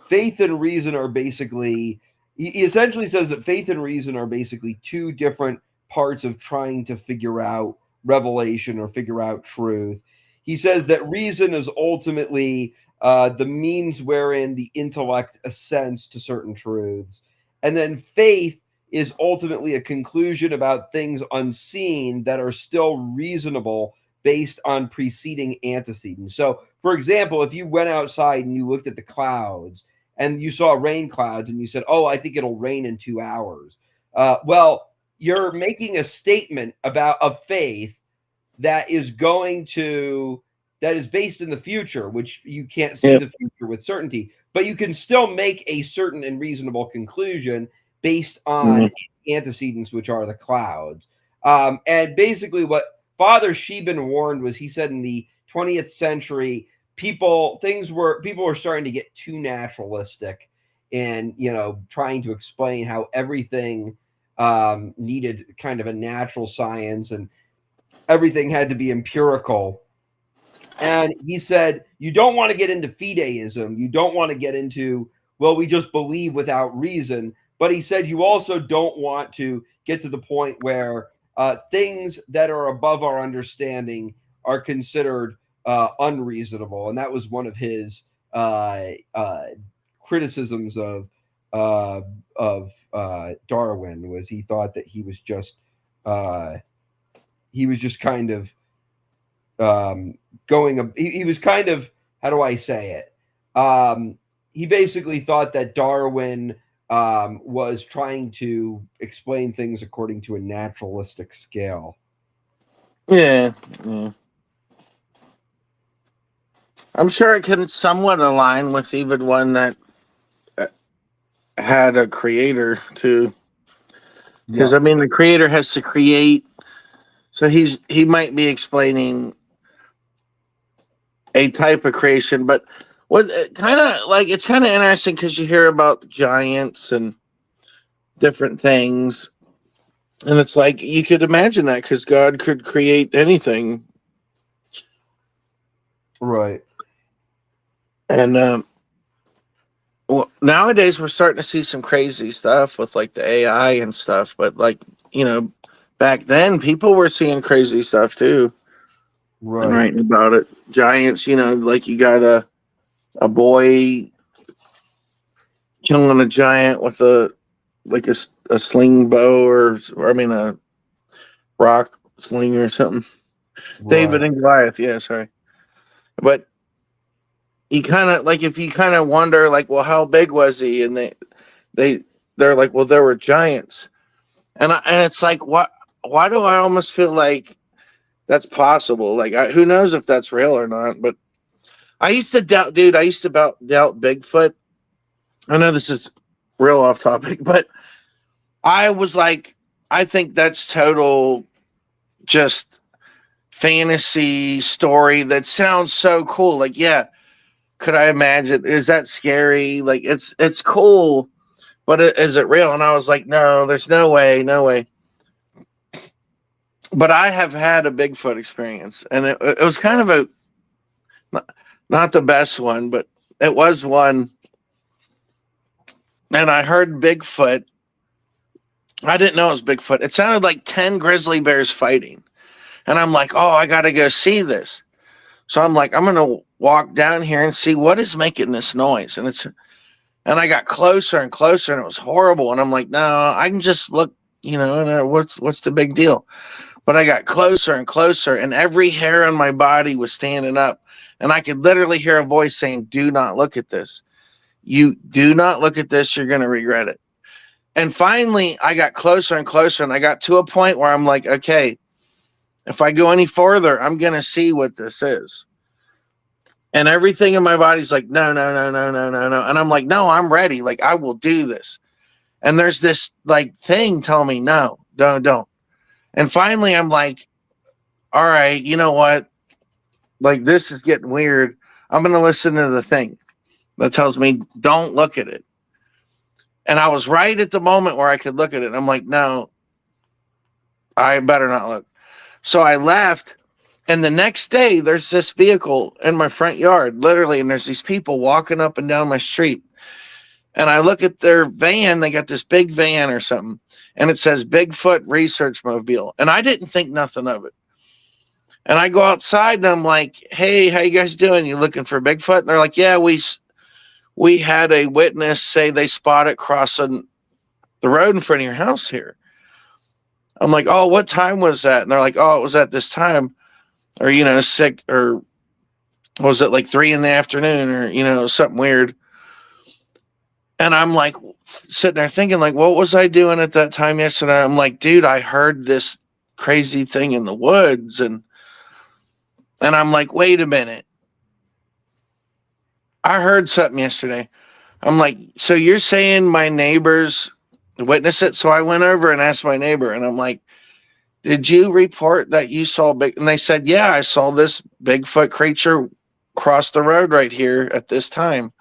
faith and reason are basically, he essentially says that faith and reason are basically two different parts of trying to figure out revelation or figure out truth. He says that reason is ultimately the means wherein the intellect assents to certain truths. And then faith is ultimately a conclusion about things unseen that are still reasonable based on preceding antecedents. So, for example, if you went outside and you looked at the clouds and you saw rain clouds and you said, oh, I think it'll rain in 2 hours. Well, you're making a statement of faith that is based in the future, which you can't see the future with certainty, but you can still make a certain and reasonable conclusion based on antecedents, which are the clouds. And basically what Father Sheben warned was, he said in the 20th century, people were starting to get too naturalistic in, trying to explain how everything needed kind of a natural science and everything had to be empirical. And he said, you don't want to get into fideism. You don't want to get into, well, we just believe without reason. But he said, you also don't want to get to the point where things that are above our understanding are considered unreasonable. And that was one of his criticisms of Darwin, was he thought that he was just kind of he was kind of, how do I say it? He basically thought that Darwin was trying to explain things according to a naturalistic scale. Yeah. I'm sure it can somewhat align with even one that had a creator too. Because the creator has to create. So he might be explaining a type of creation, but what kind of like, it's kind of interesting because you hear about giants and different things, And it's like, you could imagine that because God could create anything. Right. And well, nowadays we're starting to see some crazy stuff with like the AI and stuff. But like, back then people were seeing crazy stuff too. And Right. writing about it. Giants, like you got a boy killing a giant with a sling bow or I mean a rock sling or something. David Right. and Goliath, yeah, sorry. But you kind of like, if you kind of wonder like, well, how big was he? And they're like, well, there were giants. And it's like, why do I almost feel like that's possible? Like, who knows if that's real or not? But I used to doubt, dude. I used to doubt Bigfoot. I know this is real off topic, but I was like, I think that's total just fantasy story that sounds so cool. Like, yeah, could I imagine? Is that scary? Like, it's cool, but is it real? And I was like, no, there's no way, no way. But I have had a Bigfoot experience, and it was kind of not the best one, but it was one. And I heard Bigfoot. I didn't know it was Bigfoot. It sounded like 10 grizzly bears fighting. And I'm like, oh, I got to go see this. So I'm like, I'm going to walk down here and see what is making this noise. And I got closer and closer, and it was horrible. And I'm like, no, I can just look, and what's the big deal? But I got closer and closer, and every hair on my body was standing up. And I could literally hear a voice saying, do not look at this. You do not look at this. You're going to regret it. And finally, I got closer and closer, and I got to a point where I'm like, okay, if I go any further, I'm going to see what this is. And everything in my body's like, no, no, no, no, no, no, no. And I'm like, no, I'm ready. Like, I will do this. And there's this like thing telling me, no, don't. And finally, I'm like, all right, you know what? Like, this is getting weird. I'm going to listen to the thing that tells me, don't look at it. And I was right at the moment where I could look at it. And I'm like, no, I better not look. So I left. And the next day, there's this vehicle in my front yard, literally. And there's these people walking up and down my street. And I look at their van. They got this big van or something. And it says Bigfoot Research Mobile. And I didn't think nothing of it. And I go outside and I'm like, hey, how you guys doing? You looking for Bigfoot? And they're like, yeah, we had a witness say they spotted crossing the road in front of your house here. I'm like, oh, what time was that? And they're like, oh, it was at this time. Or, sick, or was it like 3 PM or, something weird. And I'm like sitting there thinking like, what was I doing at that time yesterday? I'm like, dude, I heard this crazy thing in the woods. And I'm like, wait a minute. I heard something yesterday. I'm like, so you're saying my neighbors witnessed it? So I went over and asked my neighbor, and I'm like, did you report that you saw big? And they said, yeah, I saw this Bigfoot creature cross the road right here at this time.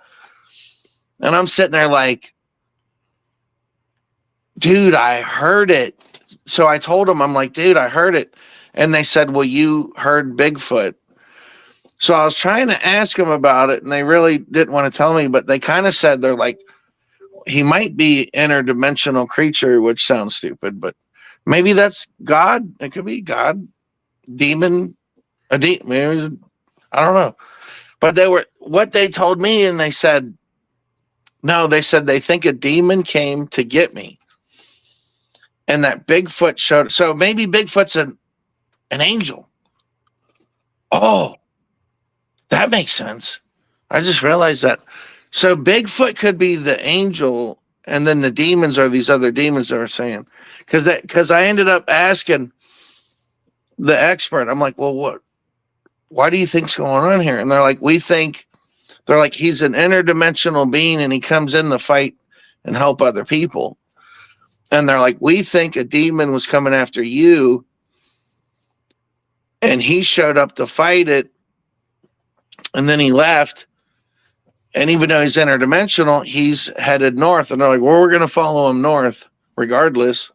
And I'm sitting there like, dude, I heard it. So I told them, I'm like, dude, I heard it. And they said, well, you heard Bigfoot. So I was trying to ask them about it, and they really didn't want to tell me, but they kind of said, they're like, he might be interdimensional creature, which sounds stupid, but maybe that's God. It could be God, demon, maybe I don't know. But what they told me, and they said, no, they said they think a demon came to get me. And that Bigfoot showed. So maybe Bigfoot's an angel. Oh, that makes sense. I just realized that. So Bigfoot could be the angel, and then the demons are these other demons that are saying. Because I ended up asking the expert, I'm like, well, why do you think's going on here? And they're like, they're like, he's an interdimensional being, and he comes in to fight and help other people. And they're like, we think a demon was coming after you, and he showed up to fight it, and then he left. And even though he's interdimensional, he's headed north. And they're like, well, we're going to follow him north regardless.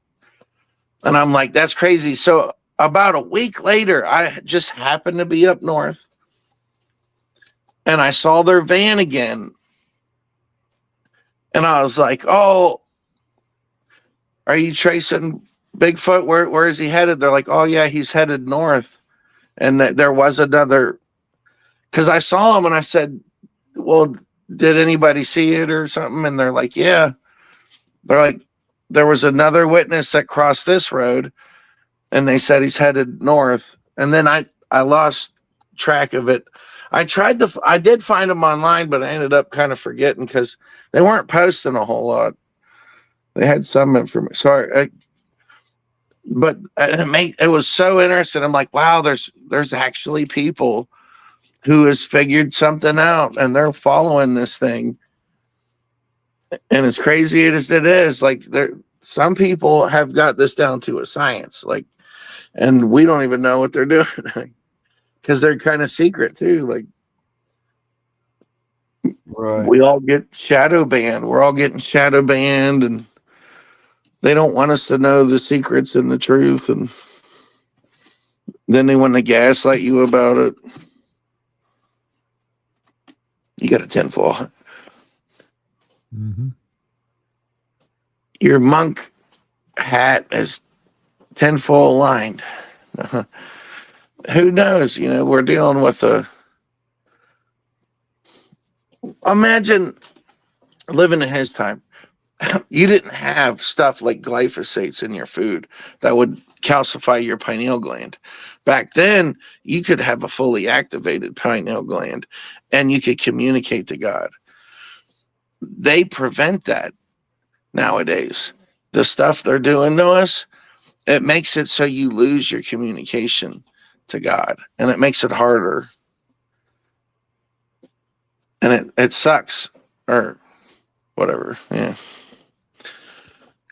And I'm like, that's crazy. So about a week later, I just happened to be up north and I saw their van again. And I was like, oh, are you tracing Bigfoot? Where is he headed? They're like, oh, yeah, he's headed north. And there was another, because I saw him and I said, well, did anybody see it or something? And they're like, yeah. They're like, there was another witness that crossed this road and they said he's headed north. And then I lost track of it. I did find them online, but I ended up kind of forgetting because they weren't posting a whole lot. They had some information. Sorry. But it was so interesting. I'm like, wow, there's actually people who has figured something out and they're following this thing. And as crazy as it is, like some people have got this down to a science, like, and we don't even know what they're doing because they're kind of secret too. Like, Right. we all get shadow banned. We're all getting shadow banned, and they don't want us to know the secrets and the truth. And then they want to gaslight you about it. You got a tinfoil. Mm-hmm. Your monk hat is tinfoil lined. Who knows? You know, we're dealing with imagine living in his time. You didn't have stuff like glyphosates in your food that would calcify your pineal gland. Back then, you could have a fully activated pineal gland and you could communicate to God. They prevent that nowadays. The stuff they're doing to us, it makes it so you lose your communication to God, and it makes it harder. And it sucks, or whatever. Yeah.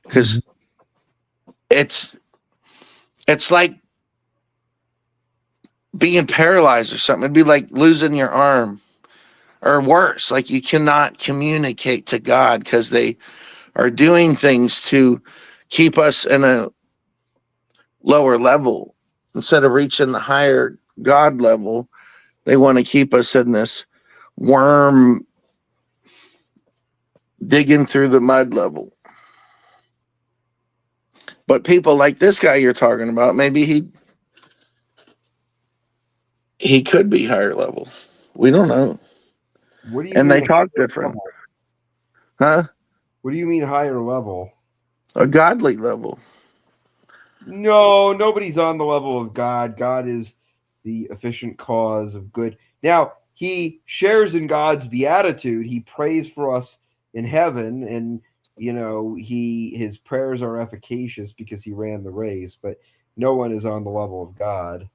Because it's like being paralyzed or something. It'd be like losing your arm, or worse, like you cannot communicate to God because they are doing things to keep us in a lower level instead of reaching the higher God level. They want to keep us in this worm digging through the mud level. But people like this guy you're talking about, maybe he could be higher level. We don't know. What do you And mean they talk different. level? Huh? What do you mean higher level? A godly level. No, nobody's on the level of God. God is the efficient cause of good. Now, he shares in God's beatitude. He prays for us in heaven, and his prayers are efficacious because he ran the race, but no one is on the level of God.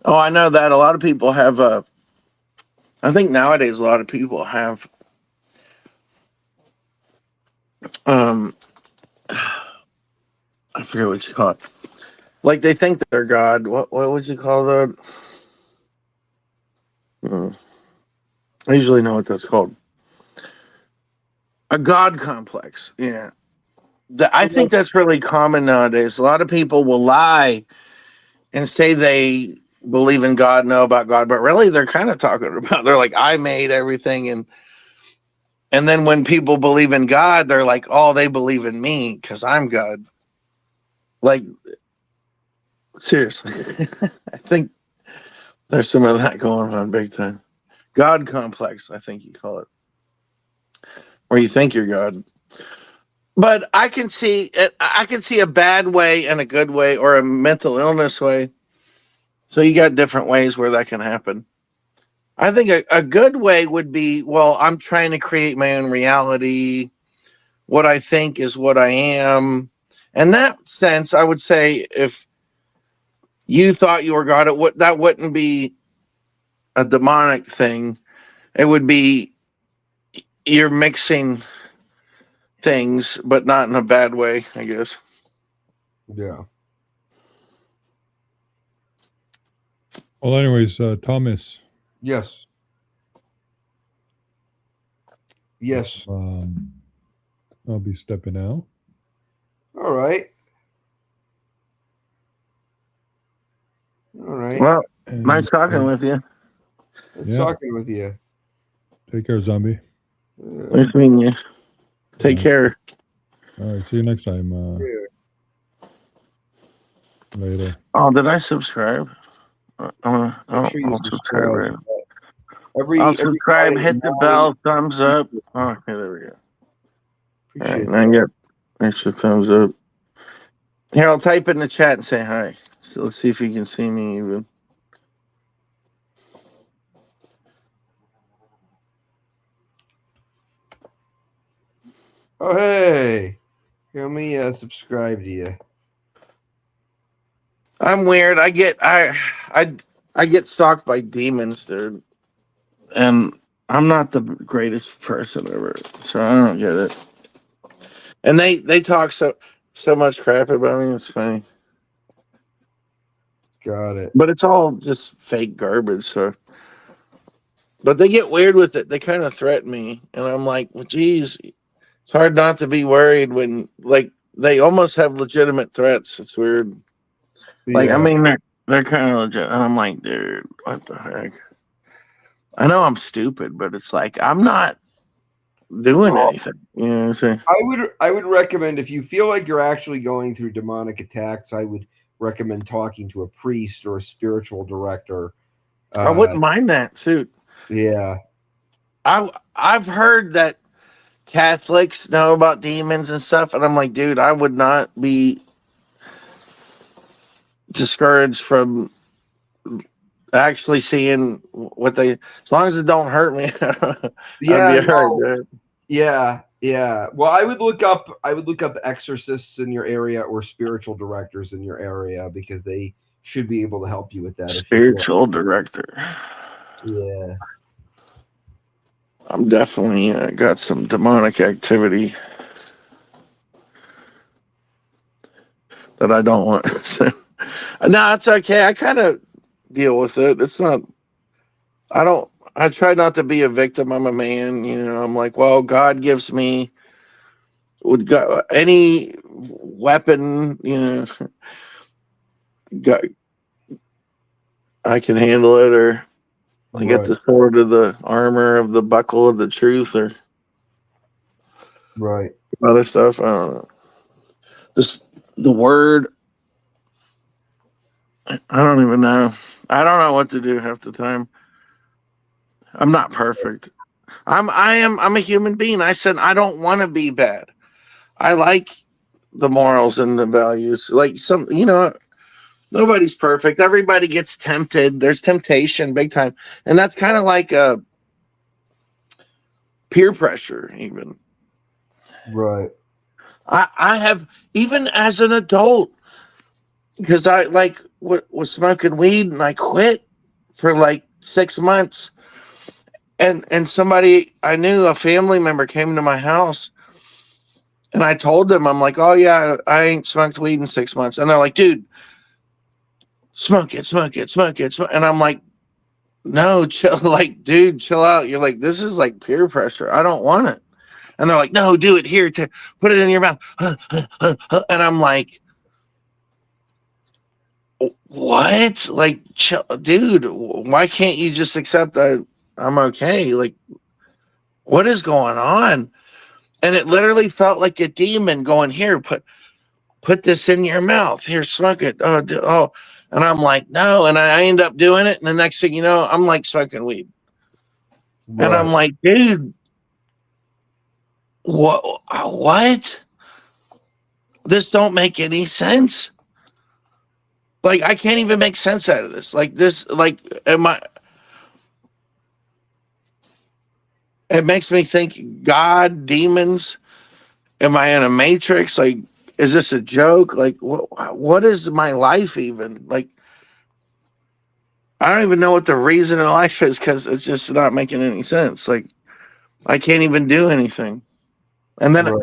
Oh, I know that a lot of people have I think nowadays a lot of people have I forget what you call it. Like they think they're God. What would you call that? I usually know what that's called. A God complex. Yeah. I think that's really common nowadays. A lot of people will lie and say they believe in God, know about God, but really they're kind of talking about, they're like, I made everything. And then when people believe in God, they're like, oh, they believe in me because I'm God. Like, seriously. I think there's some of that going on big time. God complex, I think you call it. Where you think you're God. But I can see a bad way and a good way, or a mental illness way. So you got different ways where that can happen. I think a good way would be, well, I'm trying to create my own reality. What I think is what I am. In that sense, I would say if you thought you were God, that wouldn't be a demonic thing. It would be you're mixing things, but not in a bad way, I guess. Yeah. Well, anyways, Thomas. Yes. Um, I'll be stepping out. All right. All right. Well, And nice talking with you. Nice yeah. talking with you. Take care, zombie. Nice meeting you. Take All right. care. All right. See you next time. Yeah. Later. Oh, did I subscribe? Make sure you I'll subscribe. Right. Every I'll subscribe. Friday Hit the at bell. 9. Thumbs up. Oh, okay, there we go. All right, Appreciate now that. you get extra thumbs up. Here, I'll type in the chat and say hi. So let's see if you can see me even. Oh, hey. Let me subscribe to you. I'm weird. I get stalked by demons, dude, and I'm not the greatest person ever, so I don't get it. And they talk so much crap about me. It's funny, Got it. but it's all just fake garbage. So, but they get weird with it. They kind of threaten me, and I'm like, well, geez, it's hard not to be worried when like they almost have legitimate threats. It's weird. Like, I Yeah. mean, they're kind of legit. And I'm like, dude, what the heck? I know I'm stupid, but it's like, I'm not doing Well, anything. You know what I'm saying? I would recommend, if you feel like you're actually going through demonic attacks, I would recommend talking to a priest or a spiritual director. I wouldn't mind that, too. Yeah. I've heard that Catholics know about demons and stuff, and I'm like, dude, I would not be discouraged from actually seeing what they, as long as it don't hurt me. Yeah. I'd be No. all right, dude. Yeah. Yeah. Well, I would look up exorcists in your area or spiritual directors in your area, because they should be able to help you with that. Spiritual director. Yeah. I'm definitely got some demonic activity that I don't want. No, it's okay. I kind of deal with it. It's not, I try not to be a victim. I'm a man, I'm like, well, God gives me with God, any weapon, God, I can handle it, or I get the sword of the armor of the buckle of the truth, or other stuff. I don't know. The word, I don't even know. I don't know what to do half the time. I'm not perfect. I'm a human being. I said I don't want to be bad. I like the morals and the values. Like nobody's perfect. Everybody gets tempted. There's temptation big time. And that's kind of like a peer pressure even. Right. I have, even as an adult, because I was smoking weed and I quit for like 6 months. And somebody I knew, a family member, came to my house, and I told them, I'm like, oh yeah, I ain't smoked weed in 6 months. And they're like, dude, smoke it. And I'm like, no, chill, like, dude, chill out. You're like, this is like peer pressure. I don't want it. And they're like, no, do it here, to put it in your mouth. And I'm like, what? Like, chill, dude, why can't you just accept that I'm okay? Like, what is going on? And it literally felt like a demon going, here, put this in your mouth. Here, smoke it. Oh. And I'm like, no. And I end up doing it. And the next thing you know, I'm like smoking weed. Right. And I'm like, dude, what? This don't make any sense. Like, I can't even make sense out of this. Like this, like, it makes me think God, demons. Am I in a matrix? Like, is this a joke? Like, what is my life even? Like, I don't even know what the reason of life is, because it's just not making any sense. Like, I can't even do anything. And then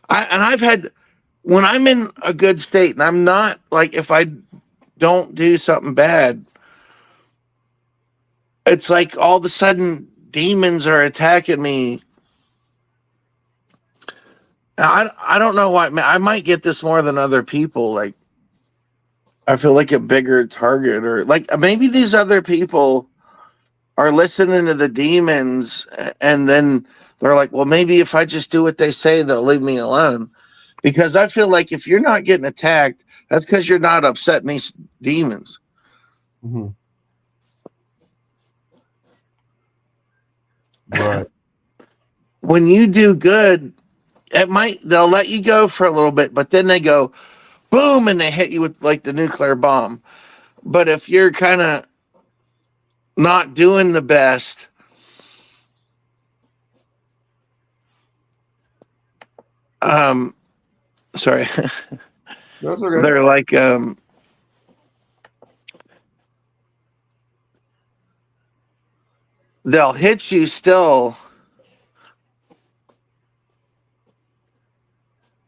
I've had, when I'm in a good state, and I'm not, like, if I don't do something bad, it's like all of a sudden demons are attacking me I don't know why. I might get this more than other people. Like, I feel like a bigger target, or like maybe these other people are listening to the demons, and then they're like, well, maybe if I just do what they say, they'll leave me alone. Because I feel like if you're not getting attacked, that's because you're not upsetting these demons. Mm-hmm. Right. When you do good, they'll let you go for a little bit, but then they go boom and they hit you with like the nuclear bomb. But if you're kind of not doing the best, sorry. That's okay. They're like, they'll hit you still,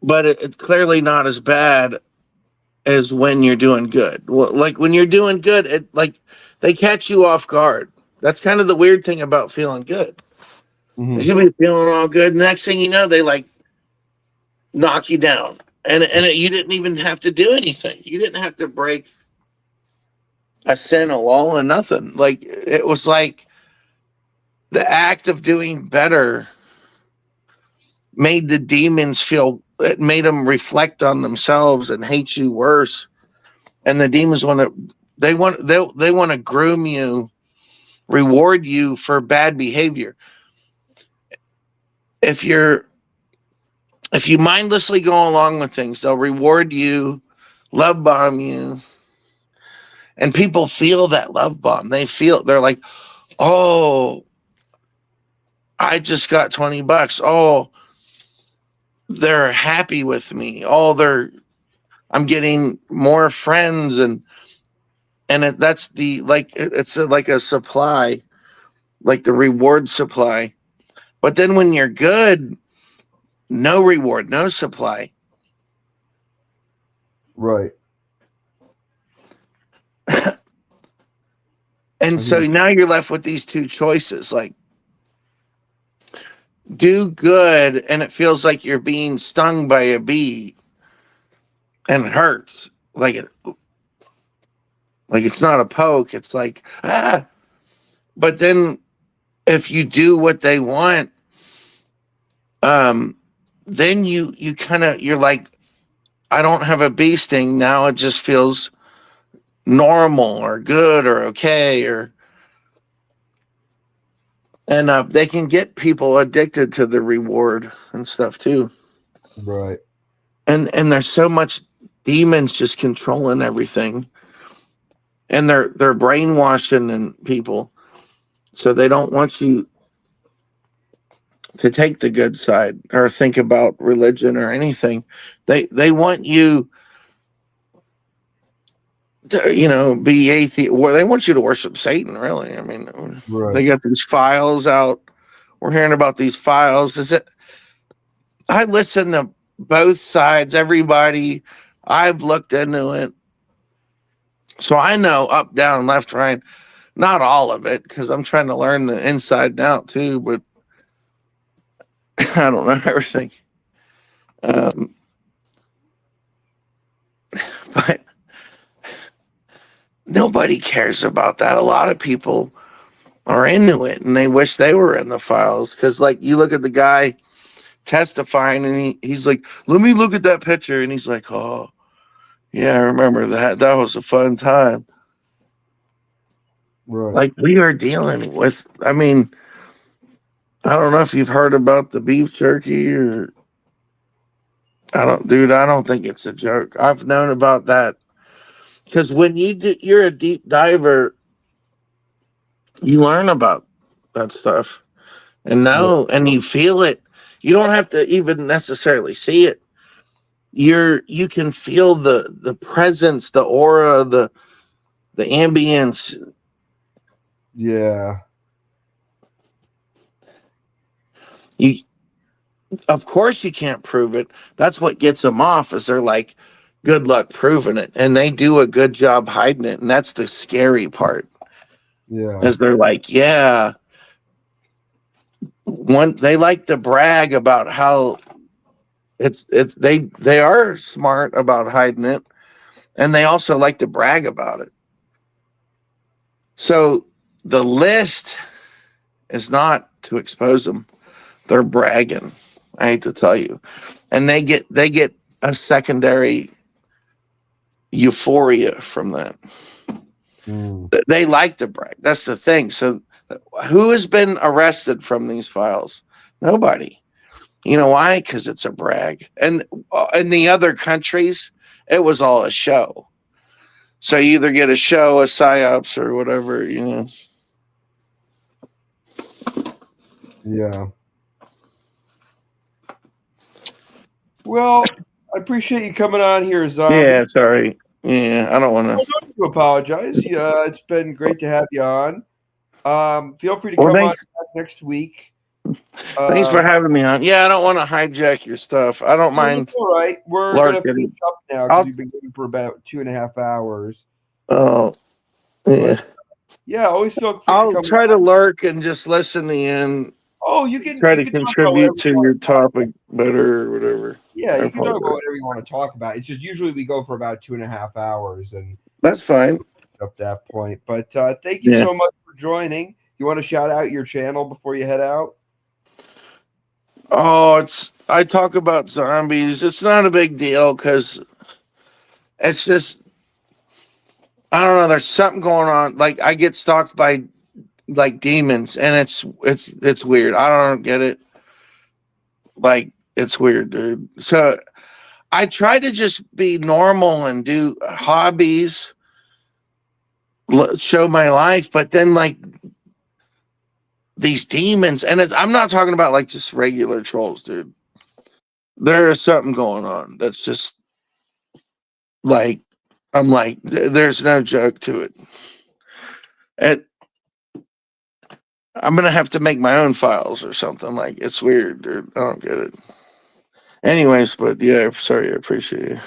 but it's clearly not as bad as when you're doing good. Well, like when you're doing good, like they catch you off guard. That's kind of the weird thing about feeling good. Mm-hmm. You'll be feeling all good. Next thing you know, they like knock you down, and you didn't even have to do anything. You didn't have to break a sin, a law, and nothing. Like it was like the act of doing better made the demons feel. It made them reflect on themselves and hate you worse. And the demons want to. They want to groom you, reward you for bad behavior. If you mindlessly go along with things, they'll reward you, love bomb you. And people feel that love bomb. They're like, oh, I just got $20. Oh, they're happy with me. Oh, I'm getting more friends, and that's the it's like a supply, like the reward supply. But then when you're good, no reward, no supply. Right. And so now you're left with these two choices, like do good and it feels like you're being stung by a bee and it hurts. Like it's not a poke, it's like ah. But then if you do what they want, then you kind of you're like, I don't have a bee sting now, it just feels normal or good or okay, and they can get people addicted to the reward and stuff too. Right. And there's so much demons just controlling everything, and they're brainwashing and people, so they don't want you to take the good side or think about religion or anything. They want you to, be atheist, or they want you to worship Satan, really. I mean, Right. They got these files out. We're hearing about these files. I listen to both sides, everybody. I've looked into it. So I know up, down, left, right. Not all of it, because I'm trying to learn the inside and out too, but I don't know everything. But nobody cares about that. A lot of people are into it and they wish they were in the files, because like you look at the guy testifying and he's like, let me look at that picture, and he's like, oh yeah, I remember that was a fun time. Right. Like we are dealing with, I mean, I don't know if you've heard about the beef jerky, or I don't think it's a joke. I've known about that because when you're a deep diver, you learn about that stuff and and you feel it. You don't have to even necessarily see it. You can feel the presence, the aura, the ambience. Yeah. Of course you can't prove it. That's what gets them off, is they're like, good luck proving it. And they do a good job hiding it. And that's the scary part. Yeah. Is they're like, yeah. They like to brag about how They are smart about hiding it, and they also like to brag about it. So the list is not to expose them. They're bragging. I hate to tell you. And they get a secondary euphoria from that. They like to brag. That's the thing. So who has been arrested from these files? Nobody. You know why? Because it's a brag. And in the other countries, it was all a show. So you either get a show, a psyops, or whatever, you know. Yeah. Well, I appreciate you coming on here, Zombie. Yeah, sorry. Yeah, I don't want to apologize. Yeah, it's been great to have you on. Feel free to come on next week. Thanks for having me on. Yeah, I don't want to hijack your stuff. I don't mind. All right, we're going to finish up now because we've been going for about 2.5 hours. Oh, yeah. But, yeah, always feel free I'll to come try to lurk and just listen in. Oh, you can try to contribute to your topic better or whatever. Yeah, you can talk about whatever you want to talk about. It's just usually we go for about 2.5 hours, and that's fine up that point. But thank you so much for joining. You want to shout out your channel before you head out? Oh, I talk about zombies. It's not a big deal because it's just, I don't know. There's something going on. Like I get stalked by like demons, and it's weird. I don't get it. Like it's weird, dude. So I try to just be normal and do hobbies, show my life, but then like these demons, and I'm not talking about like just regular trolls, dude. There is something going on that's just like, I'm like, there's no joke to it. I'm gonna have to make my own files or something. Like it's weird, dude. I don't get it. Anyways, but yeah, sorry, I appreciate you.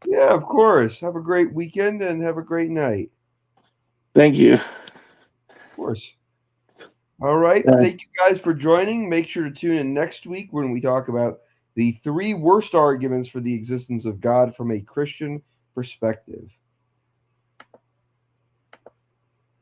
Yeah, of course. Have a great weekend and have a great night. Thank you. Of course. All right. Yeah. Thank you guys for joining. Make sure to tune in next week when we talk about the 3 worst arguments for the existence of God from a Christian perspective.